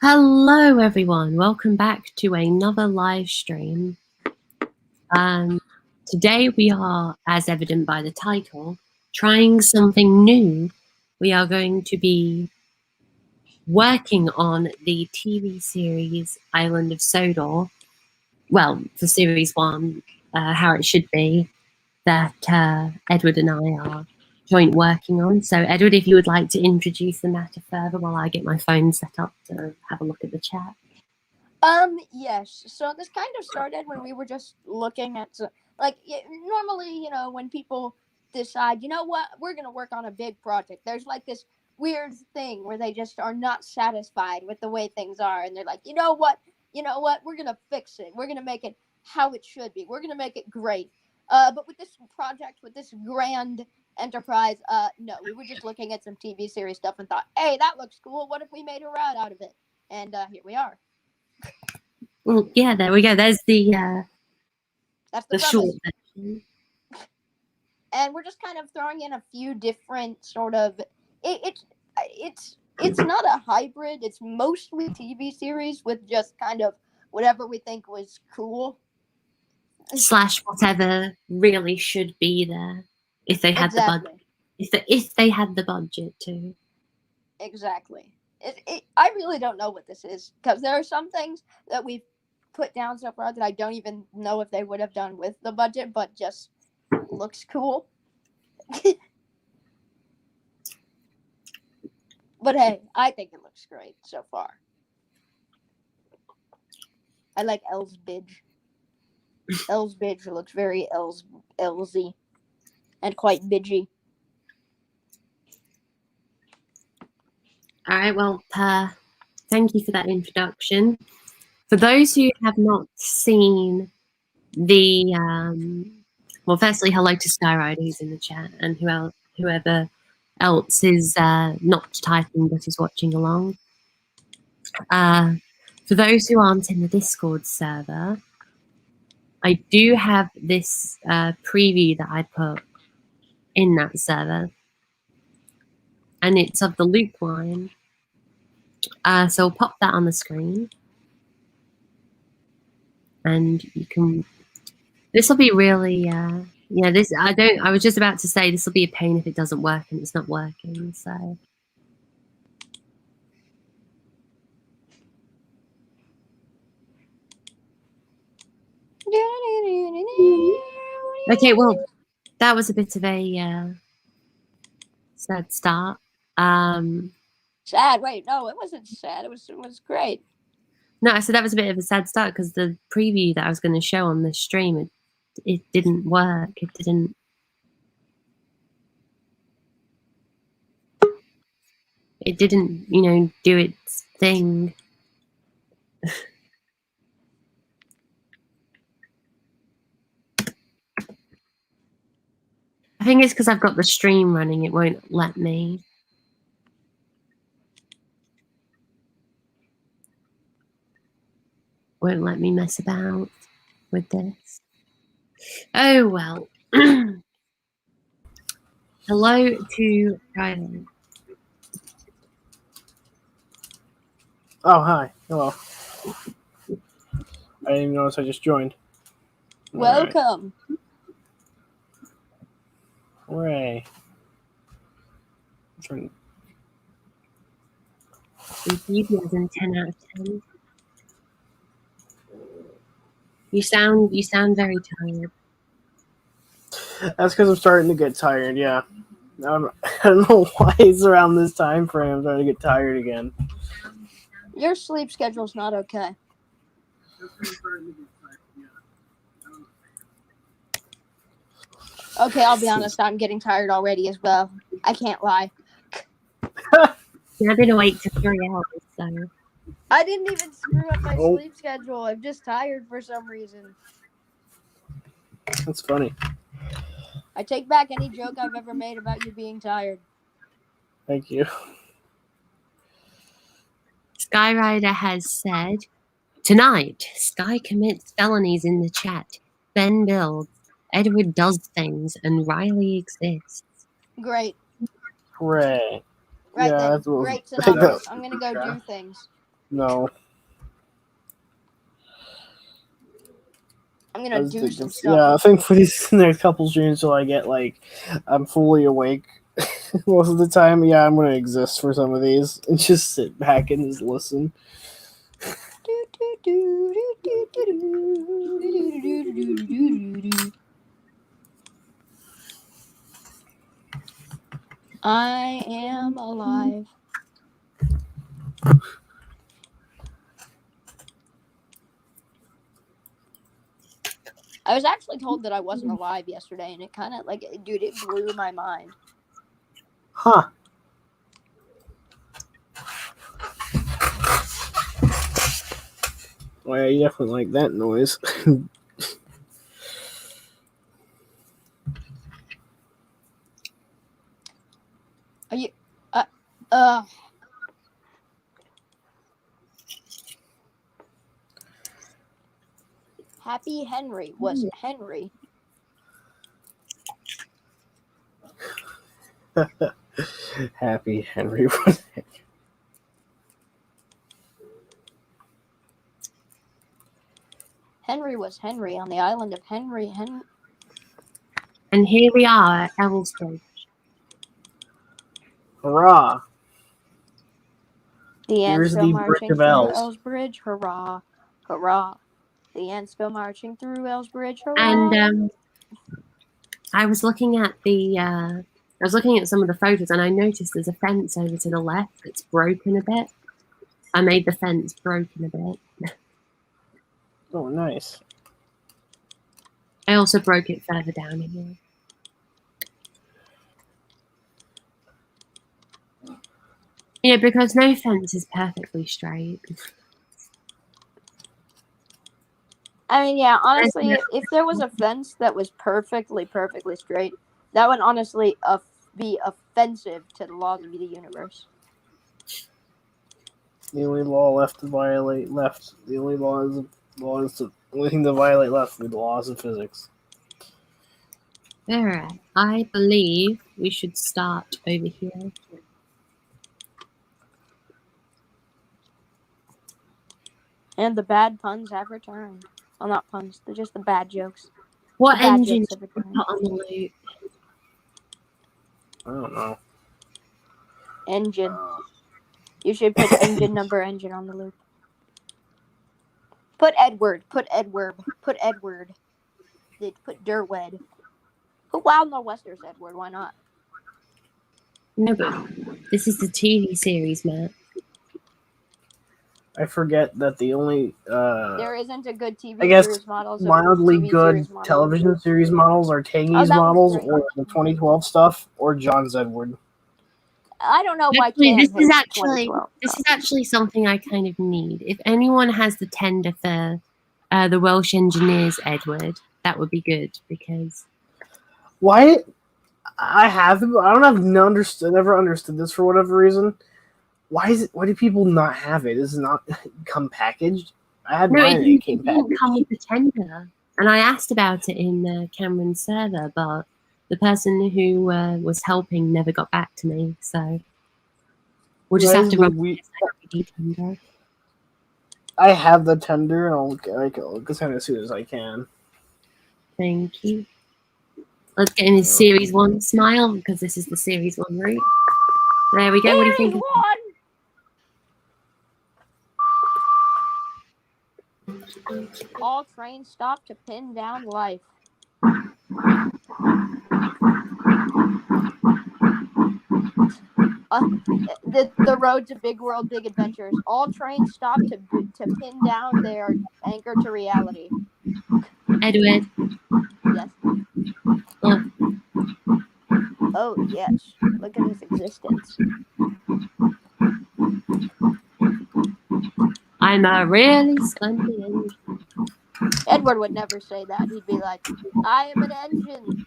Hello everyone, welcome back to another live stream. Today we are, as evident by the title, trying something new. We are going to be working on the TV series Island of Sodor. Well, for series 1, how it should be, that Edward and I are joint working on. So Edward, if you would like to introduce the matter further while I get my phone set up to have a look at the chat. Yes. So this kind of started when we were just looking at, normally, when people decide, you know what, we're going to work on a big project, there's like this weird thing where they just are not satisfied with the way things are. And they're like, you know what, we're going to fix it. We're going to make it how it should be. We're going to make it great. But with this project, with this grand enterprise, no, we were just looking at some TV series stuff and thought, hey, that looks cool. What if we made a ride out of it? And here we are. Well, yeah, there we go. There's the That's the short version. And we're just kind of throwing in a few different sort of it's not a hybrid. It's mostly TV series with just kind of whatever we think was cool. / whatever really should be there if they had the budget. If they had the budget to. Exactly. I really don't know what this is, because there are some things that we've put down so far that I don't even know if they would have done with the budget, but just looks cool. But hey, I think it looks great so far. I like Elsbidge. Elsbidge looks very Elsy and quite bidgy. All right, well, thank you for that introduction. For those who have not seen the, well, firstly, hello to Skyrider who's in the chat, and whoever else is not typing but is watching along. For those who aren't in the Discord server, I do have this preview that I put in that server, and it's of the loop line. So I'll pop that on the screen, and you can. This will be really, yeah. This I was just about to say this will be a pain if it doesn't work, and it's not working. So. Okay, well, that was a bit of a sad start. Sad? Wait, no, it wasn't sad. It was great. No, I said that was a bit of a sad start because the preview that I was going to show on the stream, it didn't work. It didn't. It didn't, do its thing. I think it's because I've got the stream running. It won't let me. Won't let me mess about with this. Oh, well. Hello to Kylie. Oh, hi. Hello. I didn't even notice I just joined. Welcome. Hooray. Enthusiasm 10 out of 10. You sound very tired. That's because I'm starting to get tired, yeah. I don't know why it's around this time frame. I'm starting to get tired again. Your sleep schedule's not okay. Okay, I'll be honest, I'm getting tired already as well. I can't lie. Yeah, I've been awake for 3 hours, so. I didn't even screw up my sleep schedule. I'm just tired for some reason. That's funny. I take back any joke I've ever made about you being tired. Thank you. Skyrider has said, tonight, Sky commits felonies in the chat. Ben builds, Edward does things, and Riley exists. Great. Hooray. Right yeah, then. that's Great synopsis. I'm going to go do things. No. I'm I gonna was do thinking, some stuff. yeah, I think for these next couple streams till I get I'm fully awake most of the time. Yeah, I'm gonna exist for some of these and just sit back and just listen. I am alive. I was actually told that I wasn't alive yesterday, and it kind of dude, it blew my mind. Huh. Oh yeah, you definitely like that noise. Are you? Happy Henry was Henry. Happy Henry. Henry was Henry on the island of Henry. And here we are at Ellsbridge. Hurrah! The ants Here's go the Bridge marching of through Elves. Ellsbridge. Hurrah! Hurrah! The ants go marching through Ellsbridge. Hurrah! And I was looking at some of the photos, and I noticed there's a fence over to the left that's broken a bit. I made the fence broken a bit. Oh, nice. I also broke it further down here. Yeah, because no fence is perfectly straight. I mean, yeah, honestly, if there was a fence that was perfectly straight, that would honestly be offensive to the laws of the universe. The only law left to violate left. The only only thing to violate left would be the laws of physics. Alright, I believe we should start over here. And the bad puns have returned. Well, not puns, they're just the bad jokes. What The bad engine jokes have should we returned. put on the loop? I don't know. Engine. You should put engine number engine on the loop. Put Edward. Put Edward. Put Edward. Put Derwed. Put Wild Nor'Westers Edward. Why not? No, but this is the TV series, Matt. I forget that the only there isn't a good TV I guess series model. mildly TV good series model. television series models are Tangy's that was models great. or the 2012 stuff or John's Edward. I don't know why Actually, Cam this is hates actually 2012. this is actually something I kind of need. If anyone has the tender for the Welsh Engineers Edward, that would be good because Why? I don't have never understood this for whatever reason. Why do people not have it? Is it not come packaged? I had no, mine. it Came didn't packaged. come with the tender. And I asked about it in Cameron's server, but the person who was helping never got back to me. So we'll just have to run with this tender. I have the tender, and I'll send it as soon as I can. Thank you. Let's get in the Series 1 smile, because this is the Series 1 route. There we go. What do you think? All trains stop to pin down life. The road to big world, big adventures. All trains stop to pin down their anchor to reality. Edward. Yes. Oh, yes. Look at his existence. I'm a really splendid engine. Edward would never say that. He'd be like, I am an engine.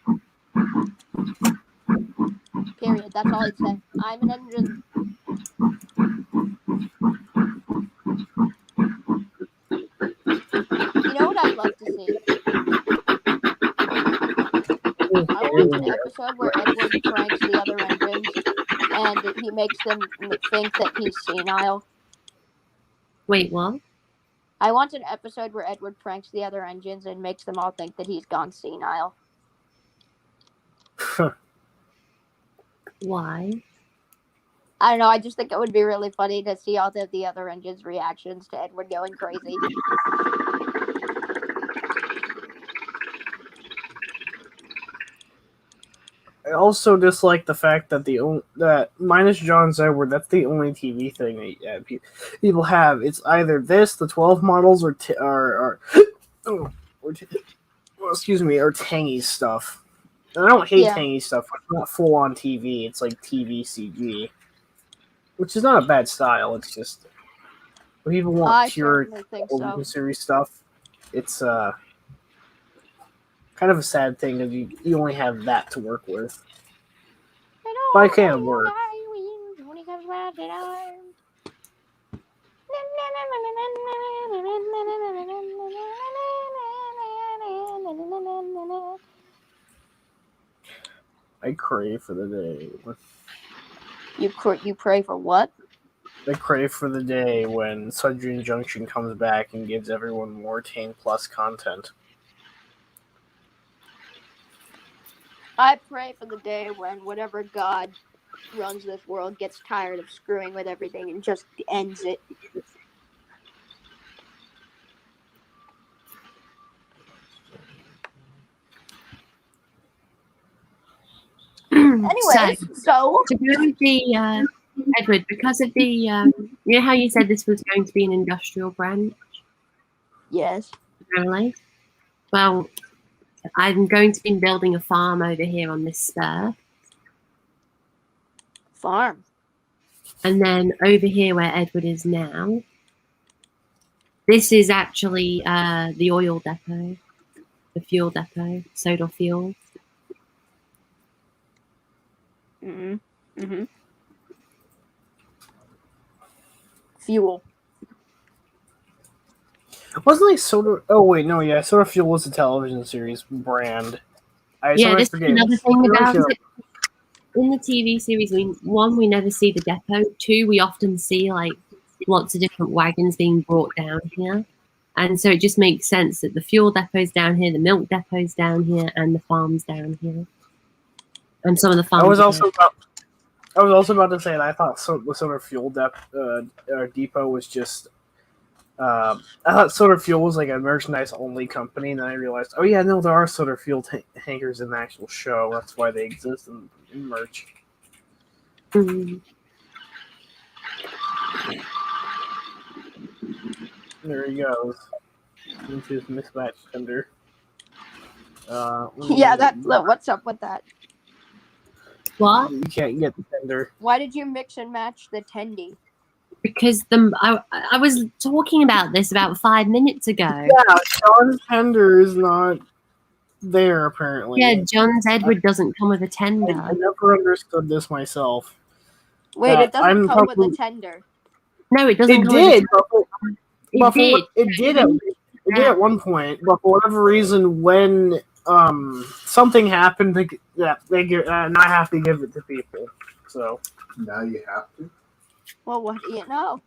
Period. That's all he'd say. I'm an engine. You know what I'd love to see? I want an episode where Edward pranks the other engines and he makes them think that he's senile. Wait, what? I want an episode where Edward pranks the other engines and makes them all think that he's gone senile. Why? I don't know. I just think it would be really funny to see all the other engines' reactions to Edward going crazy. I also dislike the fact that that minus John's Edward, that's the only TV thing that people have. It's either this, the 12 models, or Tangy stuff. And I don't hate Tangy stuff. It's not full on TV. It's like TV CG, which is not a bad style. It's just when people want pure television series stuff. It's kind of a sad thing that you only have that to work with. But it can work. I crave for the day. You pray for what? I crave for the day when Sudrian Junction comes back and gives everyone more Tane Plus content. I pray for the day when whatever god runs this world gets tired of screwing with everything and just ends it. Anyways, so to go with the Edward, because of the you know how you said this was going to be an industrial branch? Yes. Apparently. Well, I'm going to be building a farm over here on this spur. Farm. And then over here where Edward is now, this is actually the oil depot, the fuel depot, soda fuel. Fuel. Wasn't like Soda? Oh wait, no, yeah, Soda Fuel was a television series brand. This is another thing about it. In the TV series, we never see the depot. 2, we often see like lots of different wagons being brought down here, and so it just makes sense that the fuel depot's down here, the milk depot's down here, and the farm's down here, and some of the farms. I was also about to say that I thought the Soda Fuel depot was just. I thought Soda Fuel was like a merchandise only company, and then I realized, oh yeah, no, there are Soda Fuel tankers in the actual show. That's why they exist in merch. Mm. There he goes into his mismatched tender. What's up with that? What? You can't get the tender. Why did you mix and match the tendy? Because I was talking about this about 5 minutes ago. Yeah, John's tender is not there apparently. Yeah, John's Edward doesn't come with a tender. I never understood this myself. Wait, it doesn't come with a tender. No, it doesn't. It did. It did at one point, but for whatever reason, when something happened, they not have to give it to people. So now you have to. Well, what do you know?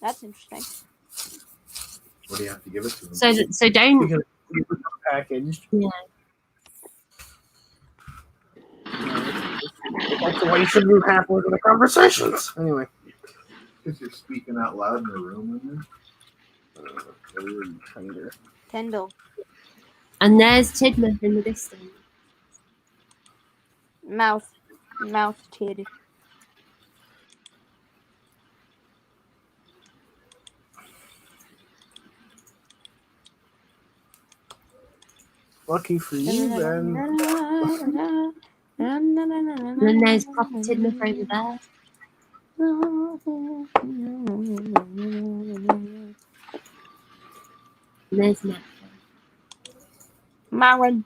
That's interesting. What do you have to give it to them? So don't. Because it's packaged. Yeah. That's why you shouldn't do halfway to the conversations. Anyway. Because you're speaking out loud in the room. Kendall. And there's Tidmouth in the distance. Mouth tid. Lucky for you, then. And then there's proper Tidmouth over there. And there's Matt. Marin.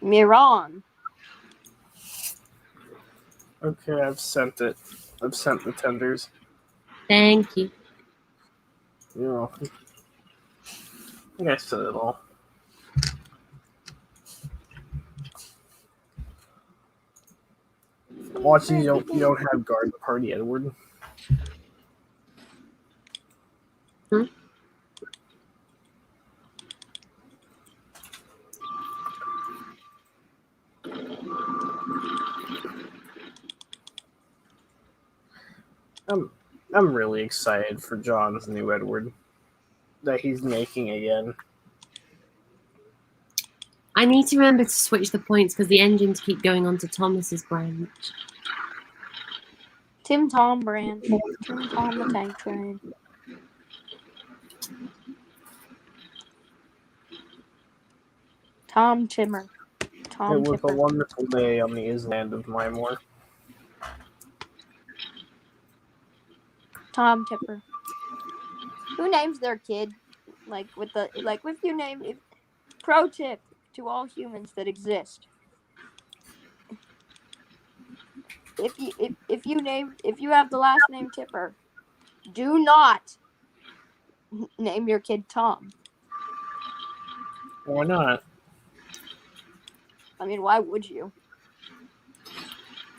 Miran. Okay, I've sent it. I've sent the tenders. Thank you. You're welcome. I think I said it all. Watch, you don't have guard the party, Edward. Hmm? I'm really excited for John's new Edward that he's making again. I need to remember to switch the points because the engines keep going on to Thomas's branch. Tim Tom branch. Tim Tom the tank train. Tom Timmer. Tom It was a Tipper. wonderful day on the island of Mymore. Tom Tipper. Who names their kid if you name if pro tip to all humans that exist. If you have the last name Tipper, do not name your kid Tom. Why not? I mean, why would you?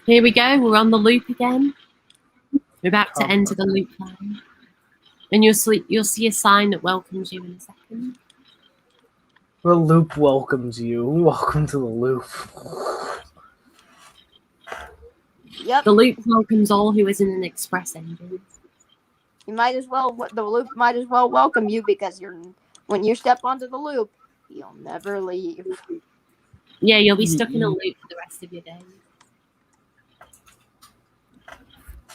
Here we go. We're on the loop again. We're about to enter the loop line. And you'll see a sign that welcomes you in a second. The loop welcomes you. Welcome to the loop. Yep. The loop welcomes all who is in an express engine. The loop might as well welcome you because when you step onto the loop, you'll never leave. Yeah, you'll be stuck in a loop for the rest of your day.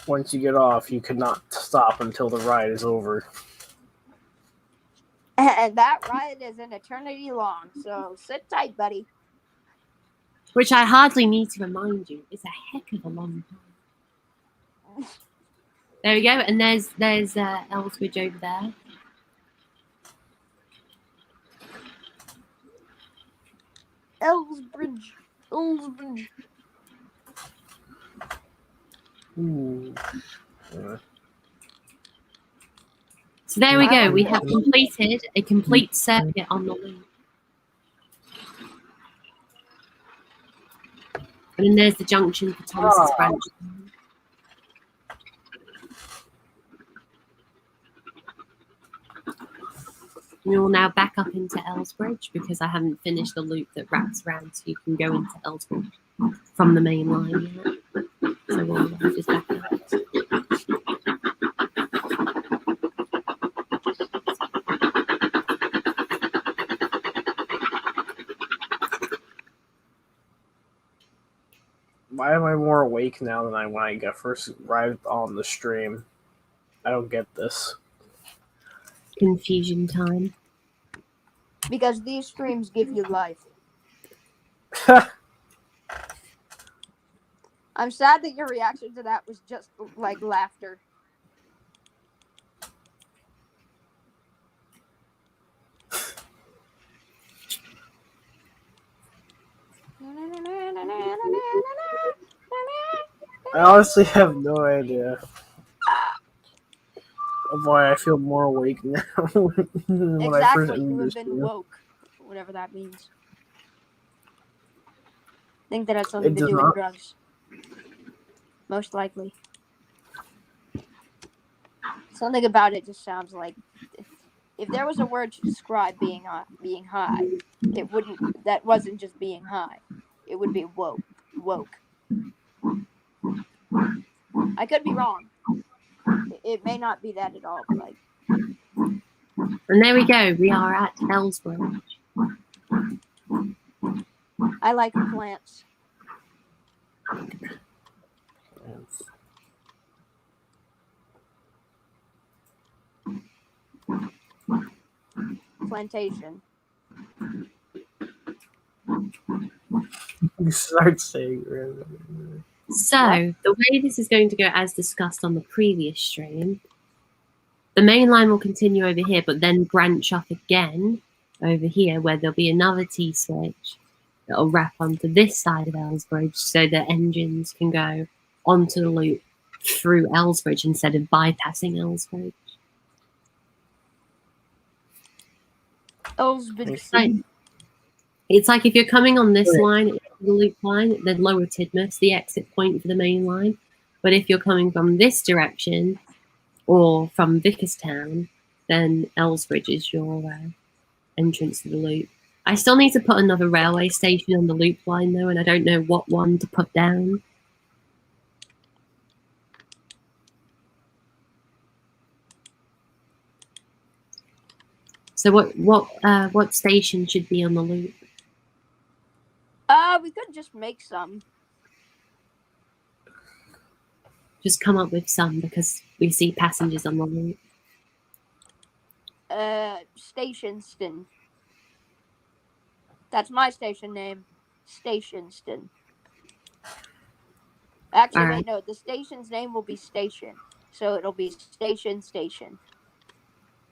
Once you get off, you cannot stop until the ride is over. And that ride is an eternity long, so sit tight, buddy. Which I hardly need to remind you is a heck of a long time. There we go, and there's Ellsbridge over there. Ellsbridge. Ooh. Yeah. So there we go. We have completed a complete circuit on the loop. And then there's the junction for Thomas's branch. We will now back up into Ellsbridge because I haven't finished the loop that wraps around so you can go into Ellsbridge from the main line yet. So we'll just back up. Why am I more awake now than when I first arrived on the stream? I don't get this. Confusion time. Because these streams give you life. I'm sad that your reaction to that was just like laughter. I honestly have no idea of why I feel more awake now than when I first Exactly, you entered have this been stream. woke, whatever that means. I think that has something It to does do not. with drugs. Most likely. Something about it just sounds like if there was a word to describe being high, that wasn't just being high. It would be woke. I could be wrong. It may not be that at all, but like. And there we go. We are at Ellsbridge. I like plants. Plantation. You start saying So, the way this is going to go, as discussed on the previous stream, the main line will continue over here, but then branch off again over here, where there'll be another T-switch that will wrap onto this side of Ellsbridge, so that engines can go onto the loop through Ellsbridge instead of bypassing Ellsbridge. Ellsbridge. It's like if you're coming on this line, it's the loop line, then Lower Tidmouth's the exit point for the main line. But if you're coming from this direction or from Vickerstown, then Ellsbridge is your entrance to the loop. I still need to put another railway station on the loop line though, and I don't know what one to put down. So what station should be on the loop? We could just make some. Just come up with some because we see passengers on the loop. Stationston. That's my station name. Stationston. Actually, wait, no. The station's name will be Station. So it'll be Station.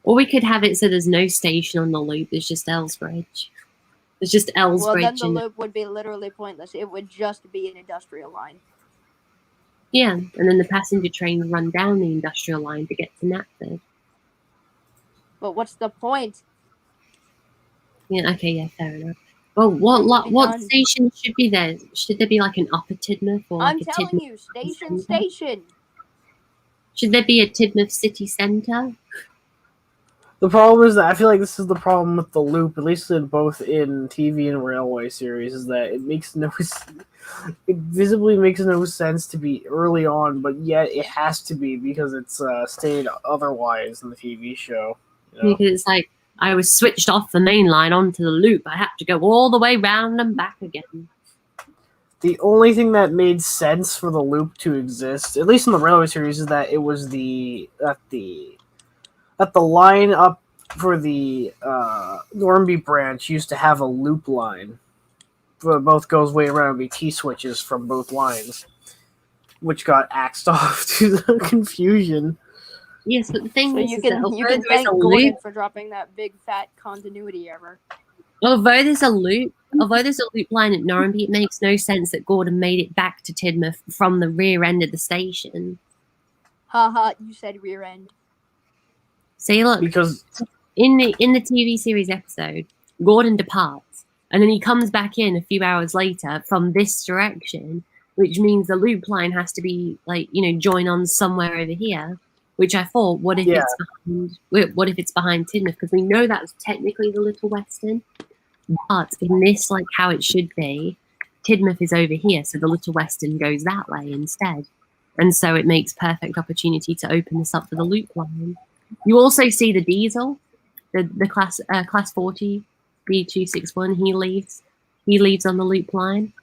Or we could have it so there's no station on the loop. There's just Ellsbridge. There's just Ellsbridge. Well, then the loop would be literally pointless. It would just be an industrial line. Yeah, and then the passenger train run down the industrial line to get to Knapford. But what's the point? Yeah, okay, yeah, fair enough. Well, what station should be there? Should there be like an Upper Tidmouth or like I'm telling you, station. Should there be a Tidmouth city centre? The problem is that I feel like this is the problem with the loop, at least in both in TV and railway series, is that it visibly makes no sense to be early on, but yet it has to be because it's stated otherwise in the TV show. You know? Because it's like, I was switched off the main line onto the loop. I had to go all the way round and back again. The only thing that made sense for the loop to exist, at least in the railway series, is that it was at the line up for the Normanby branch used to have a loop line. Both goes way around, be T-switches from both lines, which got axed off to the confusion. Yes, but the thing is, you can thank Gordon for dropping that big fat continuity error. Although there's a loop line at Normanby, it makes no sense that Gordon made it back to Tidmouth from the rear end of the station. Haha, you said rear end. See, look, Because in the TV series episode, Gordon departs, and then he comes back in a few hours later from this direction, which means the loop line has to be join on somewhere over here. Which I thought, what if it's behind Tidmouth? Because we know that's technically the Little Western, but in this, like how it should be, Tidmouth is over here, so the Little Western goes that way instead, and so it makes perfect opportunity to open this up for the loop line. You also see the diesel, the class 40 B261. He leaves on the loop line.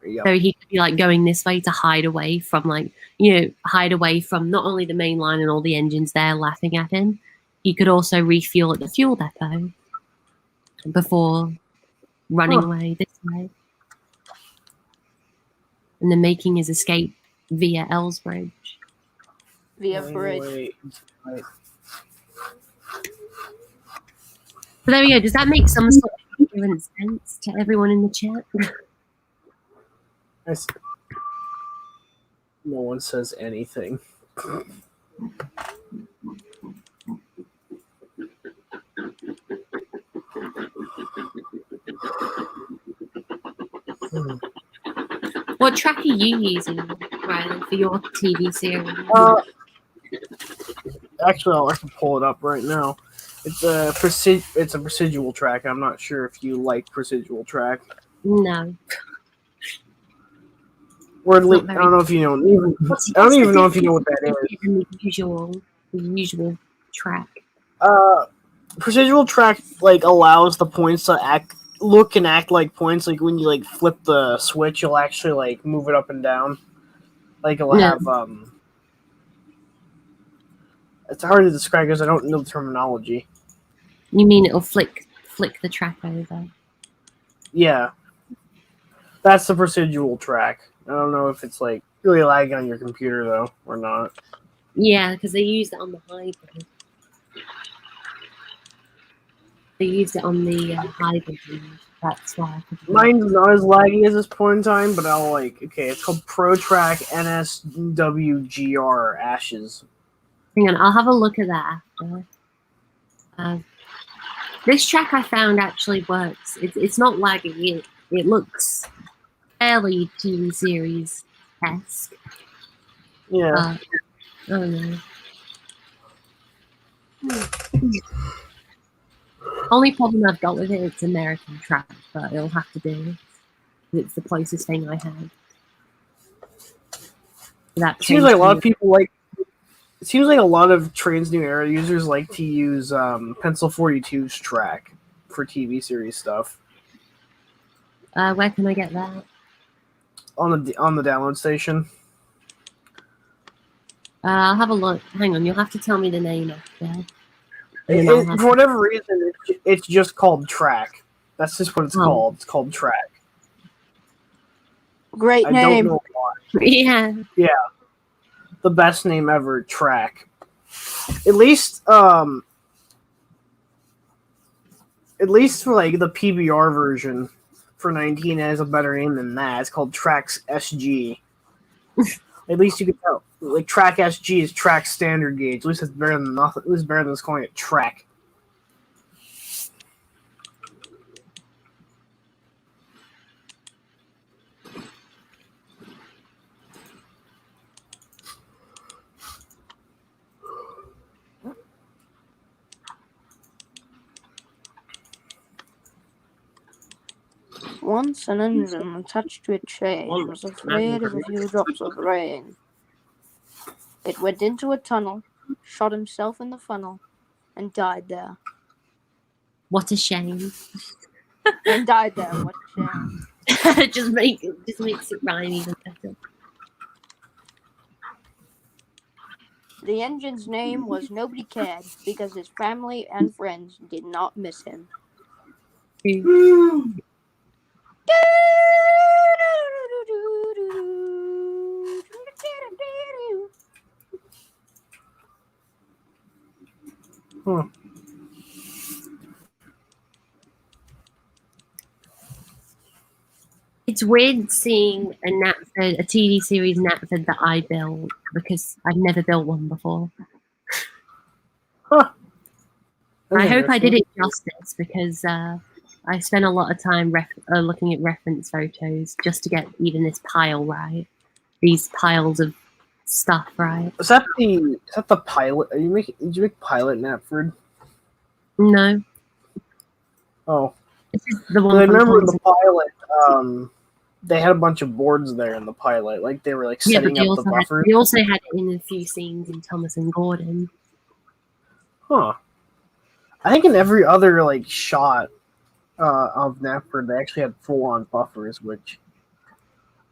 Yep. So he could be like going this way to hide away from not only the main line and all the engines there laughing at him. He could also refuel at the fuel depot before running away this way. And then making his escape via Ellsbridge. Via bridge. Right. So there we go. Does that make some sort of coherent sense to everyone in the chat? No one says anything. What track are you using, Riley, for your TV series? Actually, I can pull it up right now. It's a procedural track. I'm not sure if you like procedural track. No. Or I don't know if you know. I don't even know if you know what that is. The usual track. Procedural track allows the points to look and act like points. Like when you flip the switch, you'll actually move it up and down. It'll have It's hard to describe because I don't know the terminology. You mean it'll flick the track over? Yeah, that's the procedural track. I don't know if it's really lagging on your computer though or not. Yeah, because they used it on the hybrid. They used it on the hybrid. That's why. Mine's not as laggy as this point in time, but I'll okay. It's called ProTrack NSWGR Ashes. Hang on, I'll have a look at that after. This track I found actually works. It's not laggy. it looks fairly TV series-esque. Yeah. I don't know. Only problem I've got with it's American track, but it'll have to do. It's the closest thing I have. That Seems like a lot of people like. It seems like a lot of Trains New Era users like to use Pencil 42's track for TV series stuff. Where can I get that? On the download station. I'll have a look. Hang on, you'll have to tell me the name after. For whatever reason, it's just called track. That's just what it's called. It's called track. Great I name. don't know why. Yeah. Yeah. The best name ever, track. At least for like the PBR version for 19 has a better name than that. It's called Tracks SG. At least you can tell. Like Track SG is track standard gauge. At least it's better than nothing. At least better than just calling it track. Once an engine attached to a chain was afraid of a few drops of rain. It went into a tunnel, shot himself in the funnel, and died there. What a shame. And died there. What a shame. It just makes it rhyme even better. The engine's name was Nobody Cared because his family and friends did not miss him. It's weird seeing a TV series Knapford that I built because I've never built one before. Huh. I hope I did it justice because I spent a lot of time looking at reference photos just to get even this pile right. These piles of stuff right. Is that the pilot? Did you make pilot Knapford? No. Oh. This is the one I remember the pilot, they had a bunch of boards there in the pilot. Like they were like setting up the buffers. We also had it in a few scenes in Thomas and Gordon. Huh. I think in every other like shot of Knapford, they actually had full-on buffers, which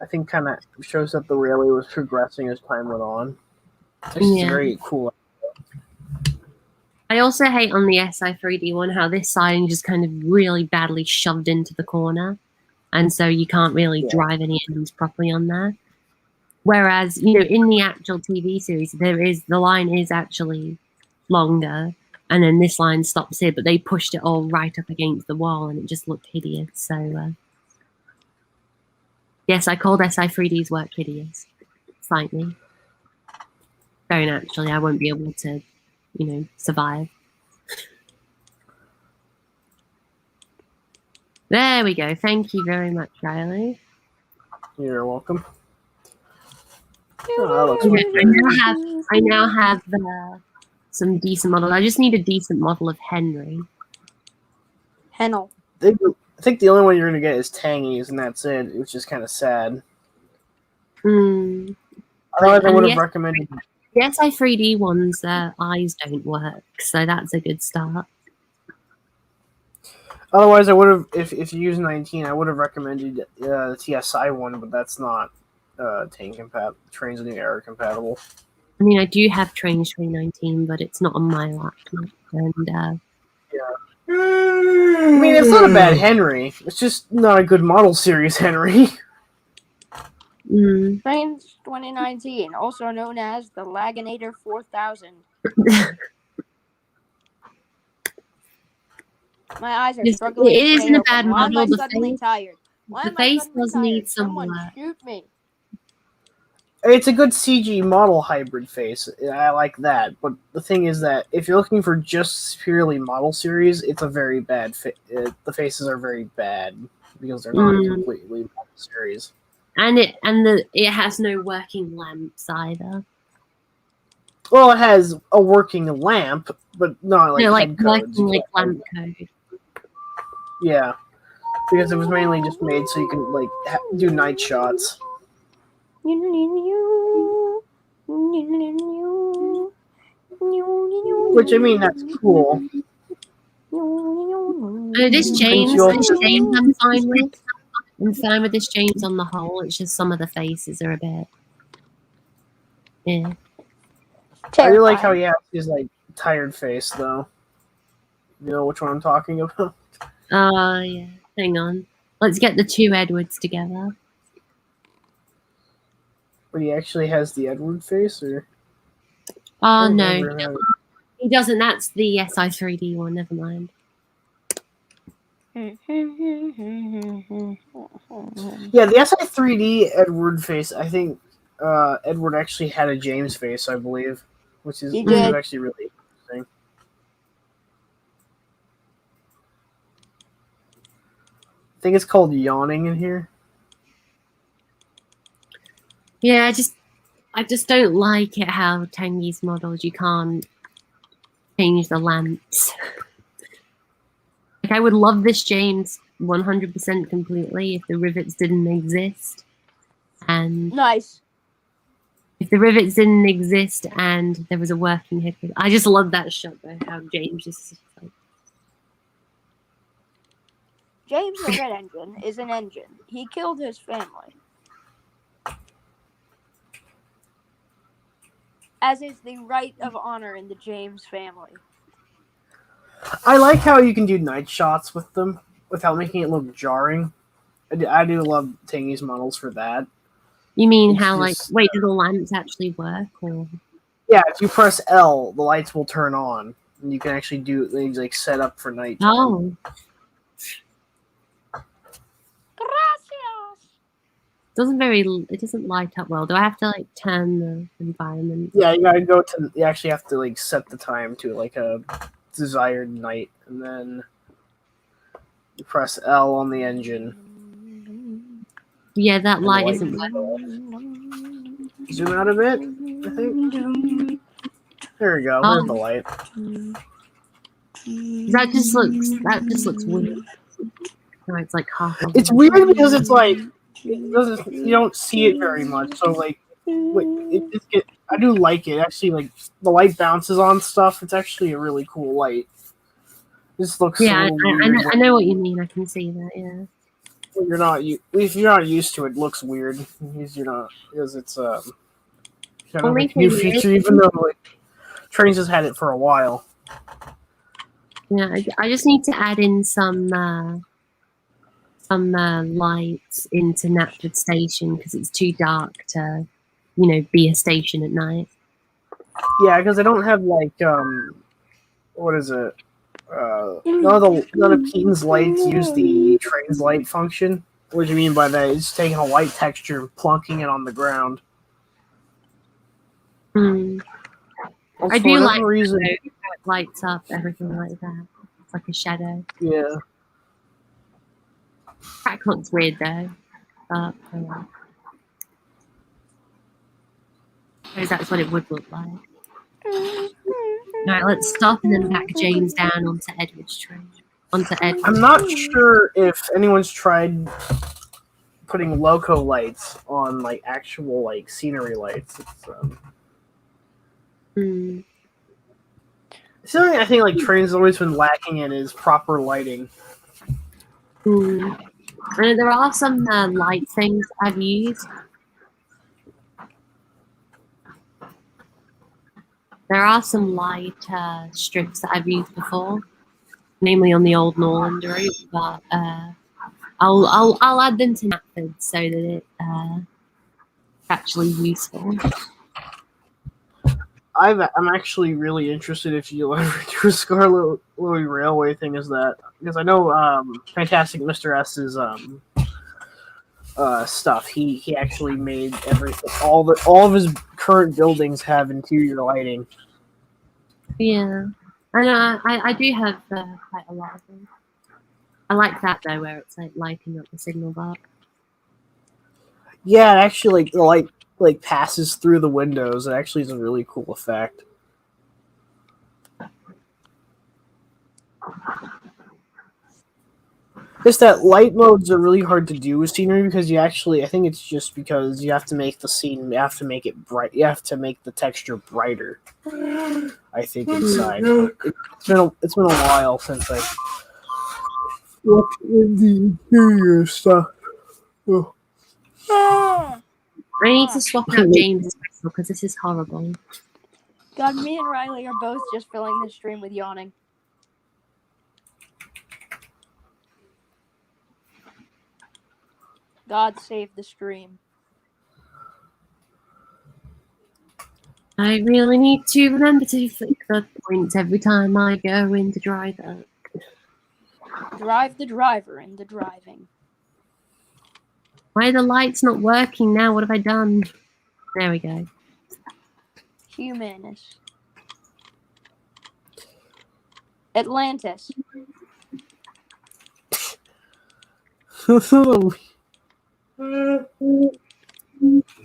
I think kind of shows that the railway was progressing as time went on. It's very cool. I also hate on the SI3D one how this siding just kind of really badly shoved into the corner, and so you can't really drive any engines properly on there. Whereas, you know, in the actual TV series, the line is actually longer, and then this line stops here, but they pushed it all right up against the wall, and it just looked hideous. So, yes, I called SI3D's work hideous, slightly. Very naturally, I won't be able to, you know, survive. There we go. Thank you very much, Riley. You're welcome. I now have some decent models. I just need a decent model of Henry. Hennel. I think the only one you're going to get is Tangy's, and that's it, which is kind of sad. Mm. Otherwise, I would have recommended... The SI3D ones, their eyes don't work, so that's a good start. Otherwise, I would have, if you use 19, I would have recommended the TSI one, but that's not Trains New Era compatible. I mean, I do have Trains 2019, but it's not on my laptop, and yeah. I mean, it's not a bad Henry. It's just not a good model series Henry. Trains 2019, also known as the Laginator 4000. My eyes are struggling. It isn't a bad model. Why am I suddenly tired? The face does need some Someone work. shoot me. It's a good CG model hybrid face. I like that. But the thing is that if you're looking for just purely model series, it's a very bad fit. The faces are very bad. because they're not completely model series. And it has no working lamps either. Well, it has a working lamp, but not like head codes. Working like lamp code. Yeah, because it was mainly just made so you can like do night shots. Which I mean, that's cool. This James I'm fine with. I'm fine with this James on the whole. It's just some of the faces are a bit. Yeah. I do like how he has his like tired face though. You know which one I'm talking about? Yeah. Hang on. Let's get the two Edwards together. But he actually has the Edward face, or? Oh no, he doesn't. That's the SI3D one. Never mind. Yeah, the SI3D Edward face. I think Edward actually had a James face, I believe, which is actually really interesting. I think it's called yawning in here. Yeah, I just don't like it how Tengi's models you can't change the lamps. Like I would love this James 100% completely if the rivets didn't exist. And nice. If the rivets didn't exist and there was a working head, I just love that shot though. How James just like. James the Red Engine is an engine. He killed his family. As is the right of honor in the James family. I like how you can do night shots with them without making it look jarring. I do love Tangy's models for that. You mean it's how just, wait, do the lamps actually work? Or? Yeah, if you press L, the lights will turn on, and you can actually do things like set up for night. Oh. It doesn't light up well. Do I have to like turn the environment? Yeah, you gotta go to. You actually have to like set the time to like a desired night, and then you press L on the engine. Yeah, that light isn't working. Zoom out a bit, I think. There we go. There's the light. That just looks weird. No, it's like half. It's weird because it's like it doesn't. You don't see it very much. So like, I do like it. Actually, like the light bounces on stuff. It's actually a really cool light. This looks. Yeah, I know what you mean. I can see that. Yeah. If you're not used to it, it looks weird. Because it's kind of like a new feature, even though like Trains has had it for a while. Yeah, I just need to add in some lights into Knapford Station because it's too dark to, be a station at night. Yeah, because I don't have like what is it? None of Keaton's lights use the Trains light function. What do you mean by that? It's taking a light texture and plunking it on the ground. I do like reason it lights up everything like that. It's like a shadow. Yeah. That looks weird though. But that's what it would look like. Alright, let's stop and then back James down onto Edward's train. I'm not sure if anyone's tried putting loco lights on like actual like scenery lights. Something I think like Trains always been lacking in is proper lighting. And there are some light things I've used. There are some light strips that I've used before, namely on the old Norland route, but I'll add them to Knapford so that it's actually useful. I'm actually really interested if you ever do a Scarlet Louis Railway thing is that because I know Fantastic Mr. S's stuff. He actually made everything. All of his current buildings have interior lighting. Yeah, and I do have quite a lot of them. I like that though, where it's like lighting up the signal box. Yeah, actually, like the light like passes through the windows. It actually is a really cool effect. Just that light modes are really hard to do with scenery because I think it's just because you have to make the scene, you have to make it bright, you have to make the texture brighter. I think inside. It's been a while since I looked in the interior stuff. Oh. Ah, I need to swap out James' crystal because this is horrible. God, me and Riley are both just filling the stream with yawning. God save the stream. I really need to remember to flick the points every time I go into driver. Drive the driver into driving. Why are the lights not working now? What have I done? There we go. Humanus. Atlantis. The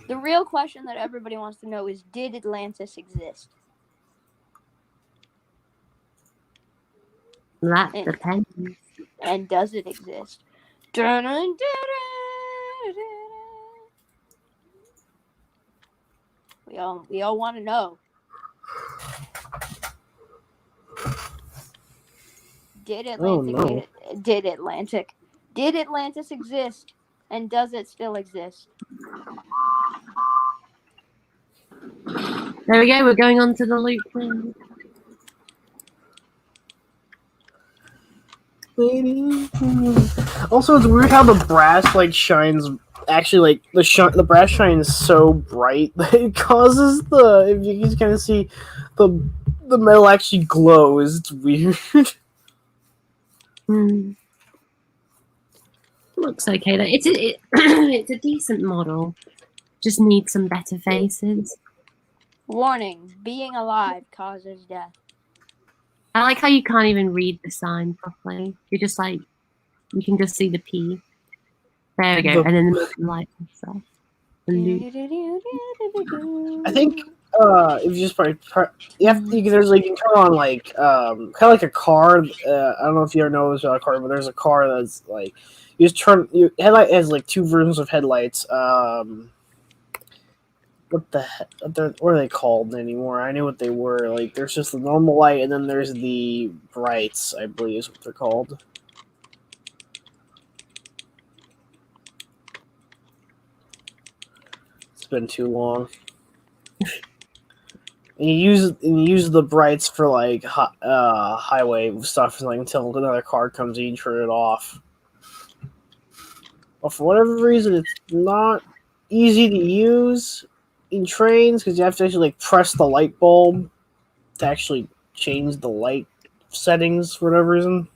real question that everybody wants to know is, did Atlantis exist? That depends. And does it exist? We all want to know. Did Atlantis exist? And does it still exist? There we go. We're going on to the loop now. Also, it's weird how the brass like shines. Actually, like the brass shines so bright that it causes if you can kind of see the metal actually glows. It's weird. Looks okay though. It's a decent model. Just needs some better faces. Warning: being alive causes death. I like how you can't even read the sign properly. You're just like, you can just see the P. There we go. And then the light and stuff. I think if you just you can turn on like kind of like a car. I don't know if you ever know about a car, but there's a car that's like you just turn your headlight has like two versions of headlights. What the heck? What are they called anymore? I knew what they were. Like, there's just the normal light, and then there's the brights, I believe is what they're called. It's been too long. And you use the brights for like highway stuff, like until another car comes in, you turn it off. But for whatever reason, it's not easy to use in trains because you have to actually like press the light bulb to actually change the light settings for whatever reason.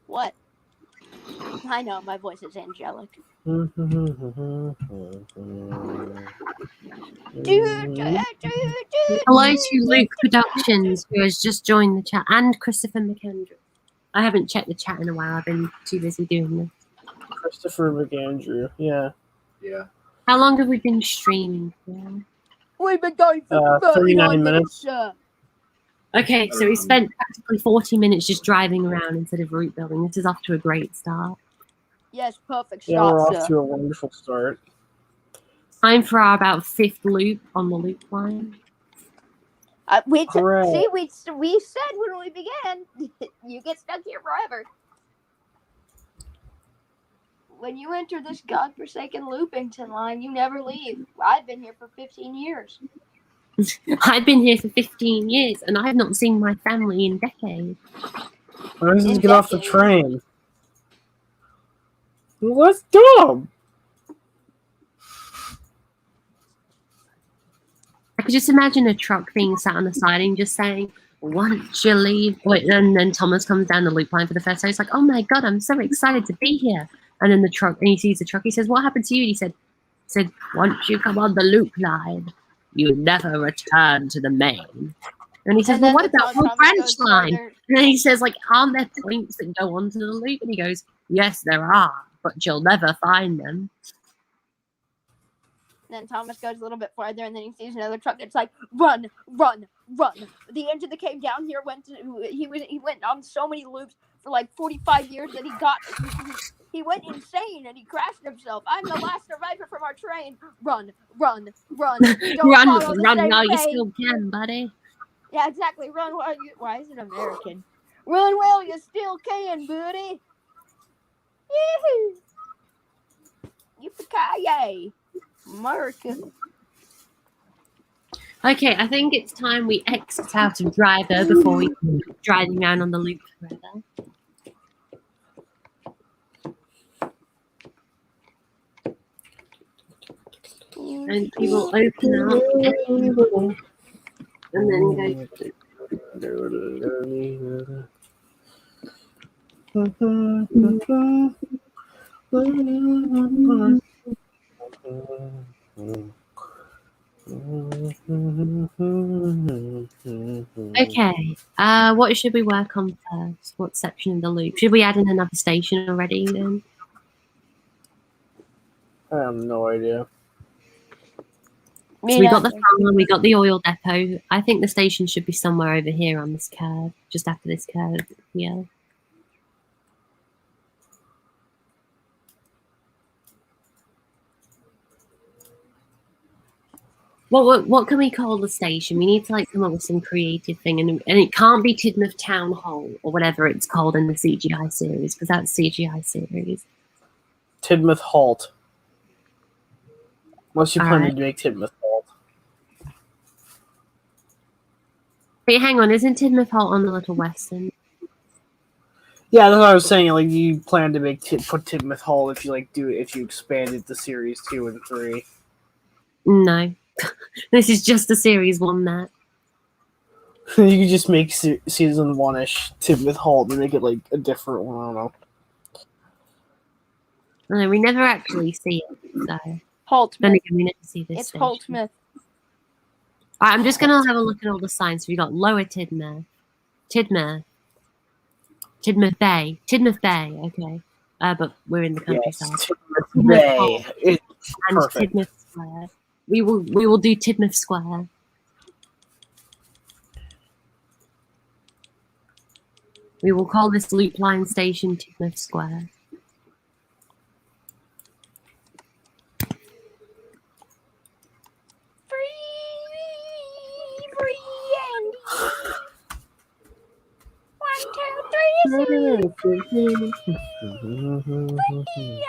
What? I know, my voice is angelic. Hello to Luke Productions, who has just joined the chat, and Christopher McAndrew. I haven't checked the chat in a while. I've been too busy doing this. Christopher McAndrew, yeah. Yeah. How long have we been streaming for? We've been going for 39 minutes. Okay, so we spent practically 40 minutes just driving around instead of route building. This is off to a great start. Yes, perfect start, Yeah, we're off to a wonderful start. Time for our about 5th loop on the loop line. We said when we began, you get stuck here forever. When you enter this godforsaken Loopington line, you never leave. I've been here for 15 years. I've been here for 15 years, and I've not seen my family in decades. Why does he get off the train? Let's go! I could just imagine a truck being sat on the siding just saying, once you leave, wait, and then Thomas comes down the loop line for the first time. He's like, "Oh my god, I'm so excited to be here!" And then he sees the truck. He says, "What happened to you?" And he said, "Once you come on the loop line, you never return to the main." And he says, And "Well, then what about the Thomas branch goes line?" further. And then he says, "Like, aren't there points that go onto the loop?" And he goes, "Yes, there are, but you'll never find them." Then Thomas goes a little bit farther, and then he sees another truck. It's like, run, run, run. The engine that came down here he went on so many loops for like 45 years that he went insane and he crashed himself. I'm the last survivor from our train. Run, run, run. Don't follow the run same while you fate. still can, buddy. Yeah, exactly. Run while you. Why is it American? Run while you still can, buddy. Yee-hoo. Yippee-ki-yay. America. Okay, I think it's time we exit out of Driver before we keep driving around on the loop forever. And we will open up and then Okay, what should we work on first? What section of the loop? Should we add in another station already then? I have no idea. So we got the farm, we got the oil depot. I think the station should be somewhere over here on this curve, just after this curve here. What can we call the station? We need to like come up with some creative thing, and it can't be Tidmouth Town Hall or whatever it's called in the CGI series, because that's CGI series. Tidmouth Halt. Unless you plan to make Tidmouth Halt. Wait, hang on, isn't Tidmouth Halt on the Little Western? Yeah, that's what I was saying. Like, you plan to make put Tidmouth Halt if you expanded the series 2 and 3. No, this is just a series 1. That you could just make season 1-ish Tidmouth Halt and make it like a different one. I don't know. No, we never actually see it. So Holtmouth. Then again, we never see this. It's station. Holtmouth. Right, I'm just gonna have a look at all the signs. So we got Lower Tidmouth, Tidmouth Bay, okay. But we're in the countryside. Yes, Tidmouth Bay. It's and perfect. Tidmouth Square. We will do Tidmouth Square. We will call this loop line station Tidmouth Square. Free Andy. 1, 2, 3, free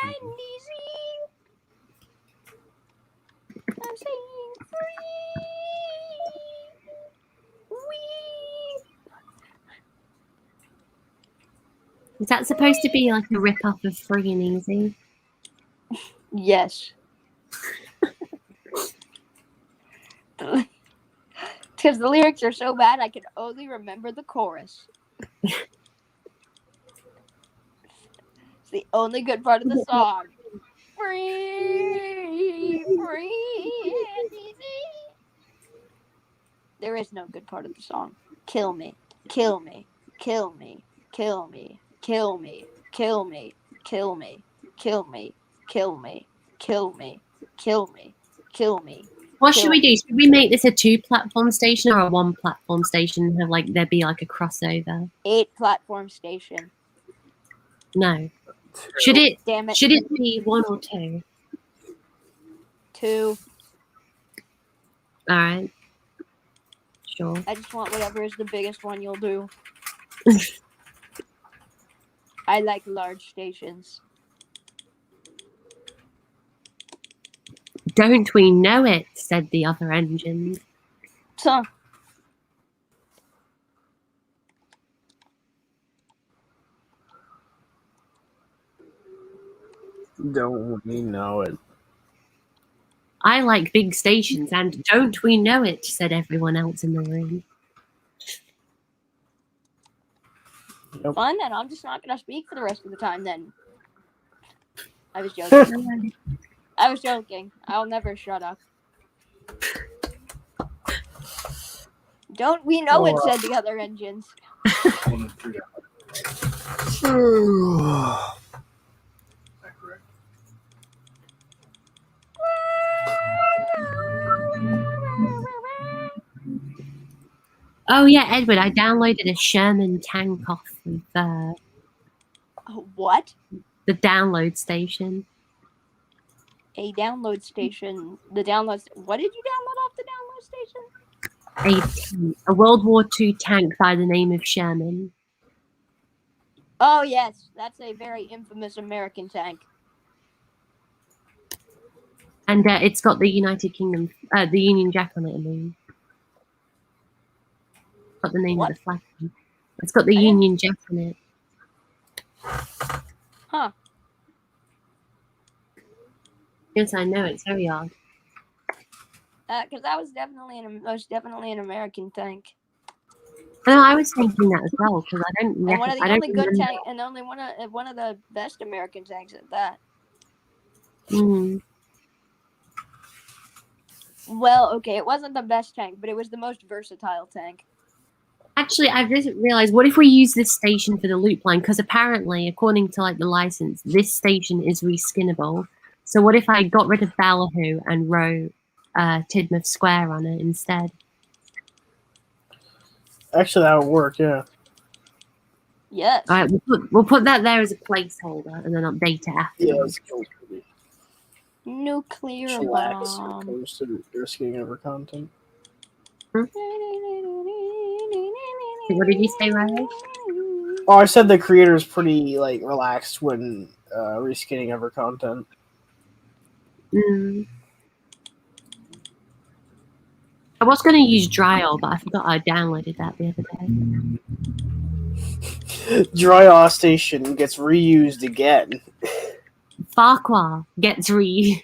Andy. I'm saying free. Is that supposed to be like a rip-off of Free and Easy? Yes. Because the lyrics are so bad, I can only remember the chorus. It's the only good part of the song. Free and easy. There is no good part of the song. Kill me, kill me, kill me, kill me, kill me, kill me, kill me, kill me, kill me, kill me, kill me, kill me. What should we do? Should we make this a 2-platform station or a 1-platform station and have like there be like a crossover? 8-platform station. No. Should it? Damn it. Should it be 1 or 2? 2. All right. Sure. I just want whatever is the biggest one you'll do. I like large stations. Don't we know it? Said the other engines. So, Don't we know it? I like big stations, and don't we know it? Said everyone else in the room. Nope. Fine then. I'm just not gonna speak for the rest of the time then. I was joking. I was joking. I'll never shut up. Don't we know it said the other engines? 1 and 3 out. Is that correct? Oh yeah, Edward, I downloaded a Sherman tank off of What? the download station. A download station. The download. What did you download off the download station? A World War II tank by the name of Sherman. Oh yes, that's a very infamous American tank. And it's got the United Kingdom, the Union Jack on it, I mean. It's got the name What? of the flag. It's got the I didn't- Union Jack on it. Huh. Yes, I know, it's very odd. Because that was definitely most definitely an American tank, No, I was thinking that as well, because I don't and one of the I don't only good remember. tank, and only one of the best American tanks at that. Mm. Well, okay, it wasn't the best tank, but it was the most versatile tank. Actually, I've just realized, what if we use this station for the loop line? Because apparently, according to like the license, this station is reskinnable. So what if I got rid of Ballyhoo and wrote Tidmouth Square on it instead? Actually, that would work. Yeah. Yes. All right, we'll put that there as a placeholder and then update it afterwards. Nuclear Chillax when it bomb. comes to risking ever content. What did you say, Riley? Oh, I said the creator is pretty like relaxed when reskinning ever content. Mm. I was going to use Dryall, but I forgot I downloaded that the other day. Dryall station gets reused again. Farquhar gets reused.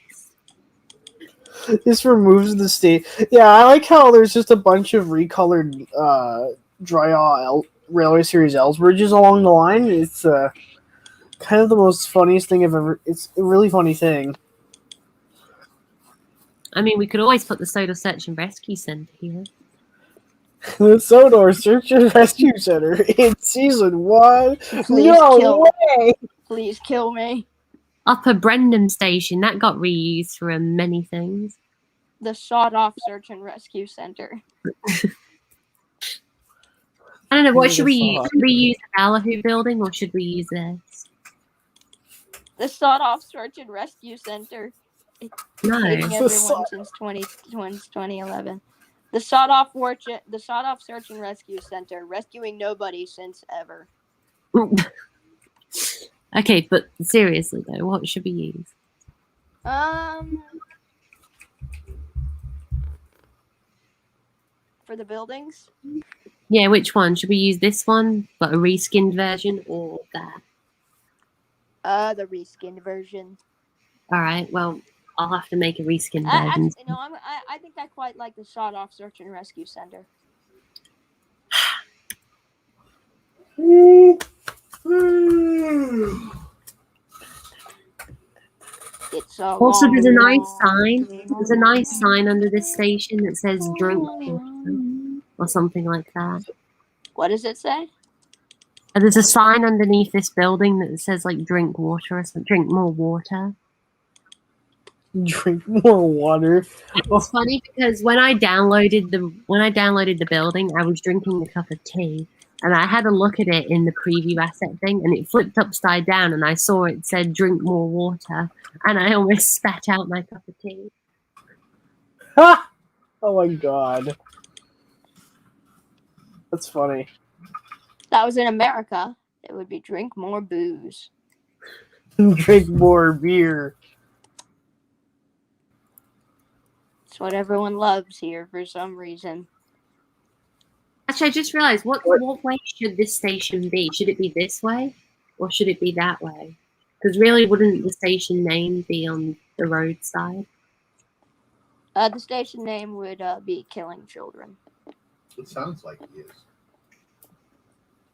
This removes the state. Yeah, I like how there's just a bunch of recolored Dryall Railway Series L's bridges along the line. It's kind of the most funniest thing I've ever. It's a really funny thing. I mean, we could always put the Soda Search and Rescue Center here. The Sodor Search and Rescue Center in season 1. Please kill me. Upper Brendam Station, that got reused for many things. The sawed-off search and rescue center. I don't know, what Yeah, should we the use? sawed-off. Should we use the Ballyhoo building or should we use this? The sawed-off search and rescue center. No. Saving The everyone since 2011. The sawed-off search and rescue center, rescuing nobody since ever. Okay, but seriously though, what should we use? For the buildings, Yeah, which one? Should we use this one, but a reskinned version, or that? the reskinned version. All right, well, I'll have to make a reskinned I version. think I quite like the sawed-off search and rescue center. It's Also, there's a nice sign. There's a nice sign under this station that says "drink water" or something like that. What does it say? And there's a sign underneath this building that says like "drink water" or something. Drink more water. Drink more water. It's funny because when I downloaded the building, I was drinking a cup of tea, and I had a look at it in the preview asset thing, and it flipped upside down, and I saw it said "drink more water," and I almost spat out my cup of tea. Ha! Oh my god. That's funny. That was in America. It would be drink more booze. Drink more beer. It's what everyone loves here for some reason. Actually, I just realized what way should this station be? Should it be this way, or should it be that way? Because really, wouldn't the station name be on the roadside? The station name would be Killing Children. It sounds like he is.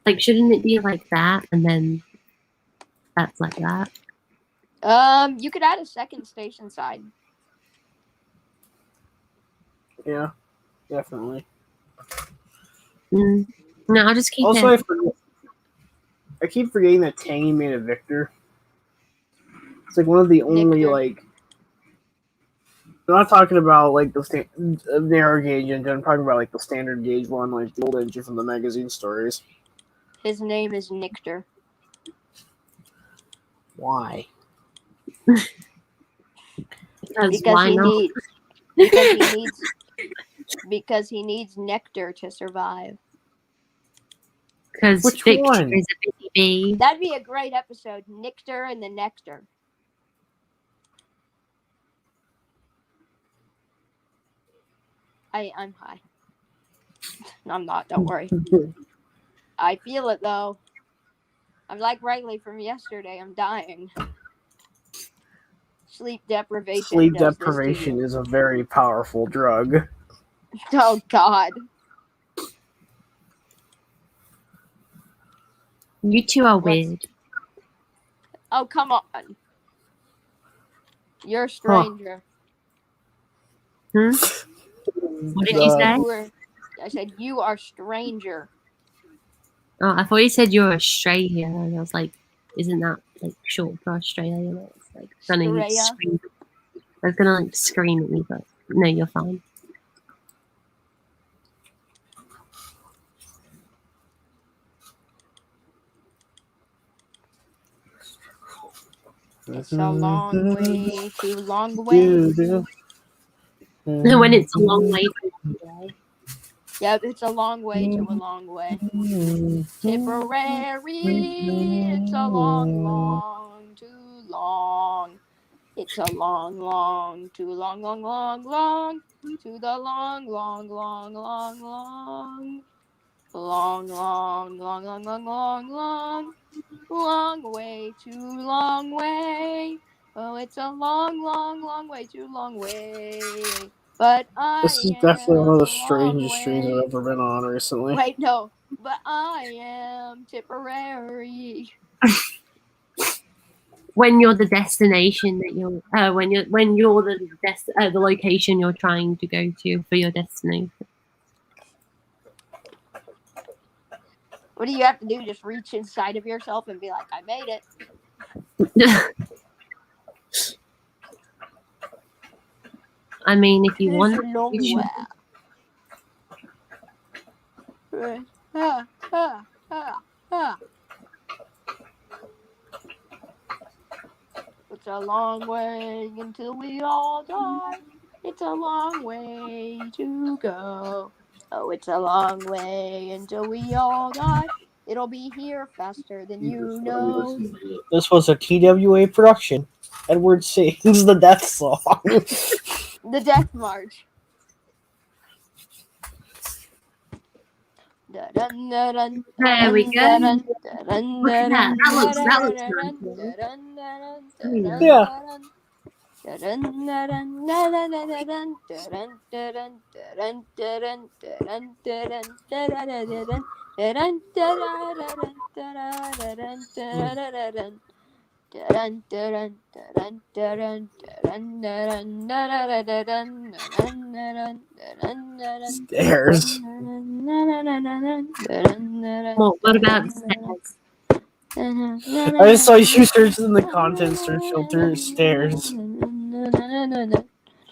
Like, shouldn't it be like that, and then that's like that? You could add a second station side. Yeah, definitely. No, I'll just keep Also, it. I keep forgetting that Tangy made a Victor. It's like one of the only Victor. like. I'm not talking about like the narrow gauge engine. I'm talking about like the standard gauge one, like the old engine from the magazine stories. His name is Nictor. Why? Because why not? Because he needs nectar to survive. Because Which Victor one? is a busy bee. That'd be a great episode. Nictor and the Nectar. I'm high. No, I'm not. Don't worry. I feel it though. I'm like Riley from yesterday. I'm dying. Sleep deprivation. Sleep does this to deprivation you. is a very powerful drug. Oh God. You two are weird. Oh come on. You're a stranger. What did you say? I said you are stranger. Oh, I thought you said you're Australia, and I was like, isn't that like short for Australia? It's like Straya. scream. I was gonna like scream at me, but no, you're fine. It's a long way, too long way. When it's a long way to a long way. Yeah, it's a long way to a long way. Tipperary, it's a long, too long. It's a long, too long, to the long, long way, too long way. Oh, it's a long way, too long way. But This is definitely one of the strangest streams I've ever been on recently. Wait, no. But I am Tipperary. When you're the destination that you're, when you're the location you're trying to go to for your destination. What do you have to do? Just reach inside of yourself and be like, I made it. I mean, if you It's want, a long you should. It's a long way until we all die. It's a long way to go. Oh, it's a long way until we all die. It'll be here faster than you know. This was a TWA production. Edward sings the death song. The Death March. There we go. Look at that. That looks nice. Yeah. Stairs. Well, what about stairs? I just saw you search in the content search filter stairs.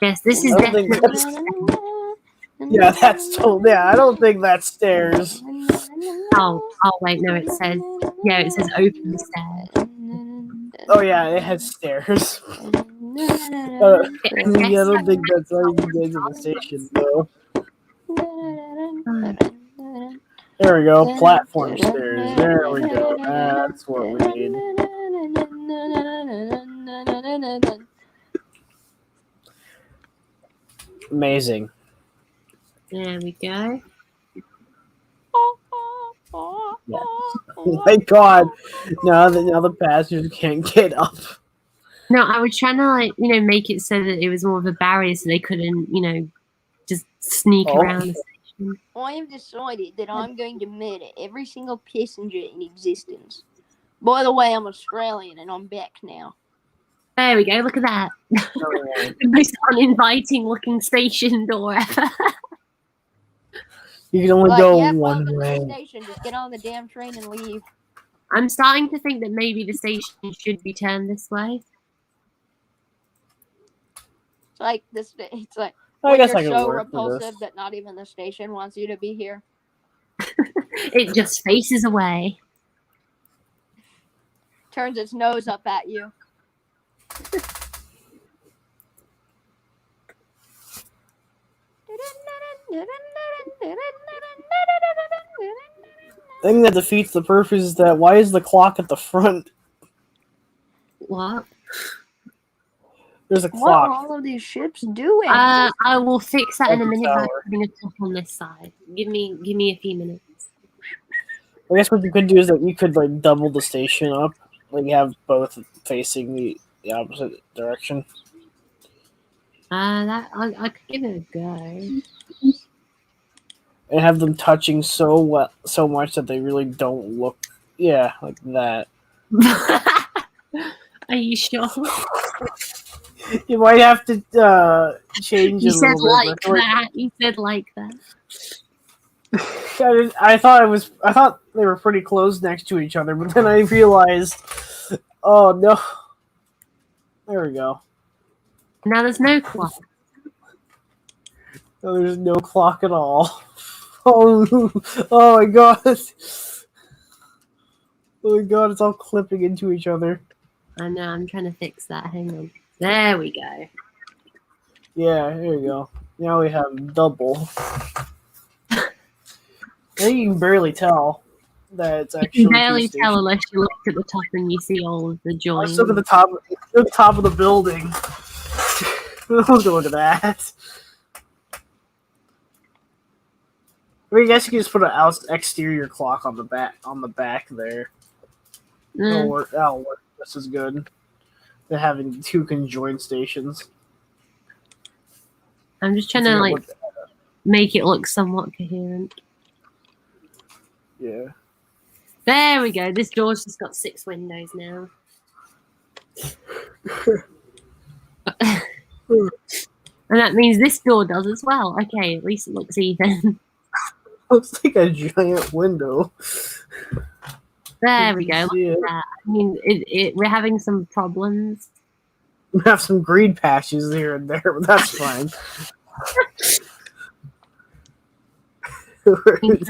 Yes, this is I don't think definitely. Yeah, that's totally. Yeah, I don't think that's stairs. Oh, wait, no, it says. Yeah, it says open stairs. Oh yeah, it has stairs. I don't think that's how you get to the station though. There we go, platform stairs. There we go. That's what we need. Amazing. There we go. Yes. Oh my God! Now the passengers can't get up. No, I was trying to make it so that it was more of a barrier, so they couldn't, just sneak around the station. I have decided that I'm going to murder every single passenger in existence. By the way, I'm Australian and I'm back now. There we go. Look at that. Alright. The most uninviting looking station door ever. You can only Like, go yep, one welcome to way. the station. Just get on the damn train and leave. I'm starting to think that maybe the station should be turned this way. It's like this. It's like I when guess you're I can so work with repulsive this. that not even the station wants you to be here. It just faces away. Turns its nose up at you. The thing that defeats the purpose is that why is the clock at the front? What? There's a What are clock. all of these ships doing? I will fix that in a Every minute by tower. putting a top on this side. Give me a few minutes. I guess what you could do is that you could like double the station up, like have both facing the opposite direction. That I could give it a go. And have them touching so much that they really don't look, yeah, like that. Are you sure? You might have to change You it a said little bit. like that. You said like that. I thought they were pretty close next to each other, but then I realized, oh no. There we go. Now there's no clock. No, there's no clock at all. Oh my god. Oh my god, it's all clipping into each other. I know, I'm trying to fix that. Hang on. There we go. Yeah, here we go. Now we have double. Now you can barely tell that it's actually. You can barely two tell stations. unless you look at the top and you see all of the joins. Let's look at the top of the building. Let's go look at that. I mean, I guess you can just put an exterior clock on the back there. That'll work just as good than having two conjoined stations. I'm just trying to make it look somewhat coherent. Yeah. There we go. This door's just got 6 windows now. And that means this door does as well. Okay, at least it looks even. Looks like a giant window. There we go. Look Yeah. at that. I mean, we're having some problems. We have some green patches here and there, but that's fine. Where did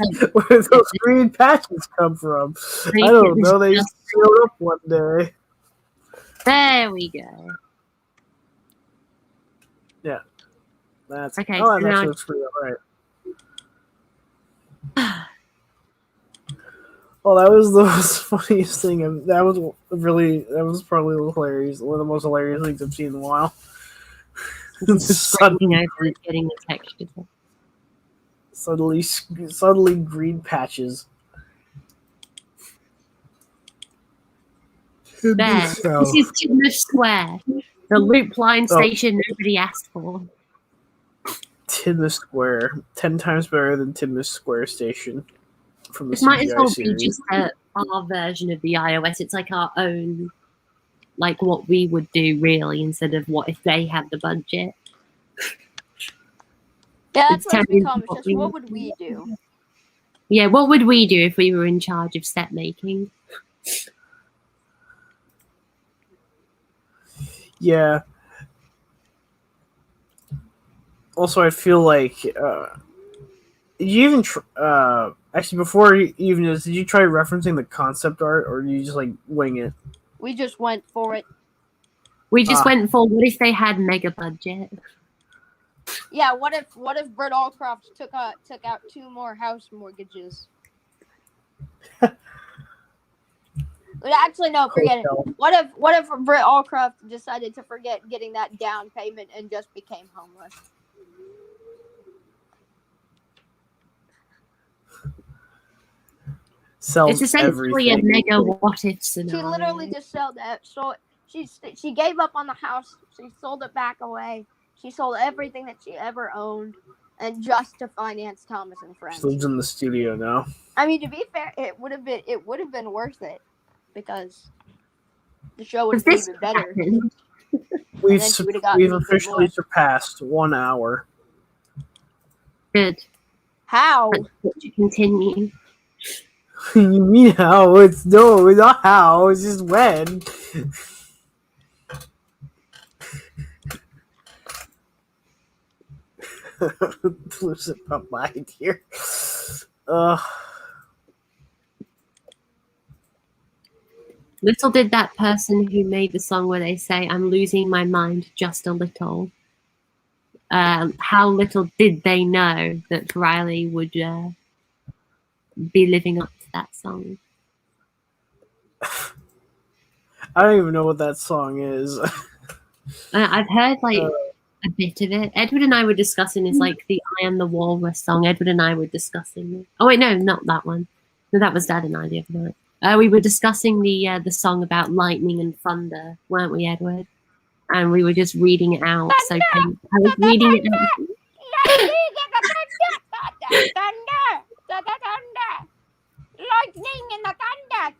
those green patches come from? I don't know. They just showed up one day. There we go. Yeah. That's Okay, Oh, so that now- actually looks pretty alright. Well, that was the most funniest thing. That was probably hilarious. One of the most hilarious things I've seen in a while. Scraping over and getting the texture. Suddenly green patches. There. This is Timber Square. The loop line station nobody asked for. Timber Square. 10 times better than Timber Square Station. From the This might as CGI well series. be just our version of the iOS. It's like our own, like what we would do really, instead of what if they had the budget. Yeah, It's that's what it's telling become. It's what just we- what would we do? Yeah, what would we do if we were in charge of set making? Yeah. Also, I feel like did you even actually before you even did you try referencing the concept art, or did you just like wing it? We just went for it. We just went for what if they had mega budget? Yeah, what if Britt Allcroft took out 2 more house mortgages? Actually, no, forget it. Hotel. What if Britt Allcroft decided to forget getting that down payment and just became homeless? Sells It's essentially everything. a mega what if She scenario. literally just sold that. So she gave up on the house. She sold it back away. She sold everything that she ever owned, and just to finance Thomas and She Friends. lives in the studio now. I mean, to be fair, it would have been worth it because the show would have been This even better. happened. We've then she would've gotten we've even officially more. surpassed 1 hour. Good. How? Let's continue. You mean how? It's not how. It's just when. Losing my mind here. Little did that person who made the song where they say, "I'm losing my mind just a little." How little did they know that Riley would be living up to that song? I don't even know what that song is. I've heard like a bit of it. Edward and I were discussing is like the "I Am the Walrus" song. Edward and I were discussing. Oh wait, no, not that one. No, that was Dad and I the other night. We were discussing the song about lightning and thunder, weren't we, Edward? And we were just reading it out. So I was reading it out. Lightning and the thunder.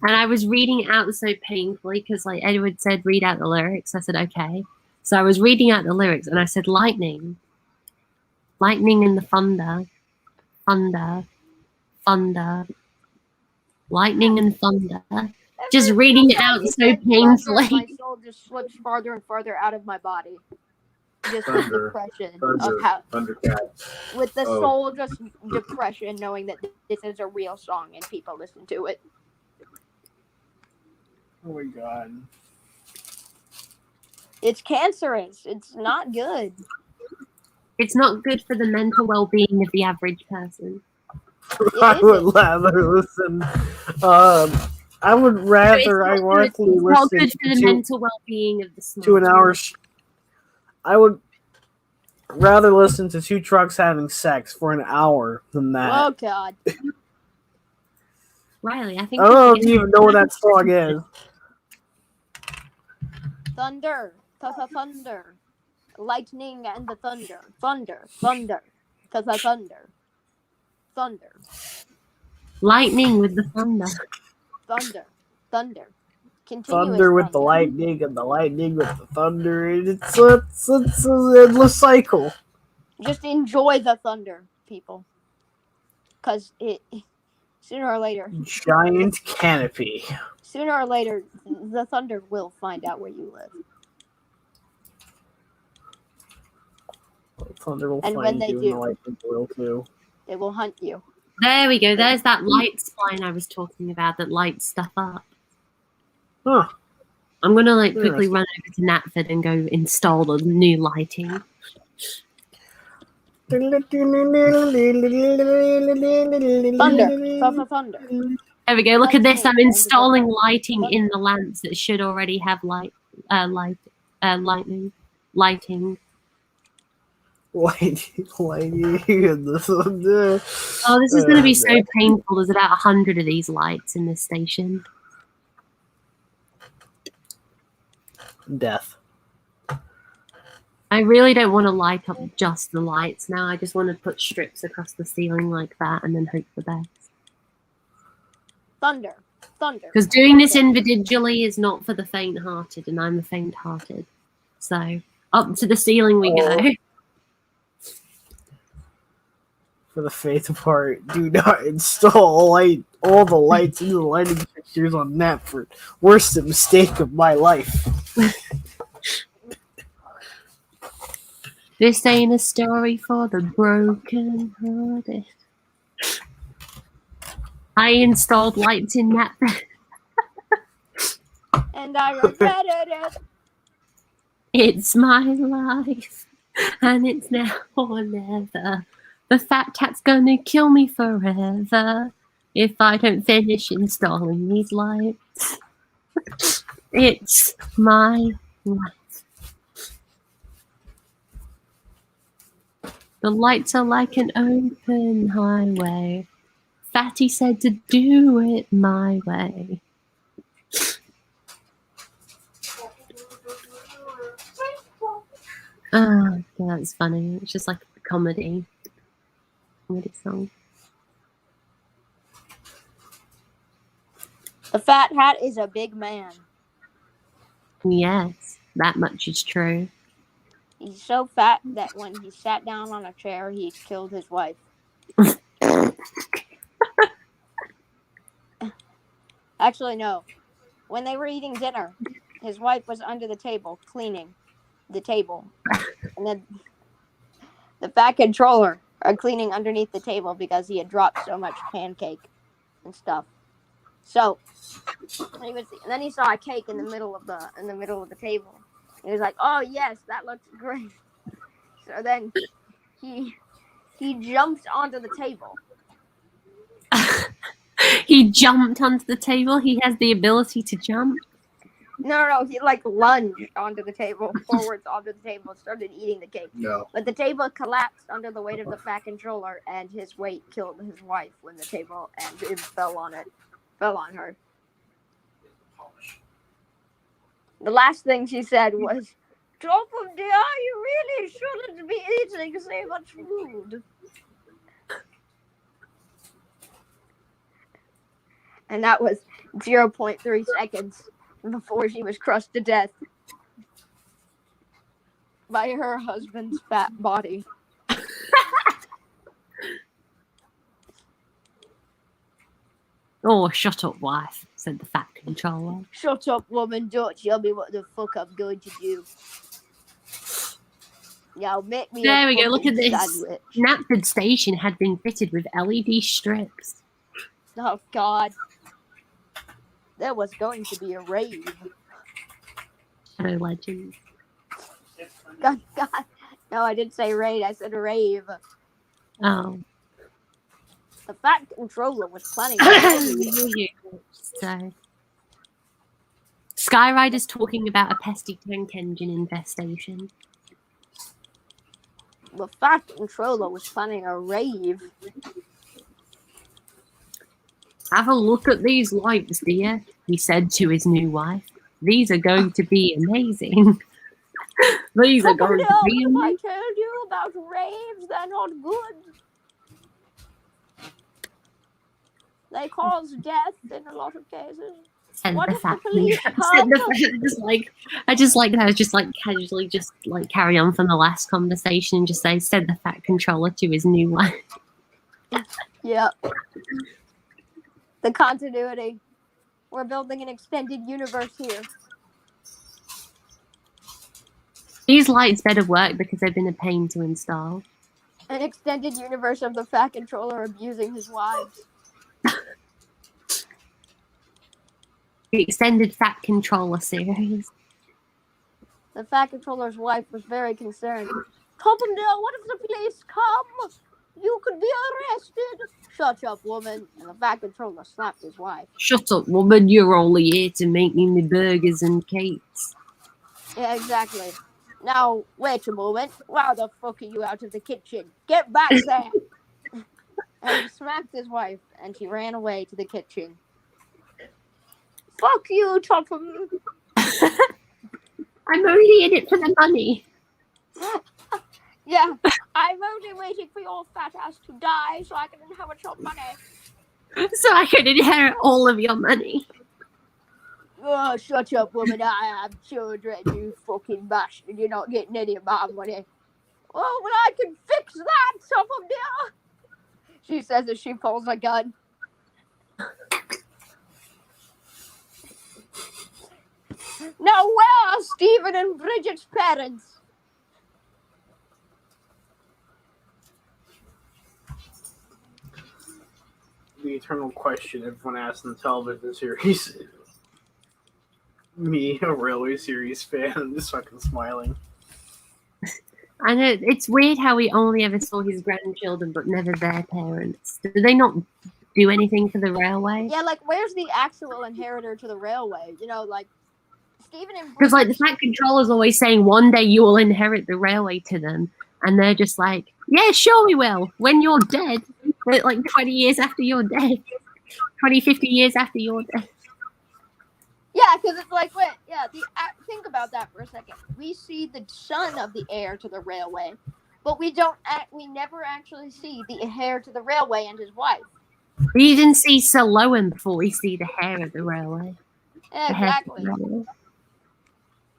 And I was reading it out so painfully because like Edward said, read out the lyrics. I said, okay. So I was reading out the lyrics and I said, lightning and the thunder, lightning and thunder. Just reading it out so painfully. My soul just slips farther and farther out of my body. Just with depression of how, with the soul just depression, knowing that this is a real song and people listen to it. Oh my god. It's cancerous. It's not good. It's not good for the mental well-being of the average person. I would rather listen. I would rather ironically it's not listen good for the to mental well-being of the smart. 2 hours. I would rather listen to 2 trucks having sex for an hour than that. Oh god. Riley, I think I don't even know what that song is. Thunder. Thunder. Lightning and the thunder. Thunder. Thunder. Lightning with the thunder. Thunder. Continuous Thunder with the lightning and the lightning with the thunder. It's an endless cycle. Just enjoy the thunder, people. Because it sooner or later. Giant canopy. Sooner or later, the thunder will find out where you live. Thunder will And find when they you, do, and the lightning will too. they will hunt you. There we go. There's that light spline I was talking about that lights stuff up. Huh. I'm going to like quickly run over to Natford and go install the new lighting. Thunder. There we go. Look at this. I'm installing lighting in the lamps that should already have lighting. Lighting in the thunder. Oh, this is going to be so painful. There's about 100 of these lights in this station. Death. I really don't want to light up just the lights now. I just want to put strips across the ceiling like that and then hope for the best. Thunder. Because doing this individually is not for the faint-hearted, and I'm the faint-hearted. So up to the ceiling we go. For the faith of heart, do not install all the lights into the lighting fixtures on Natford. Worst mistake of my life. This ain't a story for the broken-hearted. I installed lights in Natford. And I regretted it. It's my life, and it's now or never. The fat cat's gonna kill me forever if I don't finish installing these lights. It's my life. The lights are like an open highway. Fatty said to do it my way. Yeah, that's funny. It's just like a comedy song. The fat hat is a big man. Yes, that much is true. He's so fat that when he sat down on a chair, he killed his wife. Actually, no. When they were eating dinner, his wife was under the table cleaning the table. And then the fat controller are cleaning underneath the table because he had dropped so much pancake and stuff. So and then he saw a cake in the middle of the table. He was like, "Oh yes, that looks great." So then he jumped onto the table. He jumped onto the table. He has the ability to jump. No, he like lunged onto the table, forwards onto the table, and started eating the cake. No. But the table collapsed under the weight of the fat controller, and his weight killed his wife when the table and it fell on her. The last thing she said was, "Top of the eye, you really shouldn't be eating so much food." And that was 0.3 seconds before she was crushed to death by her husband's fat body. Oh, shut up, wife, said the fat controller. "Shut up, woman. Don't tell me what the fuck I'm going to do. Now make me There a we go, look at fucking this. sandwich." Knapford Station had been fitted with LED strips. Oh, God. There was going to be a rave. Shadow Legends. God. No, I didn't say raid. I said rave. Oh. The fat controller was planning So, Skyrider's talking about a pesky tank engine infestation. The fat controller was planning a rave. Have a look at these lights, dear, he said to his new wife. These are going to be amazing. These are going to be If I amazing. told you about raves, they're not good. They cause death in a lot of cases. Said What the if fat the police said come? I just like that. Just like casually, just like carry on from the last conversation and just say, said the fat controller to his new wife. Yep. The continuity. We're building an extended universe here. These lights better work because they've been a pain to install. An extended universe of the fat controller abusing his wives. The extended fat controller series. The fat controller's wife was very concerned. "Toppendale, what if the police come? You could be arrested." "Shut up, woman." And the fat controller slapped his wife. Shut up, woman. You're only here to make me burgers and cakes. Yeah, exactly. Now, wait a moment. Why the fuck are you out of the kitchen? Get back there. And he smacked his wife, and he ran away to the kitchen. "Fuck you, Topham." I'm only in it for the money. Yeah, I'm only waiting for your fat ass to die so I can inherit your money. So I could inherit all of your money. "Oh, shut up, woman. I have children, you fucking bastard. You're not getting any of my money." "Oh, well, I can fix that, Topham dear," she says as she pulls a gun. "Now, where are Stephen and Bridget's parents?" The eternal question everyone asks in the television series. Me, a railway series fan, I'm just fucking smiling. I know it's weird how we only ever saw his grandchildren, but never their parents. Do they not do anything for the railway? Yeah, like, where's the actual inheritor to the railway? You know, like, Stephen and Because like the Bridget. fat controller's always saying one day you will inherit the railway to them, and they're just like, yeah, sure we will. When you're dead, like 20 years after you're dead, 20, 50 years after you're dead. Yeah, Yeah, because it's like, wait, yeah. Think about that for a second. We see the son of the heir to the railway, but we don't. We never actually see the heir to the railway and his wife. We didn't see Sir Lowen before we see the hair of the railway. Yeah, The hair of the exactly. railway.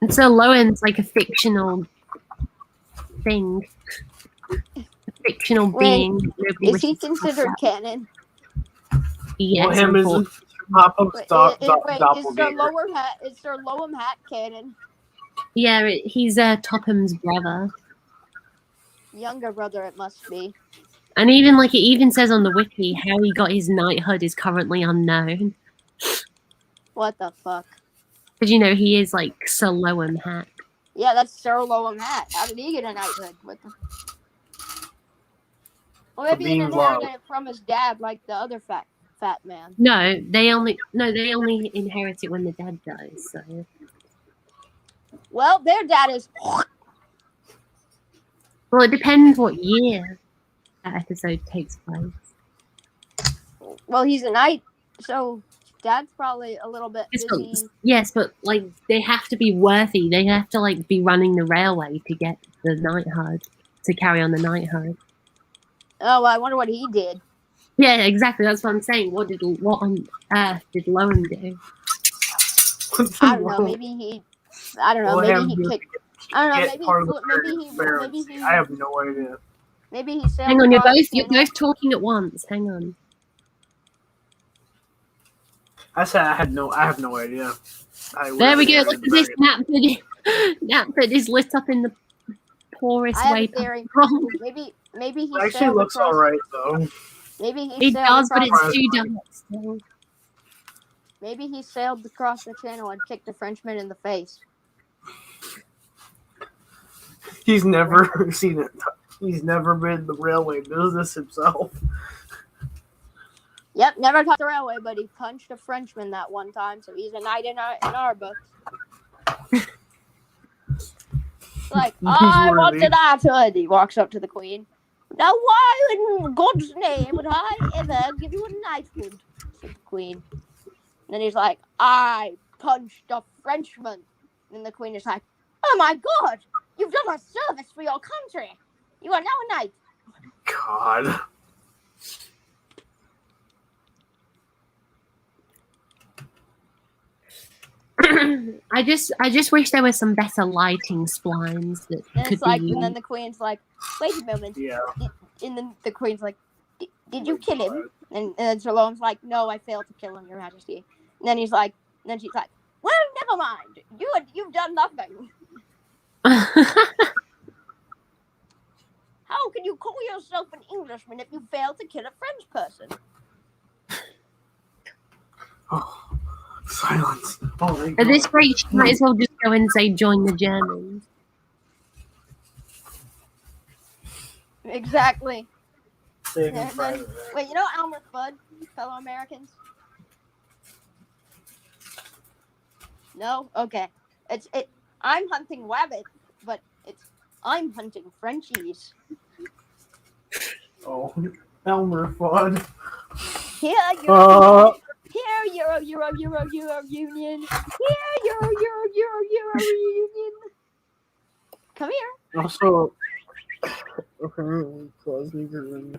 And Sir Lowen's like a fictional thing. A fictional being. Nobody Is he wishes to talk considered about. canon? Yes, Well, him isn't Popham's Wait, doppelganger. is Sir Lowem Hat canon? Yeah, he's Topham's brother. Younger brother, it must be. And even like it even says on the wiki, how he got his knighthood is currently unknown. What the fuck? Because you know he is like Sir Lowen Hat. Yeah, that's Sir Lowem Hat. How did he get a knighthood? What the? Or maybe he being inherited loved. it from his dad, like the other fat man. No, they only inherit it when the dad dies. So Well, their dad is. well, it depends what year that episode takes place. Well, he's a knight, so dad's probably a little bit busy. Yes, but like they have to be worthy. They have to like be running the railway to get the knighthood, to carry on the knighthood. Oh, well, I wonder what he did. Yeah, exactly. That's what I'm saying. What on earth did Lowen do? I don't know. Maybe he. I don't know. Well, Maybe he kicked. I don't know. Maybe he. I have no idea. Maybe he sailed. Hang on, you're across both talking at once. Hang on. I said I have no idea. There we go. Look at this. Knapford is lit up in the poorest I have way a theory. possible. Maybe he It actually sailed looks across. alright though. Maybe he It sailed does, but across. it's too dark still. Maybe he sailed across the channel and kicked a Frenchman in the face. He's never seen it. He's never been in the railway business himself. Yep, never caught the railway, but he punched a Frenchman that one time, so he's a knight in our books. Like, I want a knighthood. He walks up to the queen. Now, why in God's name would I ever give you a knighthood? Said the queen. And then he's like, I punched a Frenchman. And the queen is like, oh my God, you've done a service for your country. You are now a knight. God. And I just wish there were some better lighting splines that could it's like, be. and then the queen's like, wait a moment. Yeah. And then the queen's like, did you kill him? And then Sir Lowen's like, no, I failed to kill him, Your Majesty. And then she's like, well, never mind. You've done nothing. How can you call yourself an Englishman if you fail to kill a French person? Oh, silence. Oh, my At God. this rate, she might as well just go and say join the Germans. Exactly. Saving And Private then, Ryan. wait, you know Elmer Fudd, fellow Americans? No? Okay. I'm hunting rabbits, but I'm hunting Frenchies. Oh, Elmer Fudd. Here, Euro Union. Here, Euro Union. Come here. Also, okay, close me room.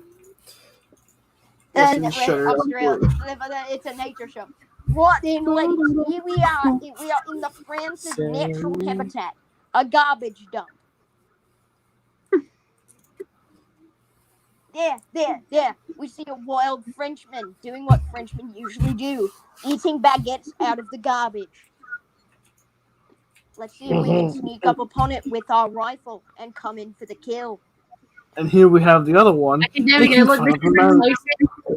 And Yes, shut it up. Australia. It's a nature show. What in ladies? Here we are. We are in the France's natural habitat, a garbage dump. There. We see a wild Frenchman doing what Frenchmen usually do, eating baguettes out of the garbage. Let's see if we can sneak up upon it with our rifle and come in for the kill. And here we have the other one. Okay, there we go. Look,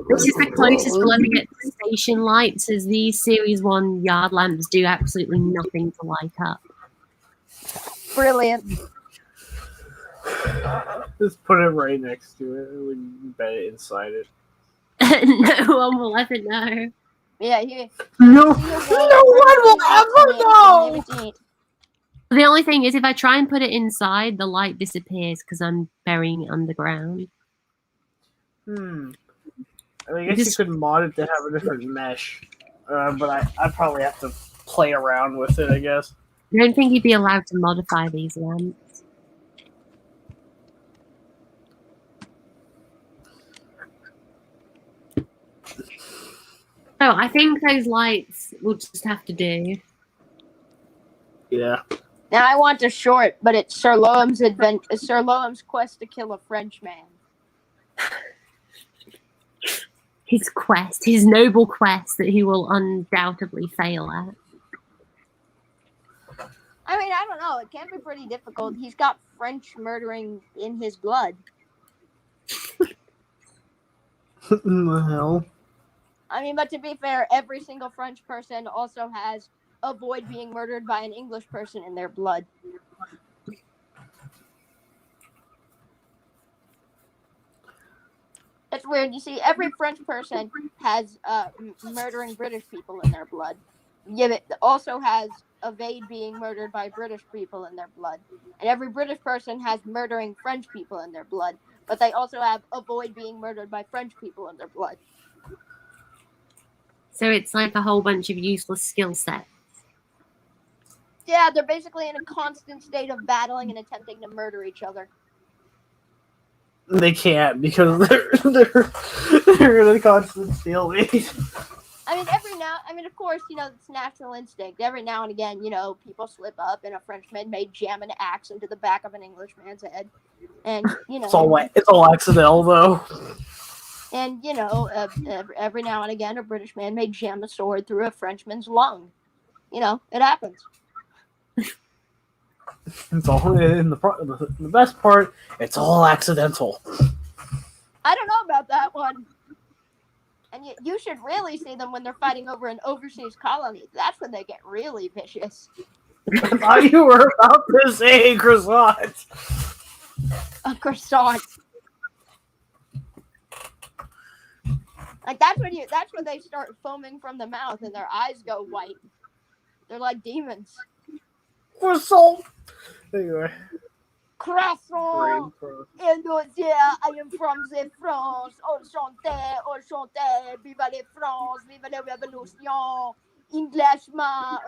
this is the closest we'll ever get to station lights, as these Series 1 yard lamps do absolutely nothing to light up. Brilliant. Just put it right next to it. We can bet it inside it. No one will ever know. Yeah, here. No one will ever know! The only thing is, if I try and put it inside, the light disappears because I'm burying it underground. I mean, I guess you could mod it to have a different mesh. But I probably have to play around with it, I guess. I don't think you'd be allowed to modify these lamps. Oh, I think those lights will just have to do. Yeah. Now I want a short, but it's Sir Loam's quest to kill a French man. His quest, his noble quest that he will undoubtedly fail at. I mean, I don't know. It can be pretty difficult. He's got French murdering in his blood. What the hell? I mean, but to be fair, every single French person also has avoid being murdered by an English person in their blood. It's weird. You see, every French person has murdering British people in their blood. Yet it also has evade being murdered by British people in their blood. And every British person has murdering French people in their blood. But they also have avoid being murdered by French people in their blood. So it's like a whole bunch of useless skill sets. Yeah, they're basically in a constant state of battling and attempting to murder each other. They can't because they're in a constant stalemate. I mean, of course, it's natural instinct. Every now and again, people slip up and a Frenchman may jam an axe into the back of an Englishman's head. And, It's all accidental, though. And, every now and again, a British man may jam a sword through a Frenchman's lung. It happens. It's all in the best part. It's all accidental. I don't know about that one. And you should really see them when they're fighting over an overseas colony. That's when they get really vicious. I thought you were about to say croissant. A croissant. Like that's when they start foaming from the mouth and their eyes go white. They're like demons. Croissant. Anyway. Croissant. Hello there, I am from the France. Enchanté, vive les France, vive la Revolution. Englishman,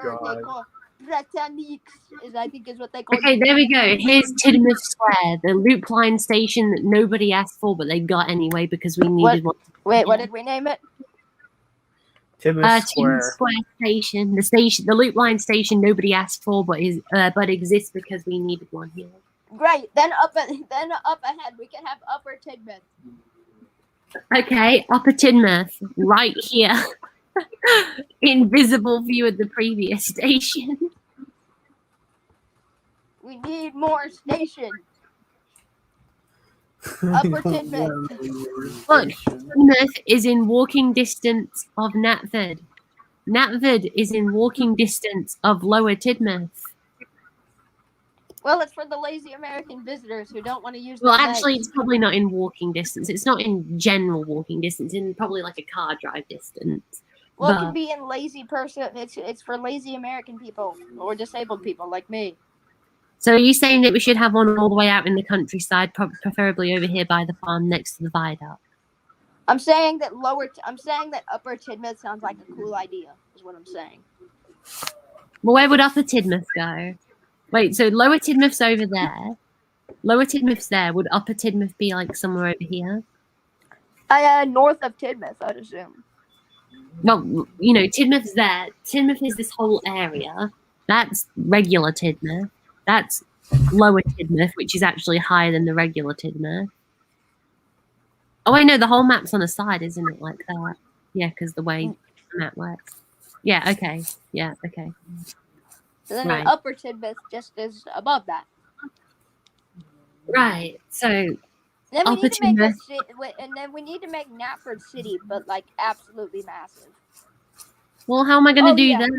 Britanniques I think is what they call. Okay, there we go. Here's Tidmouth Square, the loop line station that nobody asked for, but they got anyway because we needed one. Wait, what did we name it? Tidmouth Square. Tidmouth Square station, the loop line station nobody asked for, but exists because we needed one here. Great. Then up ahead we can have Upper Tidmouth. Okay, Upper Tidmouth, right here. Invisible view of the previous station. We need more station. Upper Tidmouth. Look, Tidmouth is in walking distance of Knapford. Knapford is in walking distance of Lower Tidmouth. Well, it's for the lazy American visitors who don't want to use. Well, actually, it's probably not in walking distance. It's not in general walking distance. In probably like a car drive distance. Well, it can be in lazy person. It's for lazy American people or disabled people like me. So are you saying that we should have one all the way out in the countryside, preferably over here by the farm next to the viaduct? I'm saying that Upper Tidmouth sounds like a cool idea. Is what I'm saying. Well, where would Upper Tidmouth go? Wait, so Lower Tidmouth's over there. Lower Tidmouth's there. Would Upper Tidmouth be like somewhere over here? North of Tidmouth, I'd assume. Well, Tidmouth's there. Tidmouth is this whole area. That's regular Tidmouth. That's Lower Tidmouth, which is actually higher than the regular Tidmouth. Oh, I know, the whole map's on a side, isn't it, like that? Yeah, because the way the map works. Yeah, okay. Yeah, okay. So then Upper Tidmouth just is above that. Right, so then we Upper need to make Tidmouth. and then we need to make Knapford City, but like absolutely massive. Well, how am I going to do yeah. that?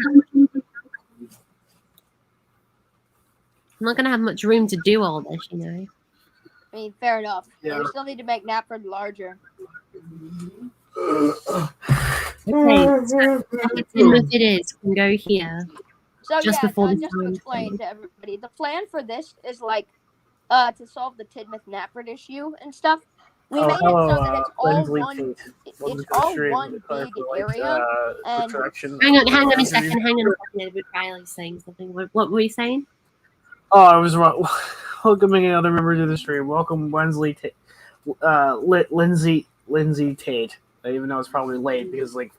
I'm not going to have much room to do all this, I mean, fair enough. Yeah. But we still need to make Knapford larger. Okay, so Tidmouth it is. We can go here. So Just before the just to time explain frame. to everybody, the plan for this is like to solve the Tidmouth Knapford issue and stuff. We Oh, made it hello, so that it's all Lindsley one. Tate. Welcome It's to the all stream. one Sorry big for area, the and correction. Hang on a Interview. second, Edward Riley's saying something. What were you saying? Oh, I was wrong. Welcoming another member to the stream. Welcome, Lindsay Tate. Even though it's probably late because like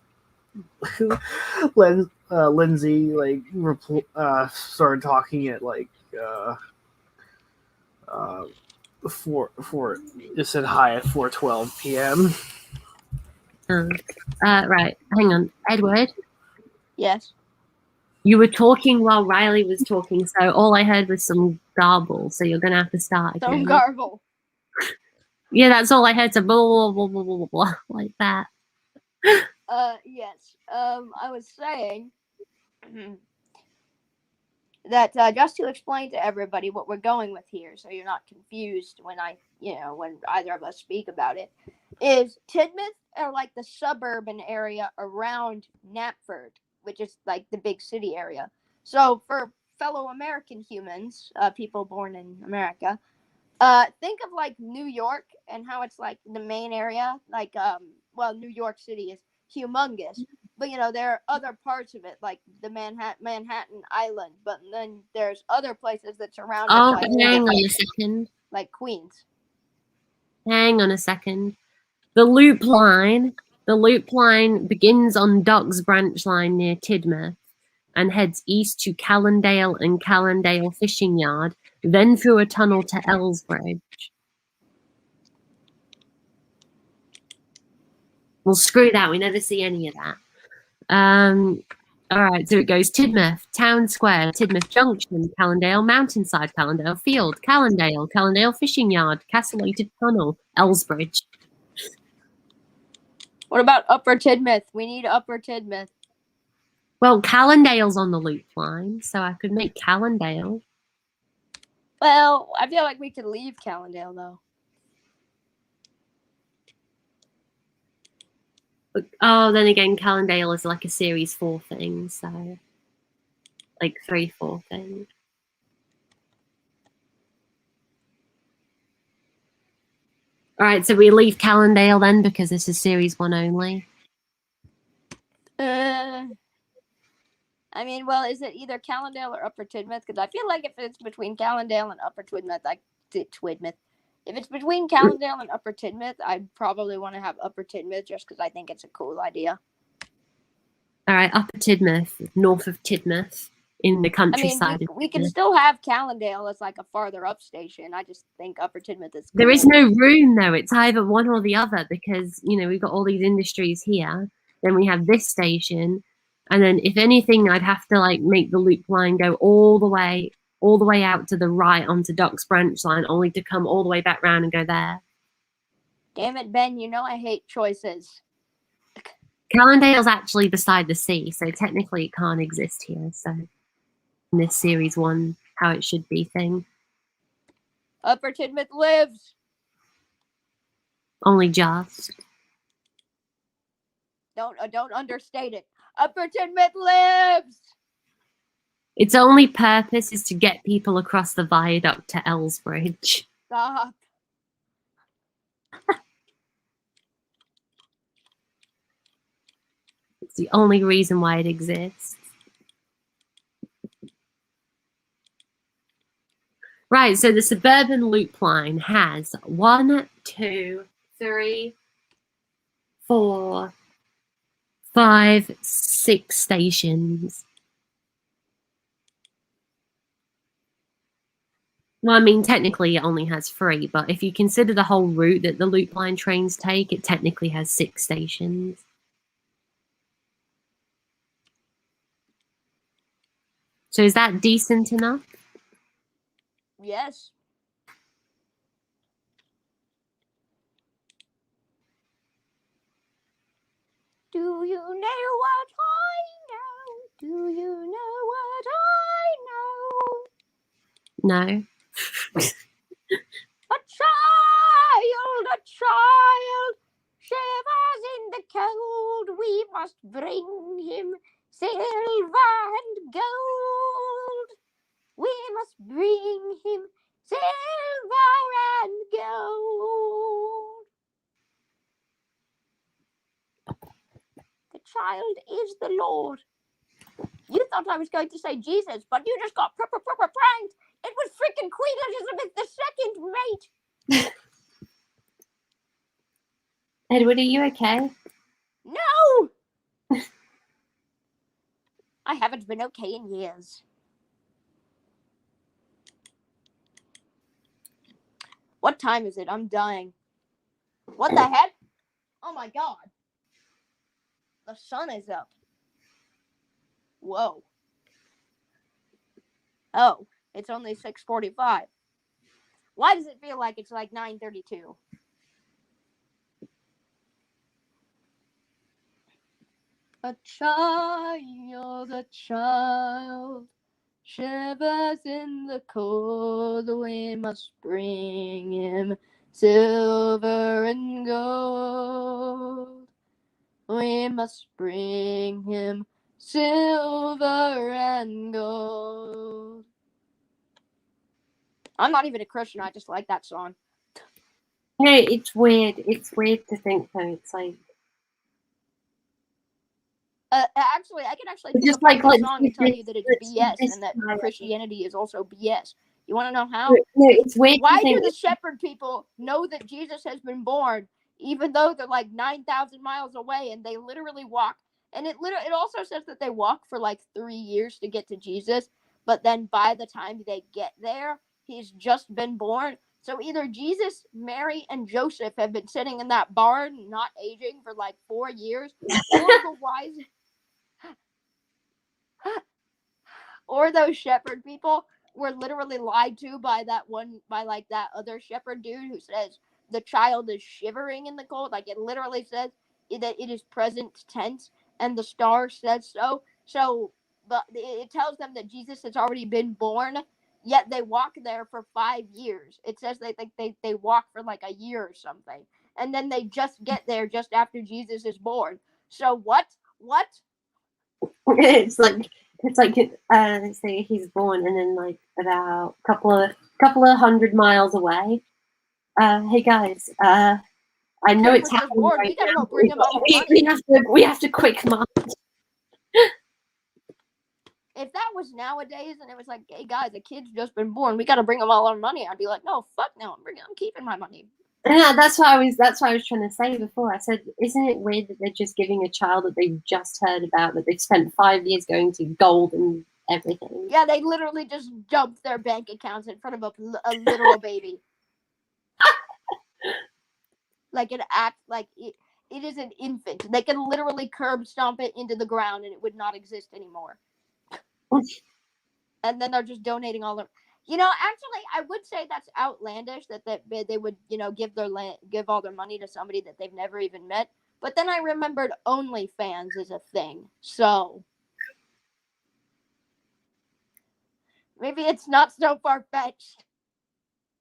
Lindsay like started talking at like four just said hi at 4:12 p.m. Right, hang on, Edward. yes. You were talking while Riley was talking, so all I heard was some garble. So you're gonna have to start Some again. garble. Yeah, that's all I heard. So blah blah blah blah blah, blah like that. Yes. I was saying that just to explain to everybody what we're going with here, so you're not confused when when either of us speak about it, is Tidmouth or like the suburban area around Knapford, which is like the big city area. So for fellow American humans, people born in America, think of like New York and how it's like the main area. Like, New York City is humongous, but there are other parts of it, like the Manhattan Island. But then there's other places that surround it, Oh, like hang on a second. like Queens. Hang on a second. The loop line begins on Docks Branch Line near Tidmouth and heads east to Callendale and Callendale Fishing Yard, then through a tunnel to Ellsbridge. Well, screw that. We never see any of that. All right, so it goes Tidmouth, Town Square, Tidmouth Junction, Callendale, Mountainside, Callendale Field, Callendale Fishing Yard, Castellated Tunnel, Ellsbridge. What about Upper Tidmouth? We need Upper Tidmouth. Well, Callendale's on the loop line, so I could make Callendale. Well, I feel like we could leave Callendale though. Oh, then again, Callendale is like a Series 4 thing, so like 3-4 thing. All right, so we leave Callendale then because this is Series 1 only. I mean, well, is it either Callendale or Upper Tidmouth? Because I feel like if it's between Callendale and Upper Tidmouth, if it's between Callendale and Upper Tidmouth, I probably want to have Upper Tidmouth just because I think it's a cool idea. All right, Upper Tidmouth, north of Tidmouth, in the countryside. I mean, we can still have Callendale as like a farther up station. I just think Upper Tidmouth is cool. There is no room though. It's either one or the other because we've got all these industries here. Then we have this station, and then if anything, I'd have to like make the loop line go all the way out to the right onto Docks Branch Line, only to come all the way back round and go there. Damn it, Ben! You know I hate choices. Callendale's actually beside the sea, so technically it can't exist here. So in this Series 1, how it should be thing. Upper Tidmouth lives. Only just. Don't understate it. Upper Tidmouth lives. Its only purpose is to get people across the viaduct to Ellsbridge. Stop. It's the only reason why it exists. Right, so the suburban loop line has 1, 2, 3, 4, 5, 6 stations. Well, I mean, technically it only has 3, but if you consider the whole route that the loop line trains take, it technically has 6 stations. So is that decent enough? Yes. Do you know what I know? Do you know what I know? No. A child shivers in the cold. We must bring him silver and gold. We must bring him silver and gold. child is the Lord. You thought I was going to say Jesus, but you just got proper pranked. It was freaking Queen Elizabeth II, mate. Edward, are you okay? No! I haven't been okay in years. What time is it? I'm dying. What the heck? Oh my god. The sun is up. Whoa. Oh, it's only 6:45. Why does it feel like it's like 9:32? A child shivers in the cold. We must bring him silver and gold. We must bring him silver and gold. I'm not even a Christian. I just like that song. No, it's weird. It's weird to think though. It's like Actually, I can actually it's pick just up like the song and tell you that it's BS this and that time. Christianity is also BS. You want to know how? No, it's weird. Why to think do the shepherd people know that Jesus has been born, even though they're like 9,000 miles away and they literally walk? And it also says that they walk for like 3 years to get to Jesus, but then by the time they get there, he's just been born. So either Jesus, Mary, and Joseph have been sitting in that barn, not aging for like 4 years, or the wise, or those shepherd people were literally lied to by that other shepherd dude who says the child is shivering in the cold. Like it literally says that it is present tense, and the star says so. So, but it tells them that Jesus has already been born. Yet they walk there for 5 years. It says they walk for like a year or something, and then they just get there just after Jesus is born. So what? it's like say he's born and then like about a couple of 100 miles away. Hey guys, I know it's Jesus was happening born. right We gotta now. go bring him all the We have to quick march. If that was nowadays and it was like, hey guys, a kid's just been born, we got to bring them all our money, I'd be like, no, fuck no, I'm keeping my money. Yeah, that's what I was trying to say before. I said, isn't it weird that they're just giving a child that they've just heard about, that they've spent 5 years going to gold and everything? Yeah, they literally just dumped their bank accounts in front of a literal baby. Like it acts like it is an infant. They can literally curb stomp it into the ground and it would not exist anymore. And then they're just donating all their. Actually, I would say that's outlandish that they would, give all their money to somebody that they've never even met. But then I remembered OnlyFans is a thing, so maybe it's not so far fetched.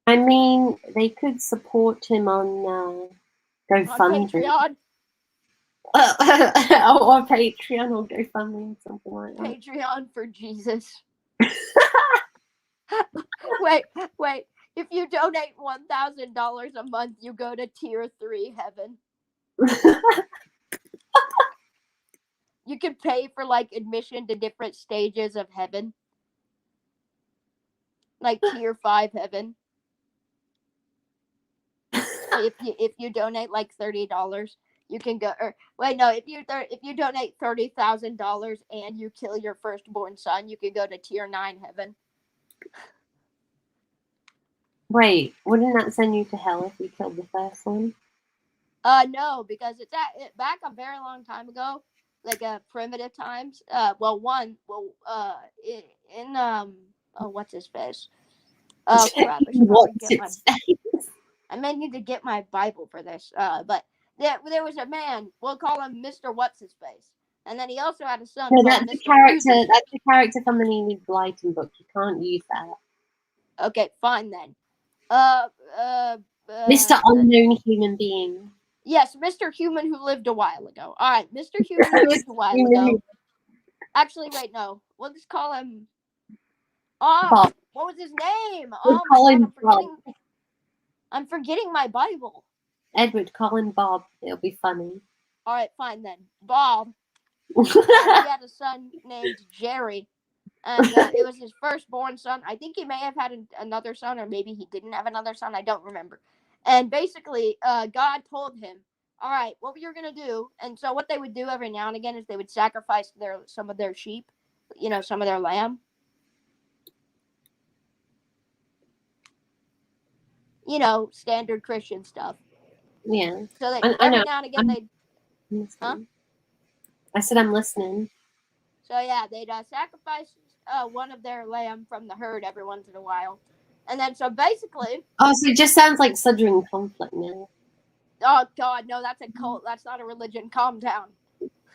I mean, they could support him on GoFundMe. Patreon. Or Patreon or GoFundMe, something like that. Patreon for Jesus. Wait. If you donate $1,000 a month, you go to tier 3 heaven. You can pay for like admission to different stages of heaven. Like tier 5 heaven. If you donate like $30, you can go. Or wait, no, if you donate $30,000 and you kill your firstborn son, you can go to tier 9 heaven. Wait, wouldn't that send you to hell if you killed the first one? No, because it's back a very long time ago, like primitive times. What's his face? Oh crap! I may need to get my Bible for this. But there was a man. We'll call him Mr. What's his face, and then he also had a son. No, called that's Mr. the character. That's the character from the Enid Blyton book. You can't use that. Okay, fine then. Mr. Unknown Human Being. Yes, Mr. Human who lived a while ago. All right, Mr. Human who lived a while ago. Actually, wait, no. We'll just call him. Bob. What was his name? We'll Oh my God, I'm forgetting my Bible. Edward, call him Bob. It'll be funny. All right, fine then. Bob And he had a son named Jerry, and it was his firstborn son. I think he may have had another son, or maybe he didn't have another son. I don't remember. And basically, God told him, all right, what you're going to do. And so what they would do every now and again is they would sacrifice some of their sheep, some of their lamb. Standard Christian stuff. Yeah. So they, I every know. now and again, they'd... Huh? I said I'm listening. So yeah, they'd sacrifice one of their lamb from the herd every once in a while. And then so basically... Oh, so it just sounds like Southern conflict now. Oh, God, no, that's a cult. That's not a religion. Calm down.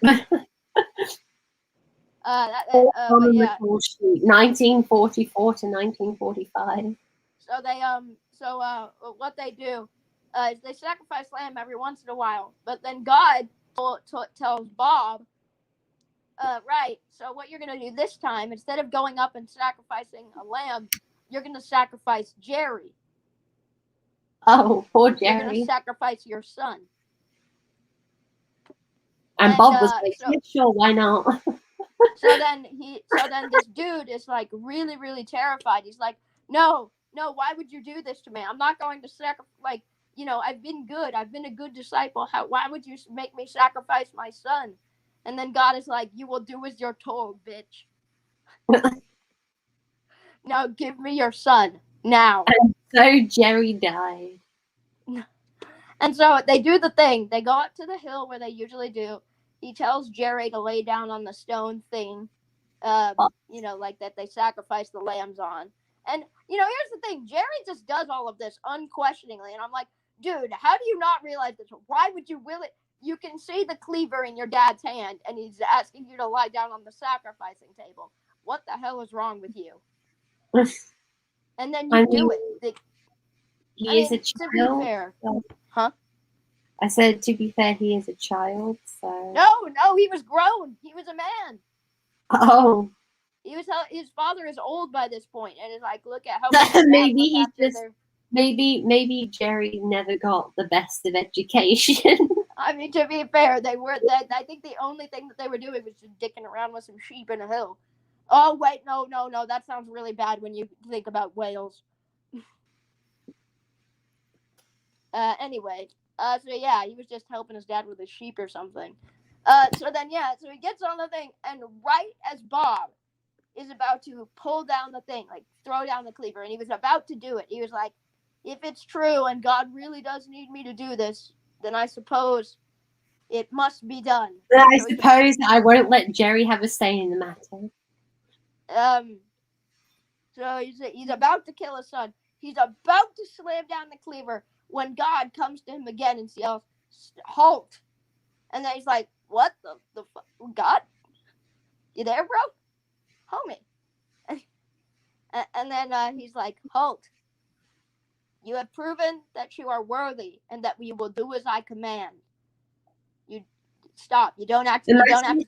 But yeah. 1944 to 1945. So they what they do is they sacrifice lamb every once in a while, but then God tells Bob, right, so what you're gonna do this time, instead of going up and sacrificing a lamb, you're gonna sacrifice Jerry. Oh, poor Jerry. You're gonna sacrifice your son. And Bob was like, yeah, sure, why not? So then this dude is like really, really terrified. He's like, no, why would you do this to me? I'm not going to sacrifice, I've been good. I've been a good disciple. Why would you make me sacrifice my son? And then God is like, you will do as you're told, bitch. Now give me your son, now. And so Jerry died. And so they do the thing. They go up to the hill where they usually do. He tells Jerry to lay down on the stone thing, like that they sacrifice the lambs on. And, here's the thing. Jerry just does all of this unquestioningly. And I'm like, dude, how do you not realize this? Why would you will it? You can see the cleaver in your dad's hand, and he's asking you to lie down on the sacrificing table. What the hell is wrong with you? And then you do it. He is a child. To be fair. Huh? I said, to be fair, he is a child, so... No, he was grown. He was a man. Oh. His father is old by this point, and is like, look at how... Maybe he just... Maybe Jerry never got the best of education. I mean, to be fair, they were... I think the only thing that they were doing was just dicking around with some sheep in a hill. Oh, wait, no, that sounds really bad when you think about whales. Anyway... So yeah, he was just helping his dad with his sheep or something. So he gets on the thing, and right as Bob is about to pull down the thing, like throw down the cleaver, and he was about to do it, he was like, if it's true and God really does need me to do this, then I suppose it must be done. I suppose I won't let Jerry have a say in the matter. So he's about to kill his son. He's about to slam down the cleaver when God comes to him again and yells, halt. And then he's like, what the fuck? God? You there, bro? Homie. And then he's like, halt. You have proven that you are worthy and that you will do as I command. You stop. You don't have to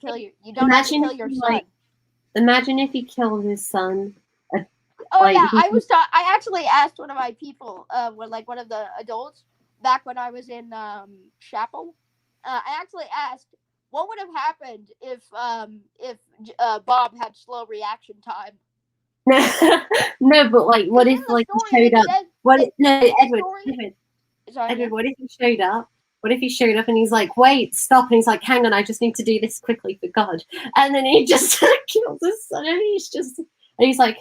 kill your son. Imagine if he killed his son. Oh yeah, I actually asked one of my people, one of the adults, back when I was in chapel. I actually asked, what would have happened if Bob had slow reaction time? No, but what if he showed up? Edward. Sorry, what if he showed up? What if he showed up and he's like, wait, stop, and he's like, hang on, I just need to do this quickly for God, and then he just kills his son, and he's like,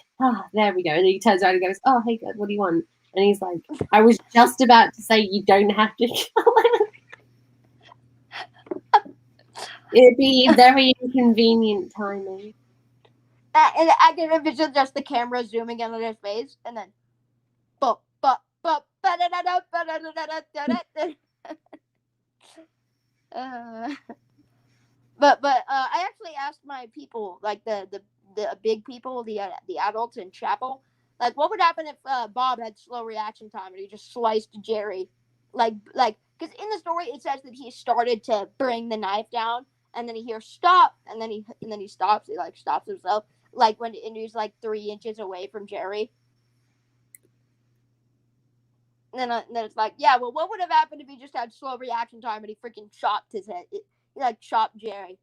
there we go. And then he turns around and goes, oh, hey, God, what do you want? And he's like, I was just about to say you don't have to kill him. It'd be very inconvenient timing. And I can envision just the camera zooming in on his face, and then, but I actually asked my people, like the big people, the adults in chapel, like what would happen if Bob had slow reaction time and he just sliced Jerry, like because in the story it says that he started to bring the knife down, and then he hears stop, and then he stops. He stops himself, and he's 3 inches away from Jerry. And then it's like, yeah, well, what would have happened if he just had slow reaction time and he freaking chopped his head? He chopped Jerry.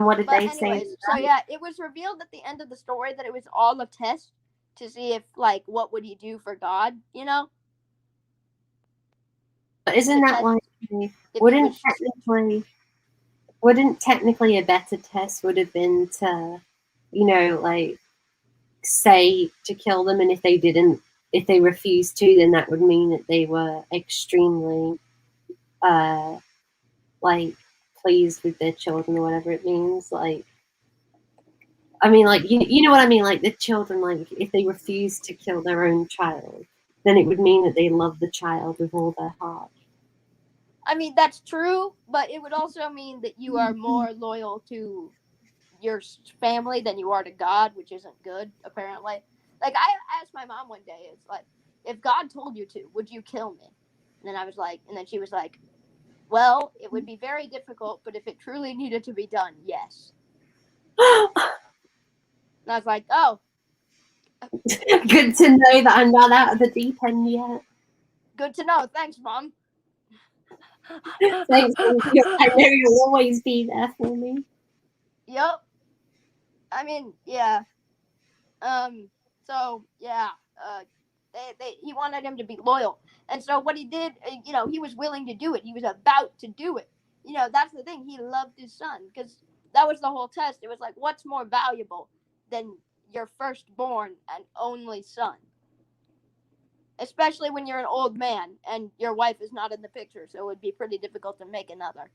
What did But they say? anyways, so yeah, it was revealed at the end of the story that it was all a test to see if, like, what would he do for God, you know? But isn't To that test like if he wouldn't was technically a better test would have been to, you know, like say to kill them, and if they refused to, then that would mean that they were extremely like pleased with their children or whatever it means. Like, I mean, like you know what I mean? Like the children, like if they refuse to kill their own child, then it would mean that they love the child with all their heart. I mean, that's true, but it would also mean that you are more loyal to your family than you are to God, which isn't good, apparently. Like, I asked my mom one day, it's like, if God told you to, would you kill me? And then I was like, and then she was like, well, it would be very difficult, but if it truly needed to be done, yes. And I was like, oh. Good to know that I'm not out of the deep end yet. Good to know. Thanks, Mom. Thanks. I know you'll always be there for me. Yep. I mean, yeah. So yeah. He wanted him to be loyal, and so what he did, you know, he was willing to do it. He was about to do it. You know, that's the thing. He loved his son, because that was the whole test. It was like, what's more valuable than your firstborn and only son? Especially when you're an old man and your wife is not in the picture, so it would be pretty difficult to make another.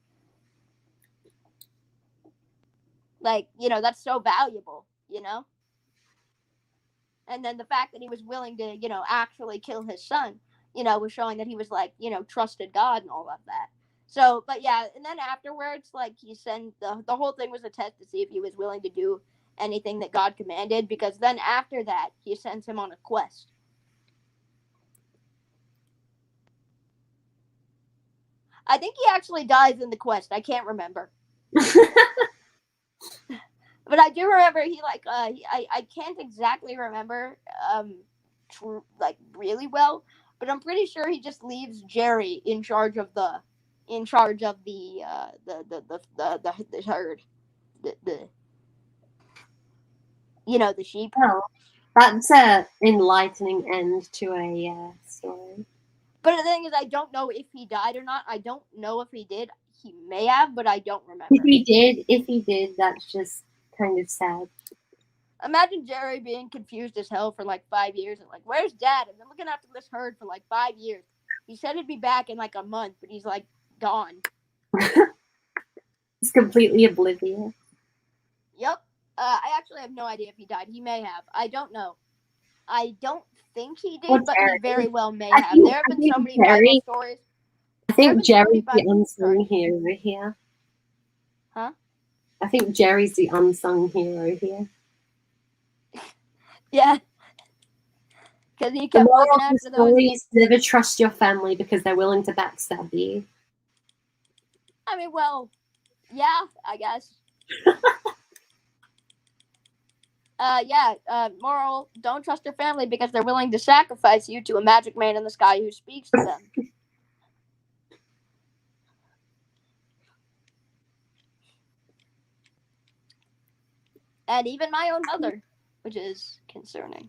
Like, you know, that's so valuable, you know? And then the fact that he was willing to, you know, actually kill his son, you know, was showing that he was, like, you know, trusted God and all of that. So, but yeah, and then afterwards, like, he sent the whole thing was a test to see if he was willing to do anything that God commanded, because then after that, he sends him on a quest. I think he actually dies in the quest. I can't remember. But I do remember he, like, I can't exactly remember, like, really well, but I'm pretty sure he just leaves Jerry in charge of the herd, the you know, the sheep. Oh, that's a enlightening end to a story. But the thing is, I don't know if he died or not. I don't know if he did. He may have, but I don't remember. If he did, that's just kind of sad. Imagine Jerry being confused as hell for like 5 years and like, where's Dad? And then looking after this herd for like 5 years. He said he'd be back in like a month, but he's like gone. He's completely oblivious. Yep. I actually have no idea if he died. He may have. I don't know. I don't think he did, but he very well may have. There have been so many Bible stories. I think Jerry's the unsung hero here. Huh? I think Jerry's the unsung hero here. Yeah. Because he kept looking after those. Never trust your family because they're willing to backstab you. I mean, well, yeah, I guess. Moral, don't trust your family because they're willing to sacrifice you to a magic man in the sky who speaks to them. And even my own mother, which is concerning.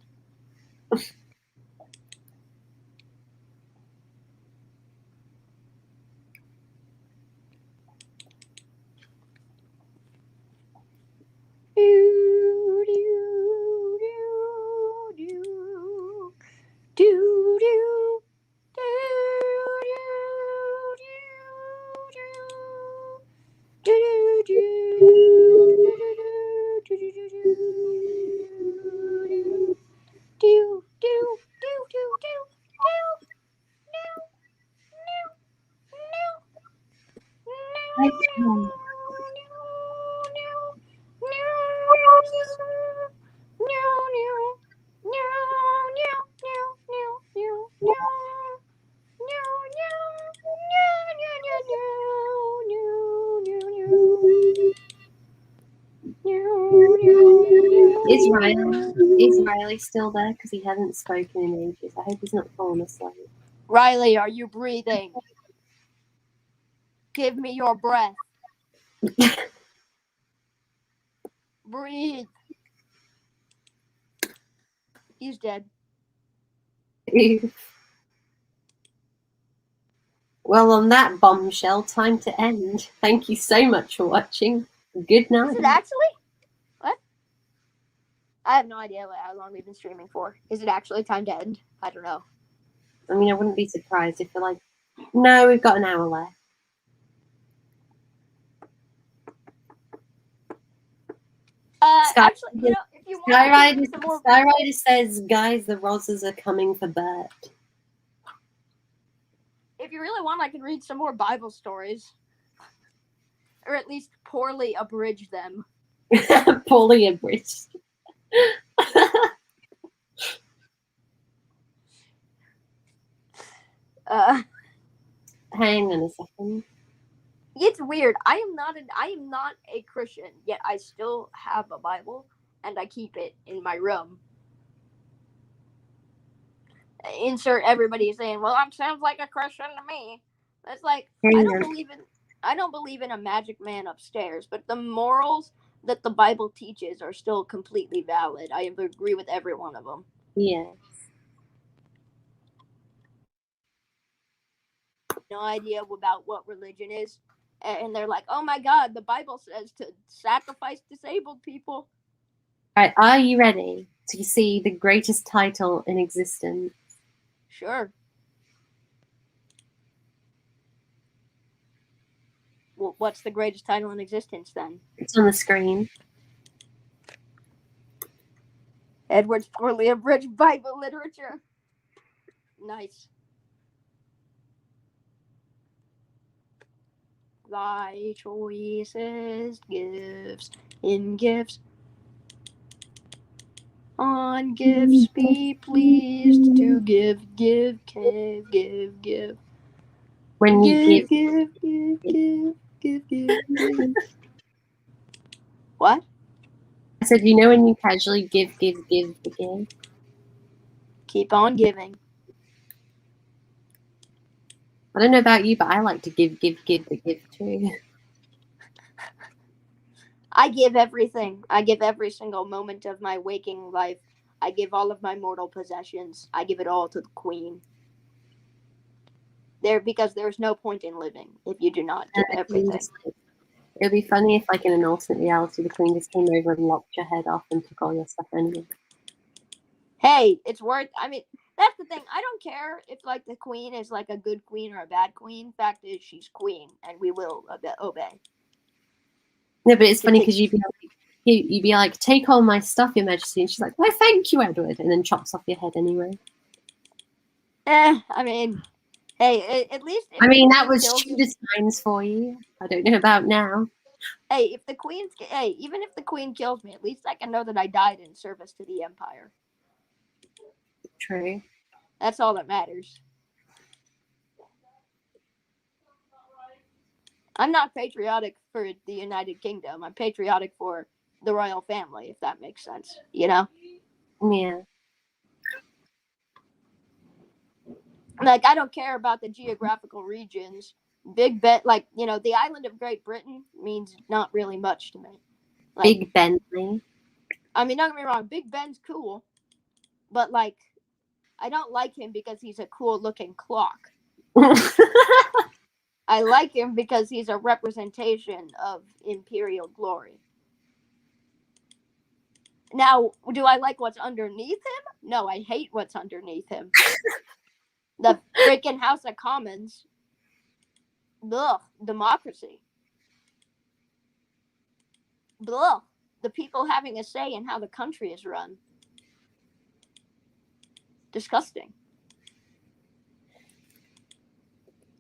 Is Riley still there? Because he hasn't spoken in ages. I hope he's not fallen asleep. Riley, are you breathing? Give me your breath. Breathe. He's dead. Well, on that bombshell, time to end. Thank you so much for watching. Good night. Is it actually? What? I have no idea how long we've been streaming for. Is it actually time to end? I don't know. I mean, I wouldn't be surprised if you're like, no, we've got an hour left. Actually, you know, if you want some more... Skyrider says, guys, the Rozzers are coming for Bert. If you really want, I can read some more Bible stories. Or at least poorly abridge them. Poorly abridged. Hang on a second. It's weird. I am not a Christian, yet I still have a Bible and I keep it in my room. Insert everybody saying, "Well, that sounds like a Christian to me." It's like I don't believe in a magic man upstairs, but the morals that the Bible teaches are still completely valid. I agree with every one of them. Yeah. No idea about what religion is, and they're like, "Oh my God, the Bible says to sacrifice disabled people." All right, are you ready to see the greatest title in existence? Sure. Well, what's the greatest title in existence then? It's on the screen. Edward's poorly abridged Bible literature. Nice. Thy choicest gifts in gifts. On gifts be pleased to give. When you give. What? I said, you know when you casually give. Keep on giving. I don't know about you, but I like to give too. I give everything. I give every single moment of my waking life. I give all of my mortal possessions. I give it all to the Queen. Because there's no point in living if you do not give everything. It would be funny if, like in an alternate reality, the Queen just came over and lopped your head off and took all your stuff anyway. Hey, it's worth... I mean, that's the thing. I don't care if, like, the Queen is, like, a good queen or a bad queen. Fact is, she's Queen, and we will obey. No, but it's funny because you'd be like, take all my stuff, Your Majesty. And she's like, why, thank you, Edward. And then chops off your head anyway. I mean... Hey, at least... I mean, that was Tudor times for you. I don't know about now. Hey, even if the Queen kills me, at least I can know that I died in service to the Empire. True. That's all that matters. I'm not patriotic for the United Kingdom. I'm patriotic for the royal family, if that makes sense. You know? Yeah. Like, I don't care about the geographical regions. Big Ben, like, you know, the island of Great Britain means not really much to me. Like, Big Bentley. I mean, don't get me wrong, Big Ben's cool. But, like, I don't like him because he's a cool-looking clock. I like him because he's a representation of imperial glory. Now, do I like what's underneath him? No, I hate what's underneath him. The freaking House of Commons. Ugh, democracy. Ugh, the people having a say in how the country is run. Disgusting.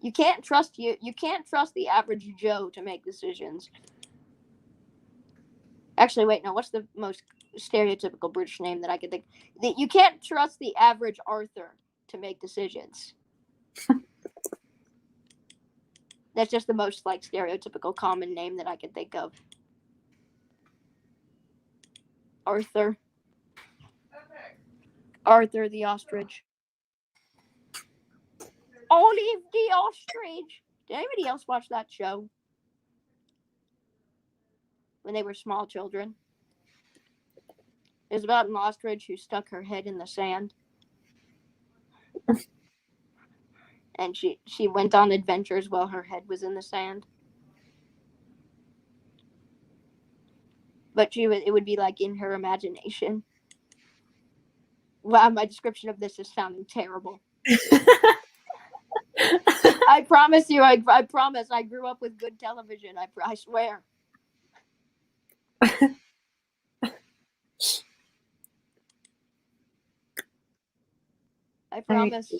You can't trust the average Joe to make decisions. Actually, wait, no, what's the most stereotypical British name that I could think? You can't trust the average Arthur to make decisions. That's just the most, like, stereotypical common name that I can think of. Arthur. Arthur the ostrich. Olive the ostrich. Did anybody else watch that show? When they were small children? It's about an ostrich who stuck her head in the sand. And she went on adventures while her head was in the sand. But it would be like in her imagination. Wow, my description of this is sounding terrible. I promise you, I promise I grew up with good television. I swear. I promise.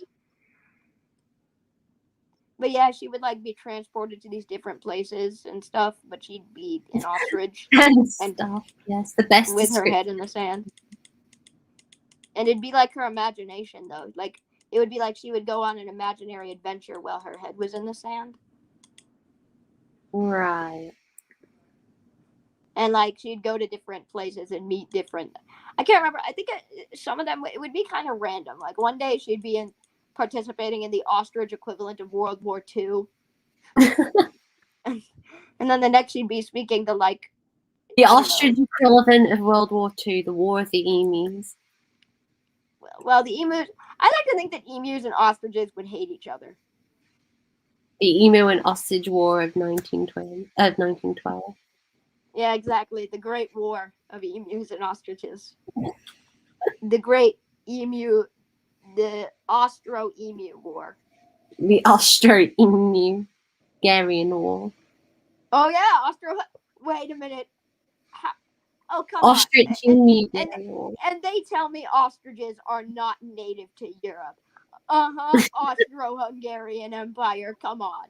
But yeah, she would like be transported to these different places and stuff, but she'd be an ostrich and stuff. Yes, the best with her head in the sand. And it'd be like her imagination though. Like it would be like she would go on an imaginary adventure while her head was in the sand. Right. And like she'd go to different places and meet different. I can't remember. I think some of them it would be kind of random. Like one day she'd be participating in the ostrich equivalent of World War II, and then the next she'd be speaking to like the ostrich equivalent of World War II, the War of the Emus. Well, the emus. I like to think that emus and ostriches would hate each other. The Emu and Ostrich War of 1912. Yeah, exactly. The Great War of Emus and Ostriches. The Great Emu, the Austro-Emu War. The Austro-Emu-Garian War. Oh yeah, Wait a minute. Oh come Ostrich on. War. And they tell me ostriches are not native to Europe. Austro-Hungarian Empire. Come on.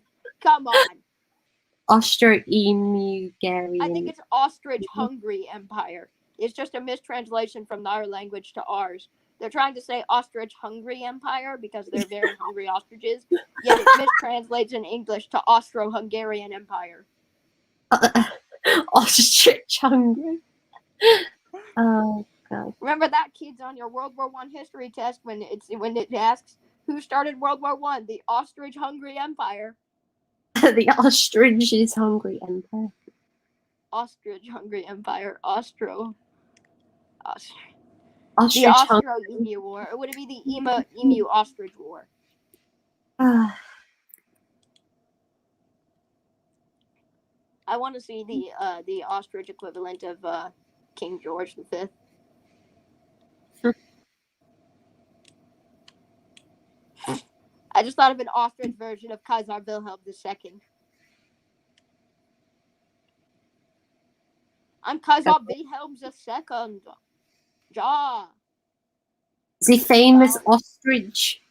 Austro-Emu-Garian. I think it's Ostrich-Hungary Empire. It's just a mistranslation from our language to ours. They're trying to say Ostrich-Hungary Empire because they're very hungry ostriches, yet it mistranslates in English to Austro-Hungarian Empire. Ostrich-Hungary. Oh god! Remember that, kids, on your World War I history test when it asks who started World War I? The Ostrich-Hungary Empire. The Ostrich-Hungary Empire. Ostrich-Hungary Empire. The Ostrich-Hungary. Austro-Emu War. Or would it be the Emu-Ostrich War? I want to see the ostrich equivalent of King George V. I just thought of an ostrich version of Kaiser Wilhelm II. I'm Kaiser Wilhelm II. Ja. The famous ostrich.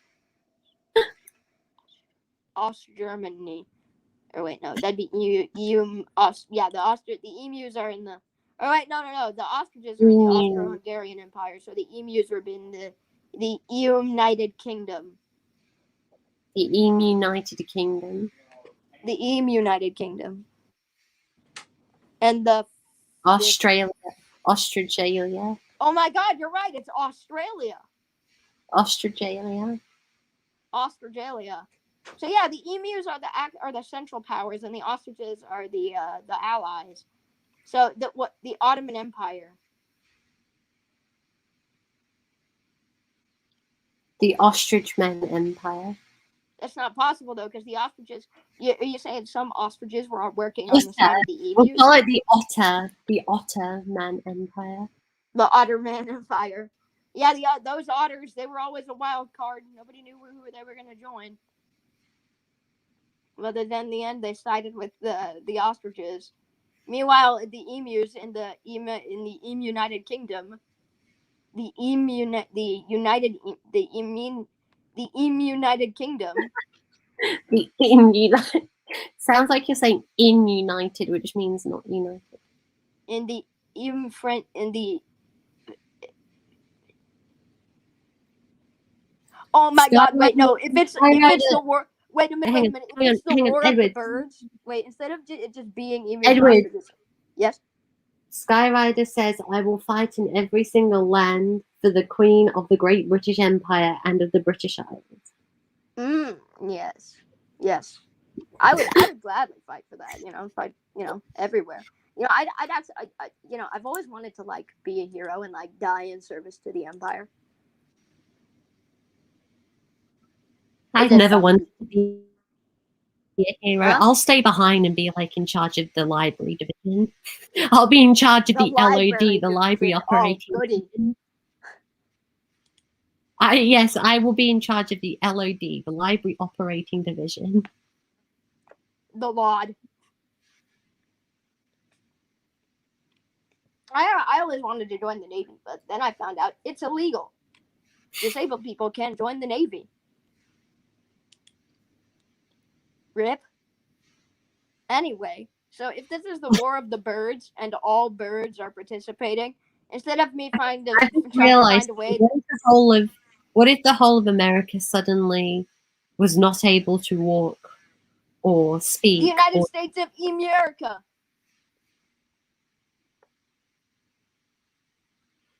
Germany. Or wait, no, that'd be the emus are in the. Oh wait, no. The ostriches are in the Austro-Hungarian Empire, so the emus are in the United Kingdom. The United Kingdom. The United Kingdom. And the Australia. Australia. Oh my God, you're right. It's Australia. Australia. So yeah, the emus are the central powers, and the ostriches are the allies. So the Ottoman Empire. The Ostrich-Men Empire. That's not possible though, because the ostriches. Are you saying some ostriches were working on the side of the emus? We'll call it the Ottoman Empire. The Ottoman Empire. Yeah, those otters, they were always a wild card. Nobody knew who they were going to join. But then in the end, they sided with the ostriches. Meanwhile, the emus in the United Kingdom, the United Kingdom. The United. Sounds like you're saying in United, which means not united. Oh my God! Wait, no. If it's the war. Wait a minute. If it's the war of the birds. Wait, instead of it just being emu. Edward. Yes. Skyrider says, "I will fight in every single land for the Queen of the Great British Empire and of the British Isles." Yes. I would gladly fight for that. Fight everywhere. You know, I'd actually, you know, I've always wanted to like be a hero and like die in service to the Empire. I've never wanted to be a hero. Huh? I'll stay behind and be like in charge of the library division. I'll be in charge of the LOD, the library operating division. Yes, I will be in charge of the LOD, the library operating division. The LOD. I always wanted to join the Navy, but then I found out it's illegal. Disabled people can't join the Navy. RIP. Anyway, so if this is the War of the Birds and all birds are participating, instead of me trying to find a way, what if the whole of America suddenly was not able to walk or speak? The United States of America.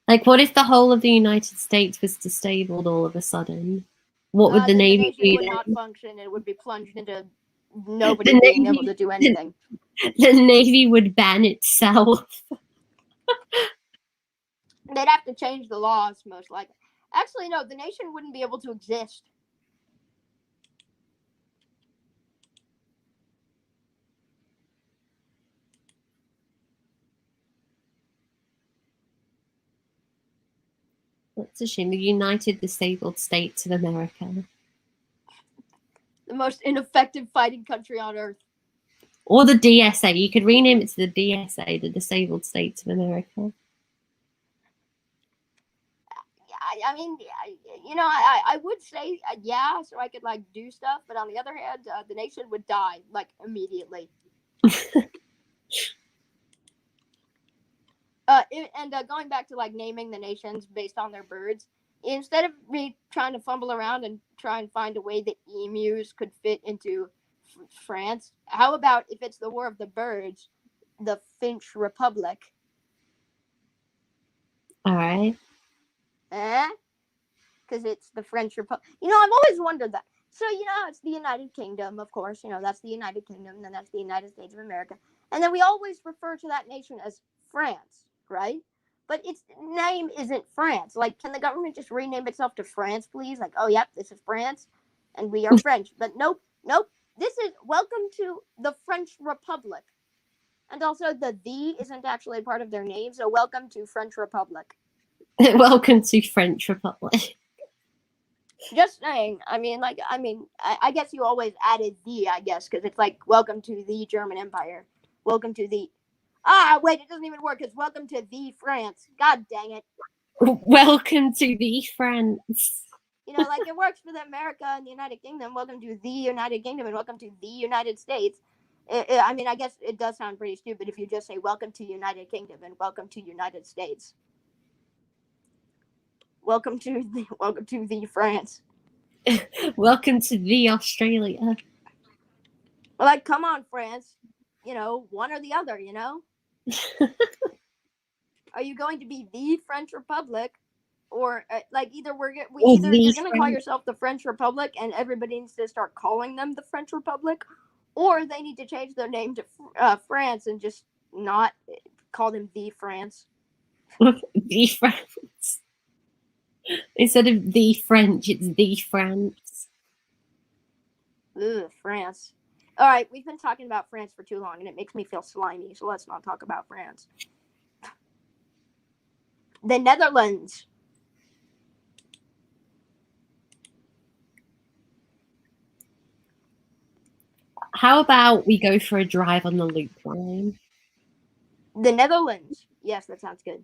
Like, what if the whole of the United States was disabled all of a sudden? What would the Navy do? The nation would not function. It would be plunged into nobody being able to do anything. The Navy would ban itself. They'd have to change the laws, most likely. Actually, no, the nation wouldn't be able to exist. That's a shame. The United Disabled States of America. The most ineffective fighting country on earth. Or the DSA. You could rename it to the DSA, the Disabled States of America. I mean, you know, I would say, yeah, so I could, like, do stuff. But on the other hand, the nation would die, like, immediately. And going back to, like, naming the nations based on their birds, instead of me trying to fumble around and try and find a way that emus could fit into France, how about if it's the War of the Birds, the Finch Republic? All right. Because it's the French Republic. You know, I've always wondered that. So, you know, it's the United Kingdom, of course. You know, that's the United Kingdom, and then that's the United States of America. And then we always refer to that nation as France, right? But its name isn't France. Like, can the government just rename itself to France, please? Like, oh, yep, this is France, and we are French. But nope. This is welcome to the French Republic. And also, the isn't actually part of their name, so welcome to French Republic. Welcome to French Republic. Just saying. I guess you always added I guess, because it's like, welcome to the German Empire. Welcome to the... wait, it doesn't even work. It's welcome to the France. God dang it. Welcome to the France. You know, like, it works for the America and the United Kingdom. Welcome to the United Kingdom and welcome to the United States. I guess it does sound pretty stupid if you just say welcome to United Kingdom and welcome to United States. Welcome to the France. Welcome to the Australia. Like, come on, France. You know, one or the other, you know? Are you going to be the French Republic? Or, like, either you're going to call yourself the French Republic and everybody needs to start calling them the French Republic, or they need to change their name to France and just not call them the France. The France. Instead of the French, it's the France. Ugh, France. All right, we've been talking about France for too long, and it makes me feel slimy, so let's not talk about France. The Netherlands. How about we go for a drive on the loop line? The Netherlands. Yes, that sounds good.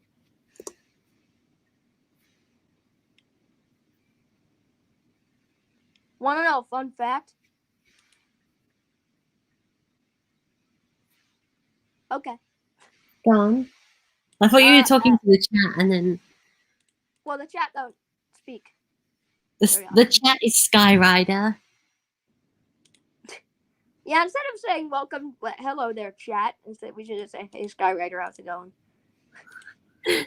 Want to know a fun fact? Okay. Go on. I thought you were talking to the chat and then... Well, the chat don't speak. The chat is Skyrider. Yeah, instead of saying welcome, hello there, chat, instead we should just say, hey, Skyrider, how's it going?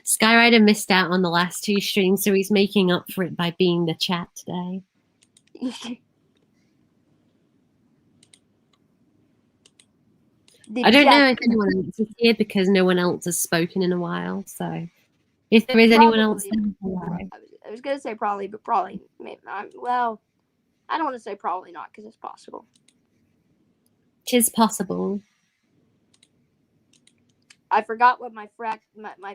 Skyrider missed out on the last two streams, so he's making up for it by being the chat today. I don't know if Dejected. anyone else is here because no one else has spoken in a while. So if there is anyone else, Probably. then hello. I was gonna say probably, but probably maybe not. Well, I don't want to say probably not because it's possible. 'Tis possible. I forgot what my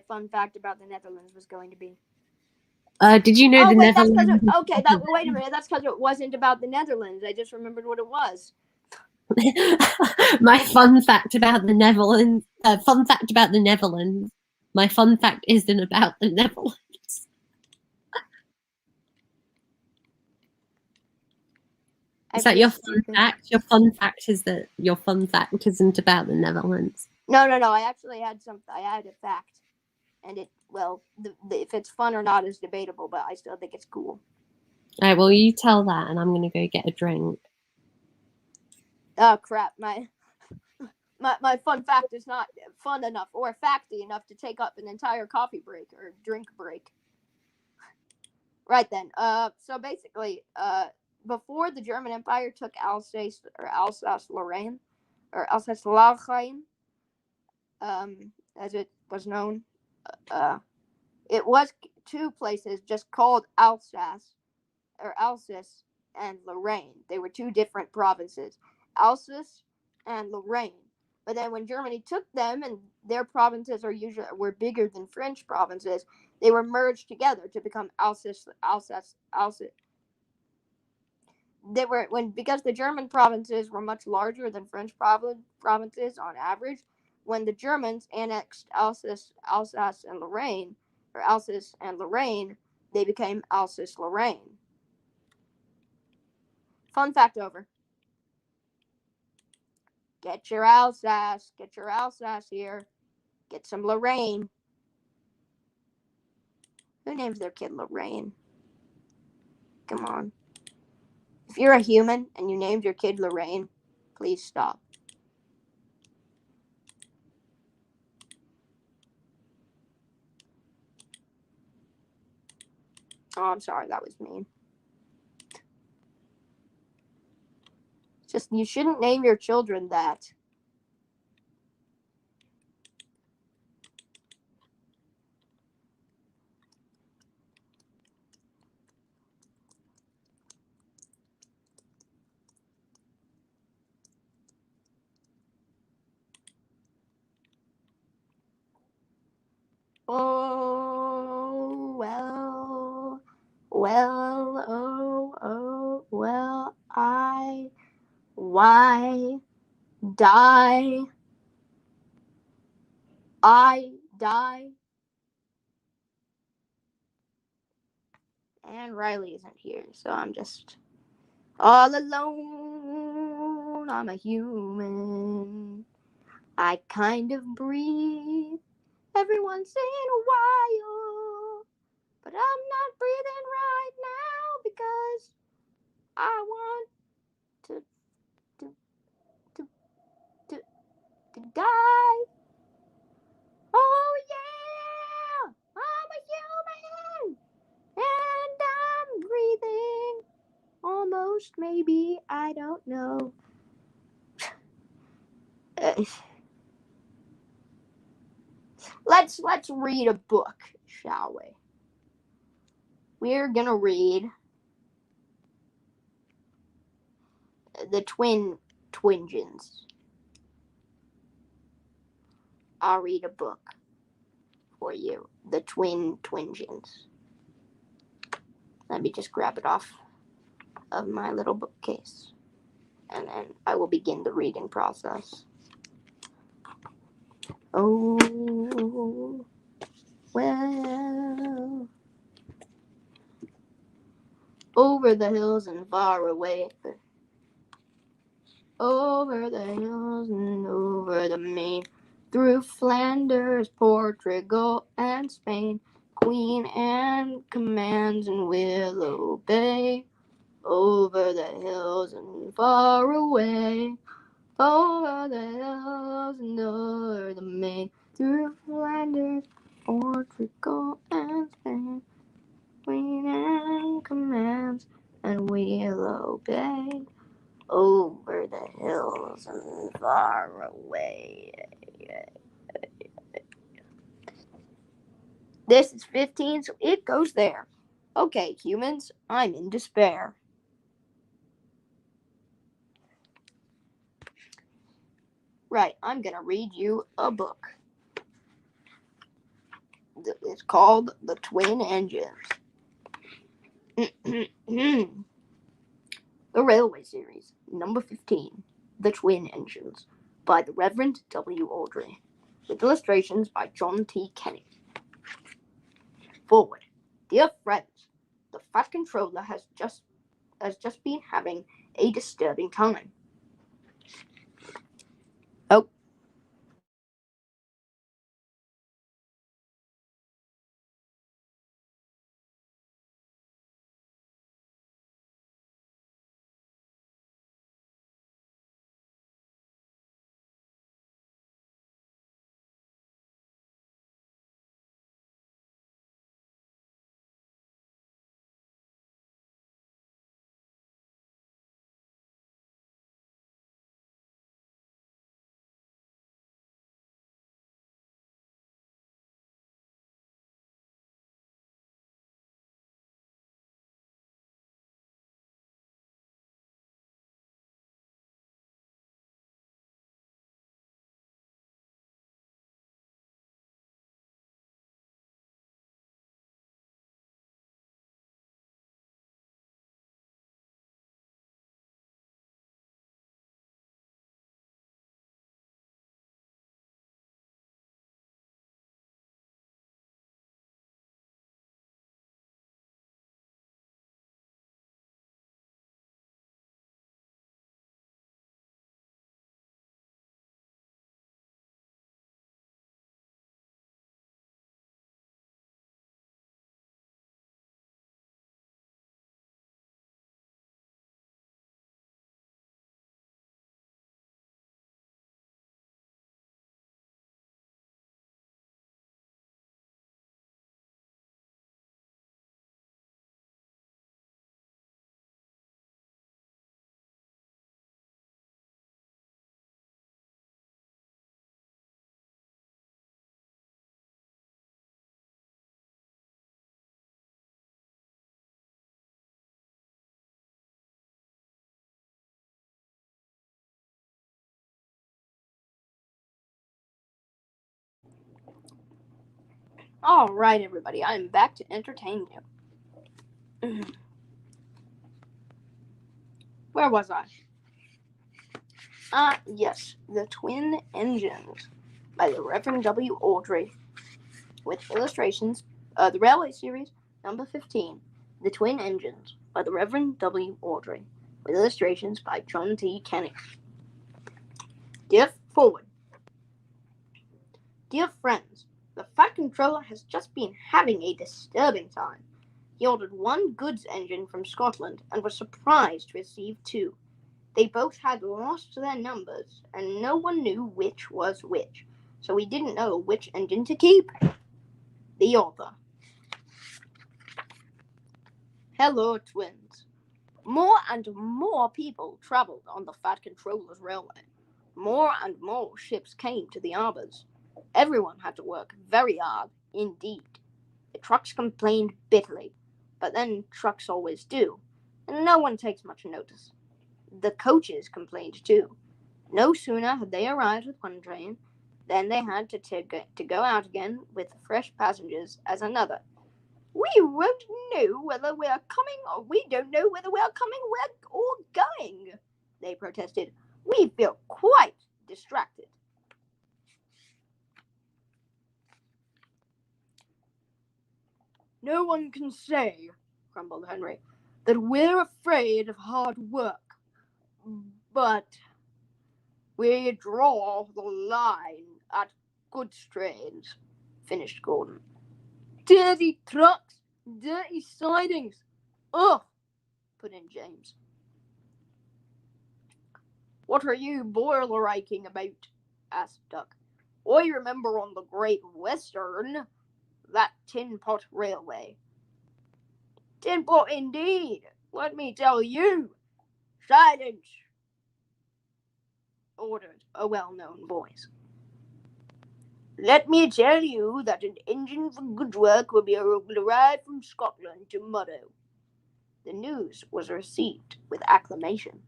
fun fact about the Netherlands was going to be. Did you know Oh the wait, that's Netherlands? because wait a minute, that's because it wasn't about the Netherlands. I just remembered what it was. My fun fact about the Netherlands. Fun fact about the Netherlands. My fun fact isn't about the Netherlands. Is that your fun fact? Your fun fact is that your fun fact isn't about the Netherlands. No. I actually had I had a fact, and if it's fun or not is debatable, but I still think it's cool. All right, well, you tell that, and I'm gonna go get a drink. Oh crap! My fun fact is not fun enough or facty enough to take up an entire coffee break or drink break. Right then. So basically, before the German Empire took Alsace-Lorraine, or Alsace-Lorraine, as it was known, it was two places just called Alsace and Lorraine. They were two different provinces, Alsace and Lorraine. But then when Germany took them and their provinces were bigger than French provinces, they were merged together to become Alsace. Because the German provinces were much larger than French provinces on average, when the Germans annexed Alsace and Lorraine, they became Alsace-Lorraine. Fun fact over. Get your Alsace here. Get some Lorraine. Who names their kid Lorraine? Come on. If you're a human and you named your kid Lorraine, please stop. Oh, I'm sorry, that was mean. Just, you shouldn't name your children that. Oh, well, why die, and Riley isn't here, so I'm just all alone. I'm a human. I kind of breathe every once in a while, but I'm not breathing right now because I want to die. Oh yeah, I'm a human, and I'm breathing. Almost, maybe, I don't know. Let's read a book, shall we? We're gonna read the Twingens. I'll read a book for you. The Twingens. Let me just grab it off of my little bookcase, and then I will begin the reading process. Oh, well, over the hills and far away, over the hills and over the main, through Flanders, Portugal, and Spain, Queen Anne commands and will obey. Over the hills and far away, over the hills and over the main, through Flanders, Portugal, and Spain, Queen Anne commands and will obey. Over the hills miles and far away. This is 15, so it goes there. Okay, humans, I'm in despair. Right, I'm gonna read you a book. It's called The Twin Engines. The Railway Series, number 15, The Twin Engines, by the Reverend W. Audrey, with illustrations by John T. Kenny. Forward. Dear friends, the Fat Controller has just been having a disturbing time. Oh. All right, everybody, I'm back to entertain you. Where was I? Yes, The Twin Engines by the Reverend W. Audrey, with illustrations. The Railway Series, number 15, The Twin Engines by the Reverend W. Audrey, with illustrations by John T. Kenny. Forward. Dear friends, the Fat Controller has just been having a disturbing time. He ordered one goods engine from Scotland and was surprised to receive two. They both had lost their numbers, and no one knew which was which, so he didn't know which engine to keep. The author. Hello, twins. More and more people travelled on the Fat Controller's railway. More and more ships came to the harbours. Everyone had to work very hard indeed. The trucks complained bitterly, but then trucks always do, and no one takes much notice. The coaches complained too. No sooner had they arrived with one train than they had to go out again with fresh passengers as another. We won't know whether we are coming, or we don't know whether we are coming or going, they protested. We feel quite distracted. No one can say, grumbled Henry, that we're afraid of hard work, but we draw the line at goods trains, finished Gordon. Dirty trucks, dirty sidings. Ugh, put in James. What are you boiler-aching about? Asked Duck. I remember on the Great Western, that tin-pot railway. Tin-pot indeed, let me tell you. Silence. ordered a well-known voice. "Let me tell you that an engine for good work will arrive from Scotland tomorrow." The news was received with acclamation.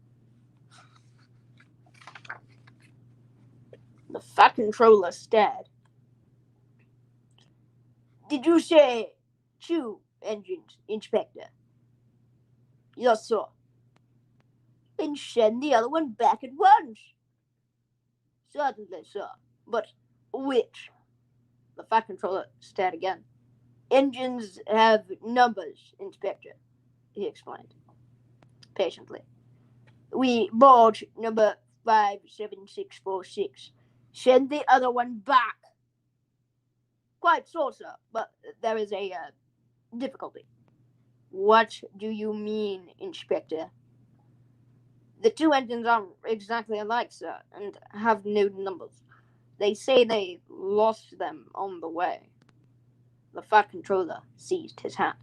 The Fat Controller stared. "Did you say 2 engines, Inspector?" "Yes, sir." "Then send the other one back at once." "Certainly, sir. But which?" The Fat Controller stared again. "Engines have numbers, Inspector," he explained patiently. "We bought number 57646. Send the other one back." "Quite so, sir, but there is a difficulty." "What do you mean, Inspector?" "The 2 engines aren't exactly alike, sir, and have no numbers. They say they lost them on the way." The Fat Controller seized his hat.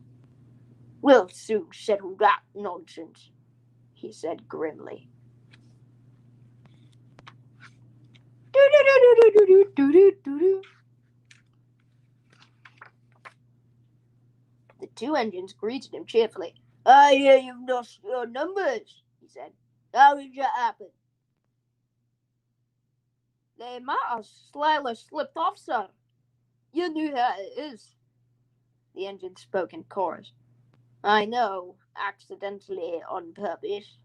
"We'll soon settle that nonsense," he said grimly. The 2 engines greeted him cheerfully. "I hear you've lost your numbers," he said. "How did that happen?" "They might have slightly slipped off, sir. You knew how it is." The engine spoke in chorus. "I know, accidentally, on purpose."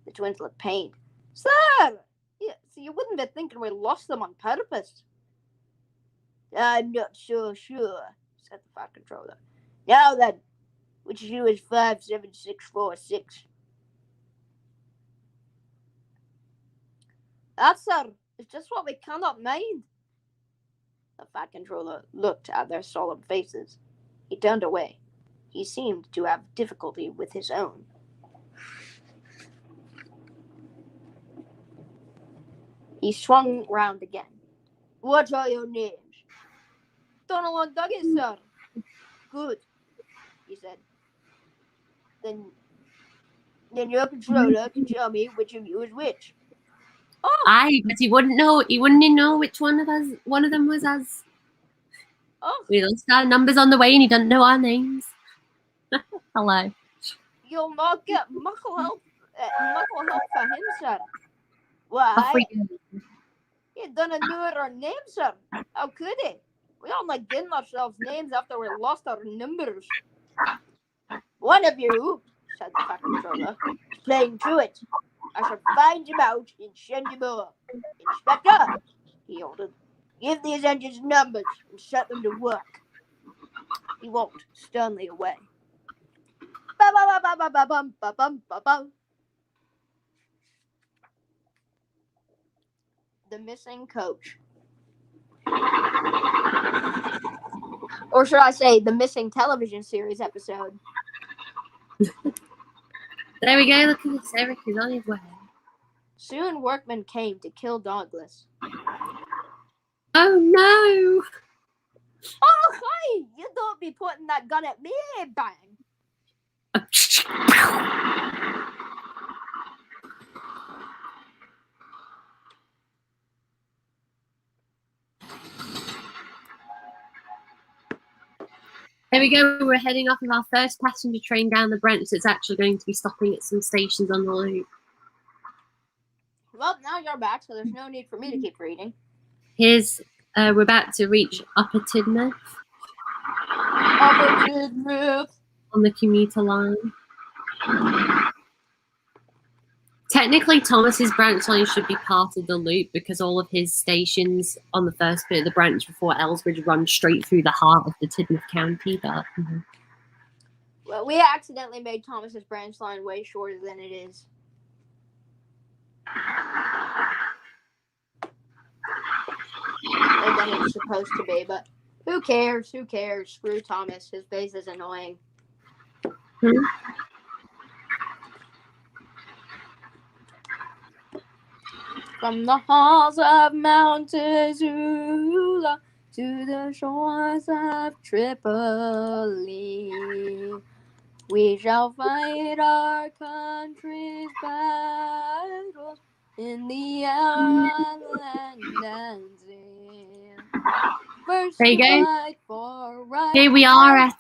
The twins looked pained. "Sir! Yeah, so you wouldn't be thinking we lost them on purpose?" "I'm not so sure," said the Fat Controller. "Now then, which shoe is 57646? "That, sir, is just what we cannot mind." The Fat Controller looked at their solemn faces. He turned away. He seemed to have difficulty with his own. He swung round again. "What are your names?" "Donald and Dougie, sir." "Good," he said. Then your controller can tell me which of you is which." Aye, but he wouldn't know. He wouldn't know which one of them was us. "Oh, We lost our numbers on the way, and he doesn't know our names. Hello. you'll not get muckle help for him, sir." Off "Why? we go. He didn't know our names, sir. How could he? We only given ourselves names after we lost our numbers." "One of you," said the Fat Controller, "is playing truant. I shall find him out and send him over. Inspector," he ordered, "give these engines numbers and set them to work." He walked sternly away. Ba-ba-ba-ba-ba-bum-ba-bum-ba-bum. The missing coach. Or should I say, the missing television series episode. There we go. Look at this. Eric is on his way. Soon workmen came to kill Douglas. Oh no! "Oh, hi! You don't be pointing that gun at me, bang!" There we go. We're heading off of our first passenger train down the branch that's actually going to be stopping at some stations on the loop. Well, now you're back, so there's no need for me to keep reading. Here's, we're about to reach Upper Tidmouth on the commuter line. Technically, Thomas's branch line should be part of the loop because all of his stations on the first bit of the branch before Ellsbridge run straight through the heart of the Tidmouth County. But Well, we accidentally made Thomas's branch line way shorter than it is. Or than it's supposed to be, but who cares? Who cares? Screw Thomas. His face is annoying. From the halls of Mount Azula to the shores of Tripoli, we shall fight our country's battles in the island dancing. First There you go. fight for right. Here we are at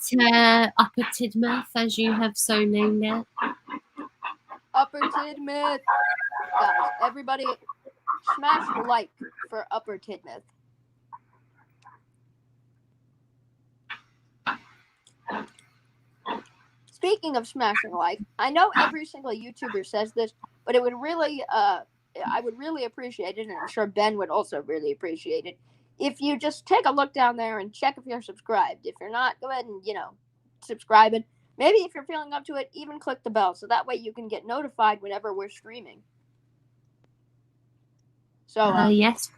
Upper Tidmouth, as you have so named it. Upper Tidmouth. Guys, everybody smash the like for Upper Tidmouth. Speaking of smashing like, I know every single YouTuber says this, but it would really, I would really appreciate it, and I'm sure Ben would also really appreciate it, if you just take a look down there and check if you're subscribed. If you're not, go ahead and, subscribe. And maybe if you're feeling up to it, even click the bell, so that way you can get notified whenever we're streaming. So, Yes,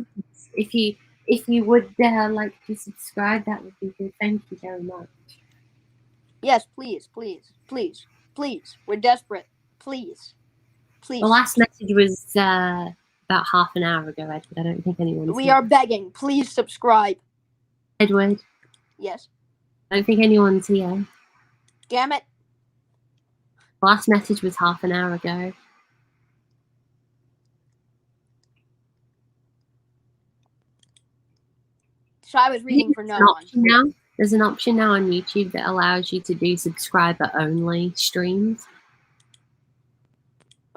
if you would like to subscribe, that would be good. Thank you very much. yes, please, please, please, please. We're desperate. Please, please. The last message was about half an hour ago, Edward. I don't think anyone's We here. are begging. Please subscribe. Edward, Yes. I don't think anyone's here. Damn it. The last message was half an hour ago. So I was reading for no one. There's an option now on YouTube that allows you to do subscriber-only streams.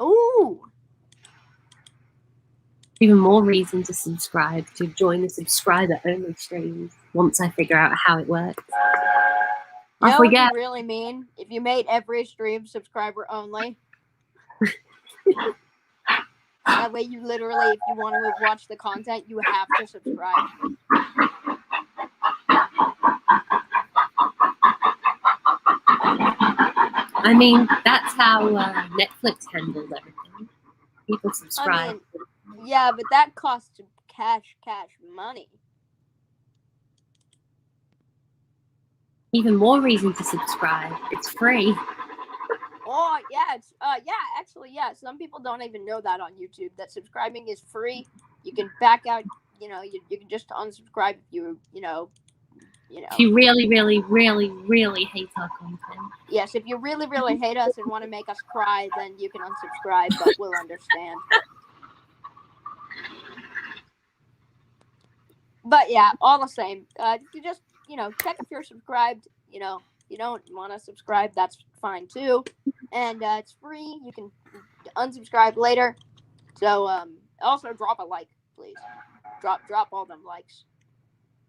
Ooh. Even more reason to subscribe, to join the subscriber-only streams once I figure out how it works. You know Off what we go. you really mean? If you made every stream subscriber only. That way you literally, if you want to watch the content, you have to subscribe. I mean, that's how Netflix handles everything. People subscribe. I mean, yeah, but that costs cash money. Even more reason to subscribe. It's free. Oh, yeah, it's actually, some people don't even know that on YouTube, that subscribing is free. You can back out, you can just unsubscribe if you If you really, really, really, really hate our content. Yes, if you really, really hate us and want to make us cry, then you can unsubscribe, but we'll understand. But yeah, all the same, if you just, check if you're subscribed, you don't want to subscribe, that's fine too. And it's free. You can unsubscribe later. So also drop a like, please. Drop all them likes.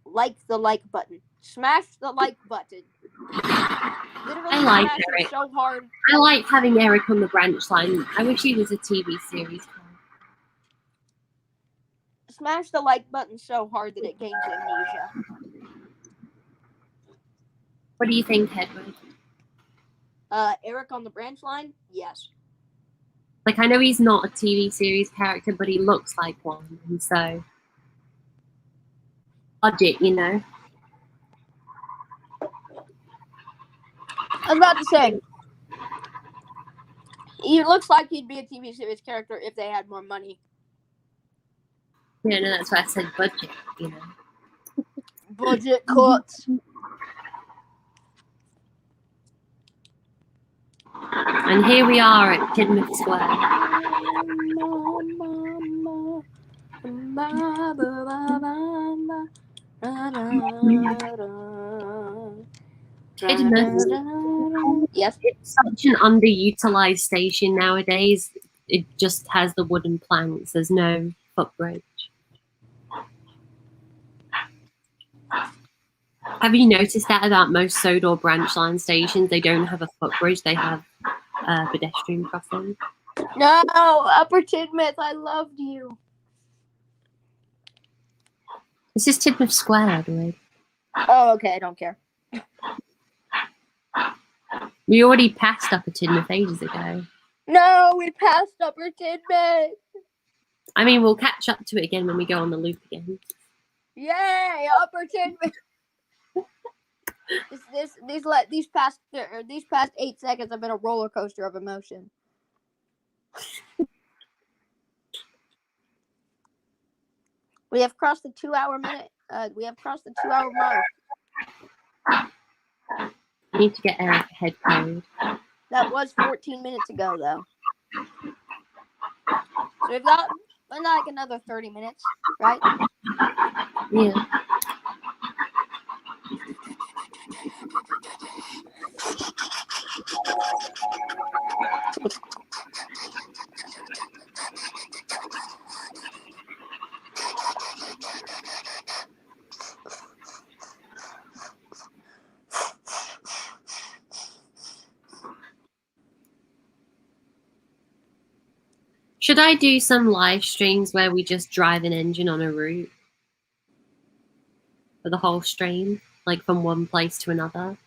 Like the like button. Smash the like button. Literally I like smash Eric. it so hard. I like having Eric on the branch line. I wish he was a TV series. Smash the like button so hard that it gains amnesia. What do you think, Edward? Eric on the branch line? Yes. Like, I know he's not a TV series character, but he looks like one, and so budget, I was about to say, he looks like he'd be a TV series character if they had more money. Yeah, no, that's why I said budget, Budget cuts. And here we are at Tidmouth Square. Tidmouth. Yes. It's such an underutilized station nowadays. It just has the wooden planks. There's no footbridge. Have you noticed that about most Sodor branch line stations? They don't have a footbridge. They have pedestrian crossing. No, Upper Tidmouth, I loved you. This is Tidmouth Square, Edward. Oh, okay, I don't care. We already passed Upper Tidmouth ages ago. No, we passed Upper Tidmouth. I mean, we'll catch up to it again when we go on the loop again. Yay, Upper Tidmouth. These past 8 seconds have been a roller coaster of emotion. We have crossed the 2-hour minute. We have crossed the 2-hour mark. I need to get Eric a head code. That was 14 minutes ago, though. So we've got And like another 30 minutes, right? Yeah. Should I do some live streams where we just drive an engine on a route for the whole stream, like from one place to another?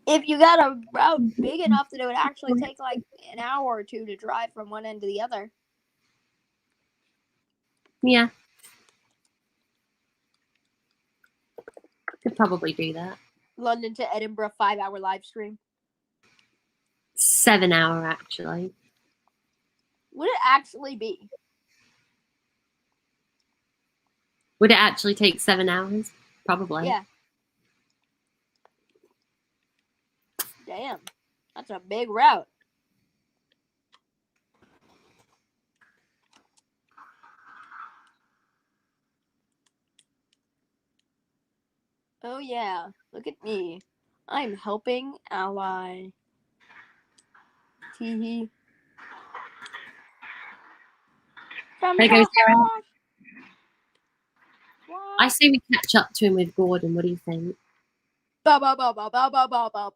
If you got a route big enough that it would actually take like an hour or two to drive from one end to the other. Yeah. Could probably do that. London to Edinburgh 5-hour live stream. 7 hour, actually. Would it actually be? Would it actually take 7 hours? Probably. Yeah. Damn. That's a big route. Oh yeah. Look at me. I'm helping ally. Teehee. From There goes Sarah. Josh. I say we catch up to him with Gordon. What do you think? Ba ba ba ba ba ba ba ba.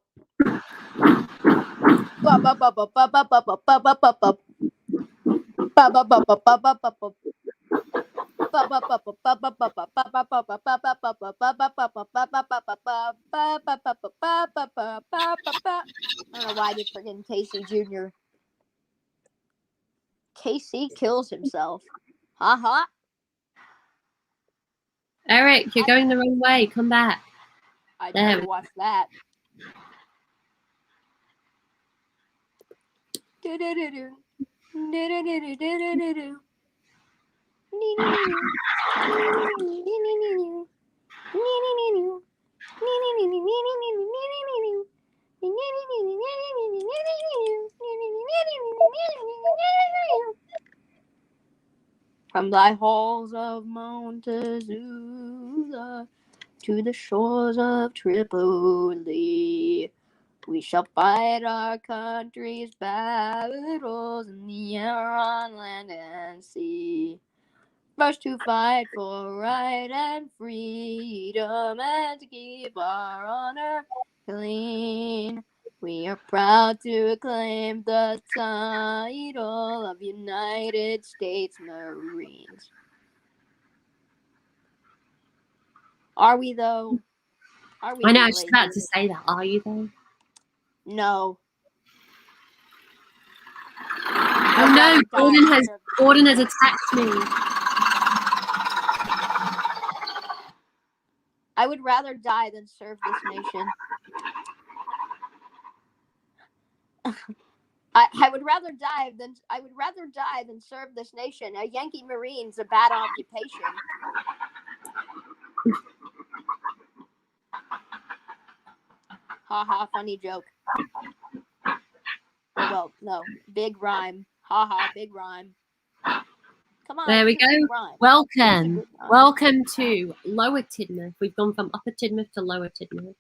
Ba ba ba ba ba ba ba ba ba ba ba ba. Ba ba ba ba ba ba ba ba. I don't know why I did freaking Casey Jr. Casey kills himself. Haha. Eric, you're going the wrong way. Come back. I There never we watched that. From thy halls of Montezuma to the shores of Tripoli, we shall fight our country's battles in the air, on land, and sea. First to fight for right and freedom, and to keep our honor clean. We are proud to claim the title of United States Marines. Are we, though? Are we I know, I really? was just about to say that. Are you, though? No. Oh, no. Gordon has attacked me. I would rather die than serve this nation. I would rather die than serve this nation. A Yankee Marine's a bad occupation. Ha ha, funny joke. Well, no, big rhyme. Ha ha, big rhyme. Come on. There we go. Welcome. Welcome to Lower Tidmouth. We've gone from Upper Tidmouth to Lower Tidmouth.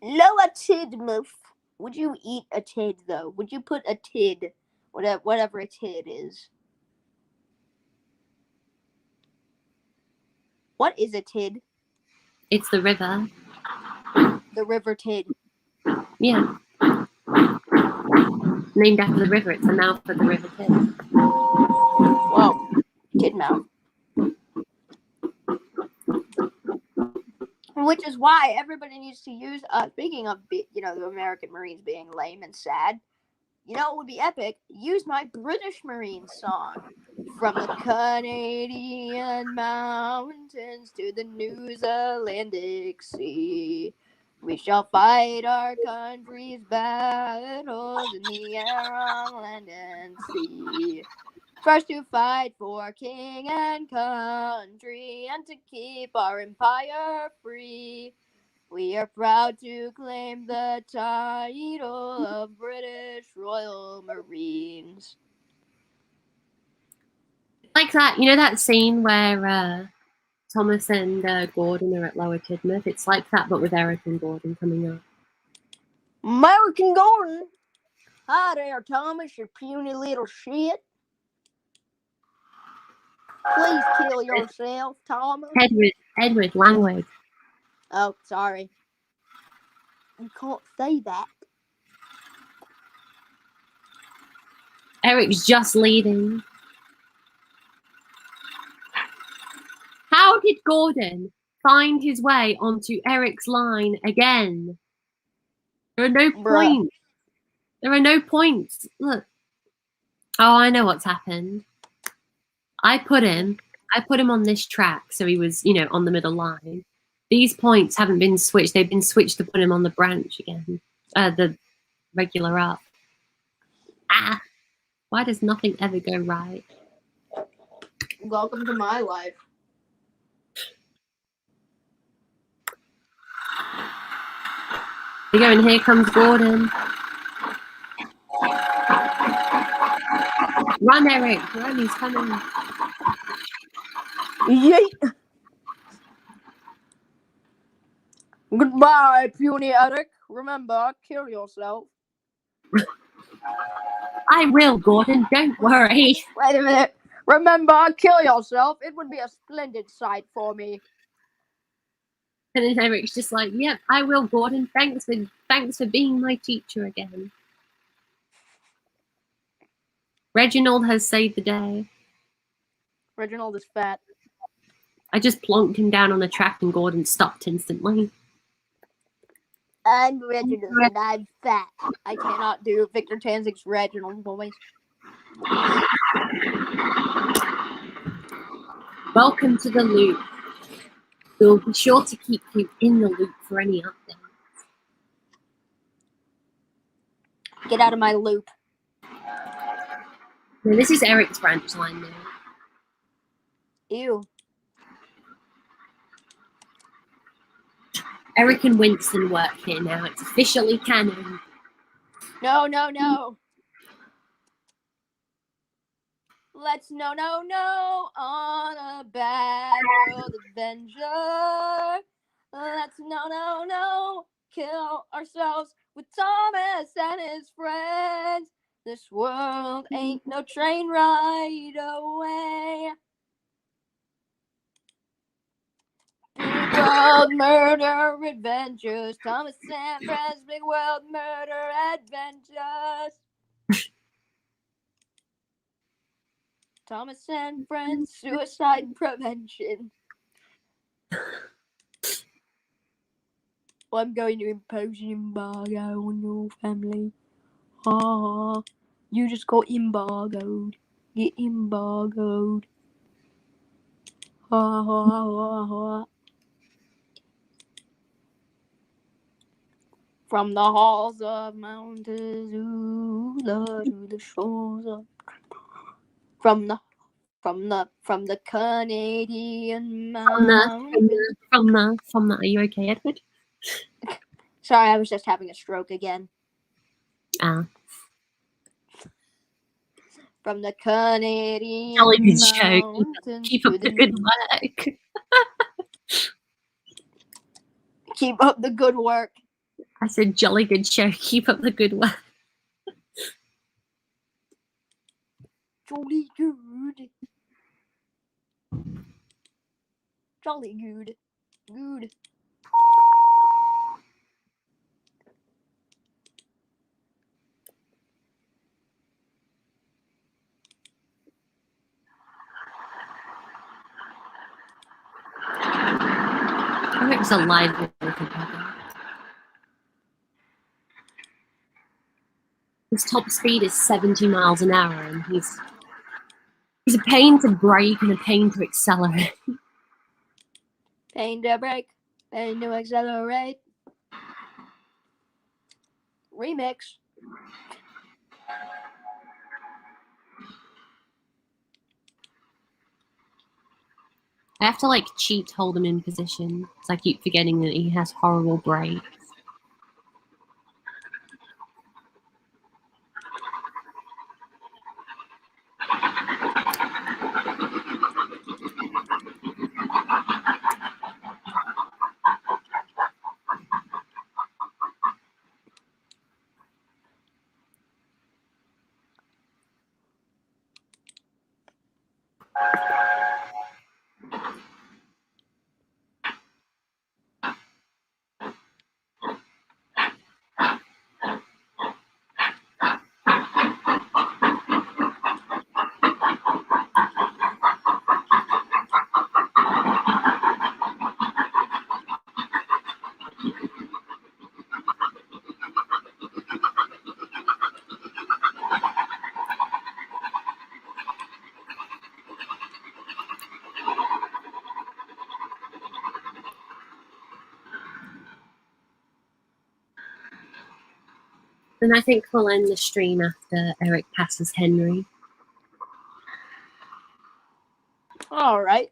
Lower Tidmouth. Would you eat a tid, though? Would you put a tid, whatever a tid is? What is a tid? It's the river. The River Tid. Yeah. Named after the river. It's the mouth of the River Tid. Whoa. Tidmouth. Which is why everybody needs to use, speaking of, the American Marines being lame and sad, it would be epic. Use my British Marines song. From the Canadian mountains to the New Zealandic sea, we shall fight our country's battles in the air, on land, and sea. First to fight for king and country, and to keep our empire free. We are proud to claim the title of British Royal Marines. Like that, you know that scene where Thomas and Gordon are at Lower Tidmouth? It's like that, but with Eric and Gordon coming up. American Gordon! Hi there, Thomas, you puny little shit. Please kill yourself, Thomas. Edward Langway. Oh, sorry. You can't say that. Eric's just leaving. How did Gordon find his way onto Eric's line again? There are no points. There are no points. Look. Oh, I know what's happened. I put him on this track, so he was, on the middle line. These points haven't been switched. They've been switched to put him on the branch again. The regular up. Ah! Why does nothing ever go right? Welcome to my life. Here we go, and here comes Gordon. Run, Eric! Run, he's coming. Yeet! Goodbye, puny Eric. Remember, kill yourself. I will, Gordon. Don't worry. Wait a minute. Remember, kill yourself. It would be a splendid sight for me. And then Eric's just like, "Yep, I will, Gordon. Thanks for being my teacher again." Reginald has saved the day. Reginald is fat. I just plonked him down on the track and Gordon stopped instantly. I'm Reginald and I'm fat. I cannot do Victor Tanzig's Reginald voice. Welcome to the loop. We'll be sure to keep you in the loop for any updates. Get out of my loop. No, this is Eric's branch line now. Ew. Eric and Winston work here now. It's officially canon. No. Let's no on a bad world adventure. Let's no kill ourselves with Thomas and his friends. This world ain't no train ride away. Big world murder adventures. Thomas and friends, big world murder adventures. Thomas and friends, suicide prevention. I'm going to impose an embargo on your family. Ha! You just got embargoed. Get embargoed. Ha ha ha ha. From the halls of Mount Azula to the shores of from the Canadian mountains. From the. Are you okay, Edward? Sorry, I was just having a stroke again. Ah. From the Canadian Jolly good show. mountains. Keep up the good work. Keep up the good work. I said jolly good show. Keep up the good work. Jolly good. Jolly good. Good. Eric's a live little brother. His top speed is 70 miles an hour, and he's a pain to brake and a pain to accelerate. Pain to brake. Pain to accelerate. Remix. I have to like cheat hold him in position because I keep forgetting that he has horrible brakes. And I think we'll end the stream after Eric passes Henry. All right.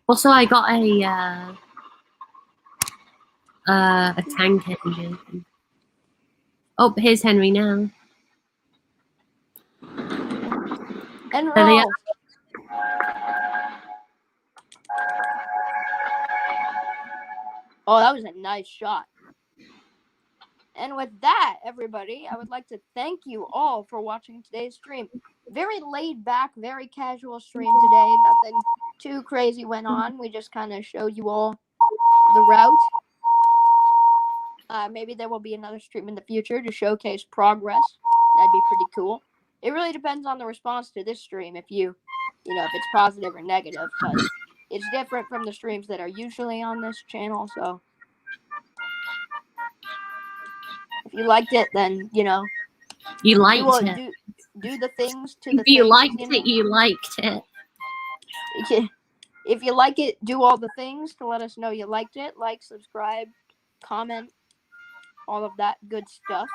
Also, I got a tank engine. Oh, here's Henry now. And There they roll. are. Oh, that was a nice shot. And with that, everybody, I would like to thank you all for watching today's stream. Very laid back, very casual stream today. Nothing too crazy went on. We just kind of showed you all the route. Maybe there will be another stream in the future to showcase progress. That'd be pretty cool. It really depends on the response to this stream if if it's positive or negative, because it's different from the streams that are usually on this channel. So if you liked it, then You liked it. do the things to the If you things, liked it, you liked it. If you like it, do all the things to let us know you liked it. Like, subscribe, comment, all of that good stuff.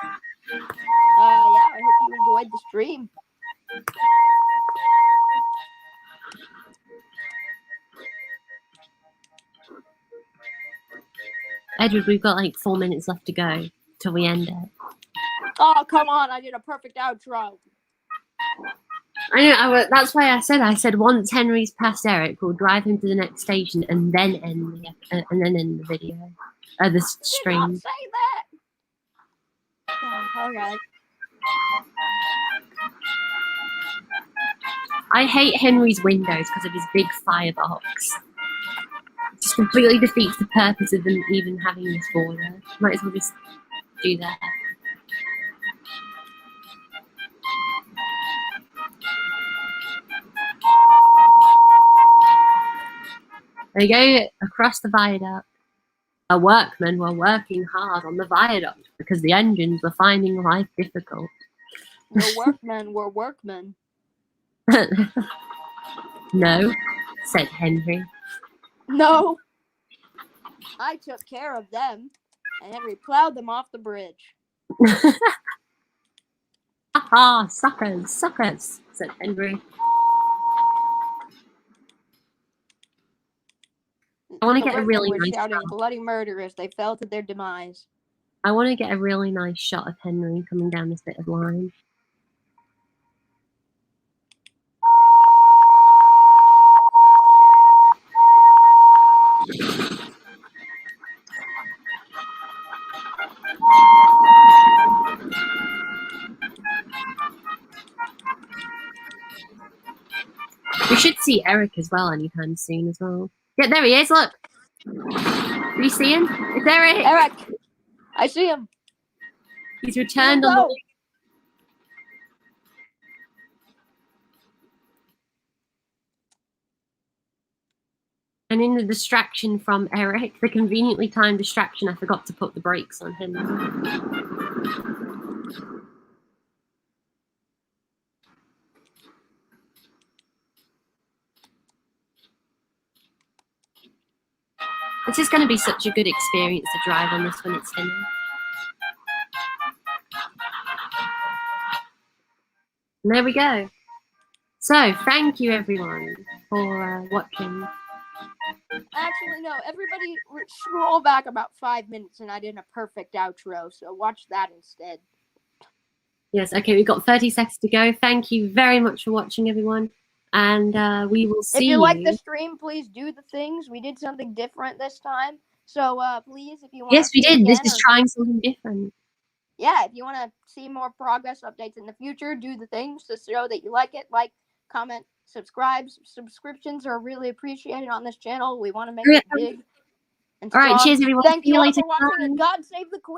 I hope you enjoyed the stream. Edward, we've got like 4 minutes left to go till we end it. Oh, come on. I did a perfect outro. I know. That's why I said once Henry's past Eric, we'll drive him to the next station and then end the video, the stream. Did not say that. Oh, okay. I hate Henry's windows because of his big firebox. It just completely defeats the purpose of them even having this border. Might as well just do that. There you go, across the viaduct. Our workmen were working hard on the viaduct because the engines were finding life difficult. The workmen were workmen. No, said Henry. No. I took care of them, and Henry plowed them off the bridge. Aha, suckers, suckers, said Henry. I want to get a really nice shouting shot. bloody murder as they fell to their demise. I want to get a really nice shot of Henry coming down this bit of line. We should see Eric as well anytime soon as well. Yeah, there he is, look. Do you see him? It's Eric! Eric! I see him. He's returned on the... And in the distraction from Eric, the conveniently timed distraction, I forgot to put the brakes on him. This is going to be such a good experience to drive on this when it's finished. And there we go. So thank you everyone for watching. Actually, no. Everybody scroll back about 5 minutes, and I did a perfect outro. So watch that instead. Yes, okay, we've got 30 seconds to go. Thank you very much for watching, everyone. And we will see If you you. like the stream, please do the things. We did something different this time. So please, if you want Yes, to we see it did. This again, is trying something different. yeah, if you want to see more progress updates in the future, do the things to show that you like it. Like, comment, subscribe. Subscriptions are really appreciated on this channel. We want to make it big and All right, strong. cheers, everyone. Thank See you you all later. for watching, Bye. and God save the Queen.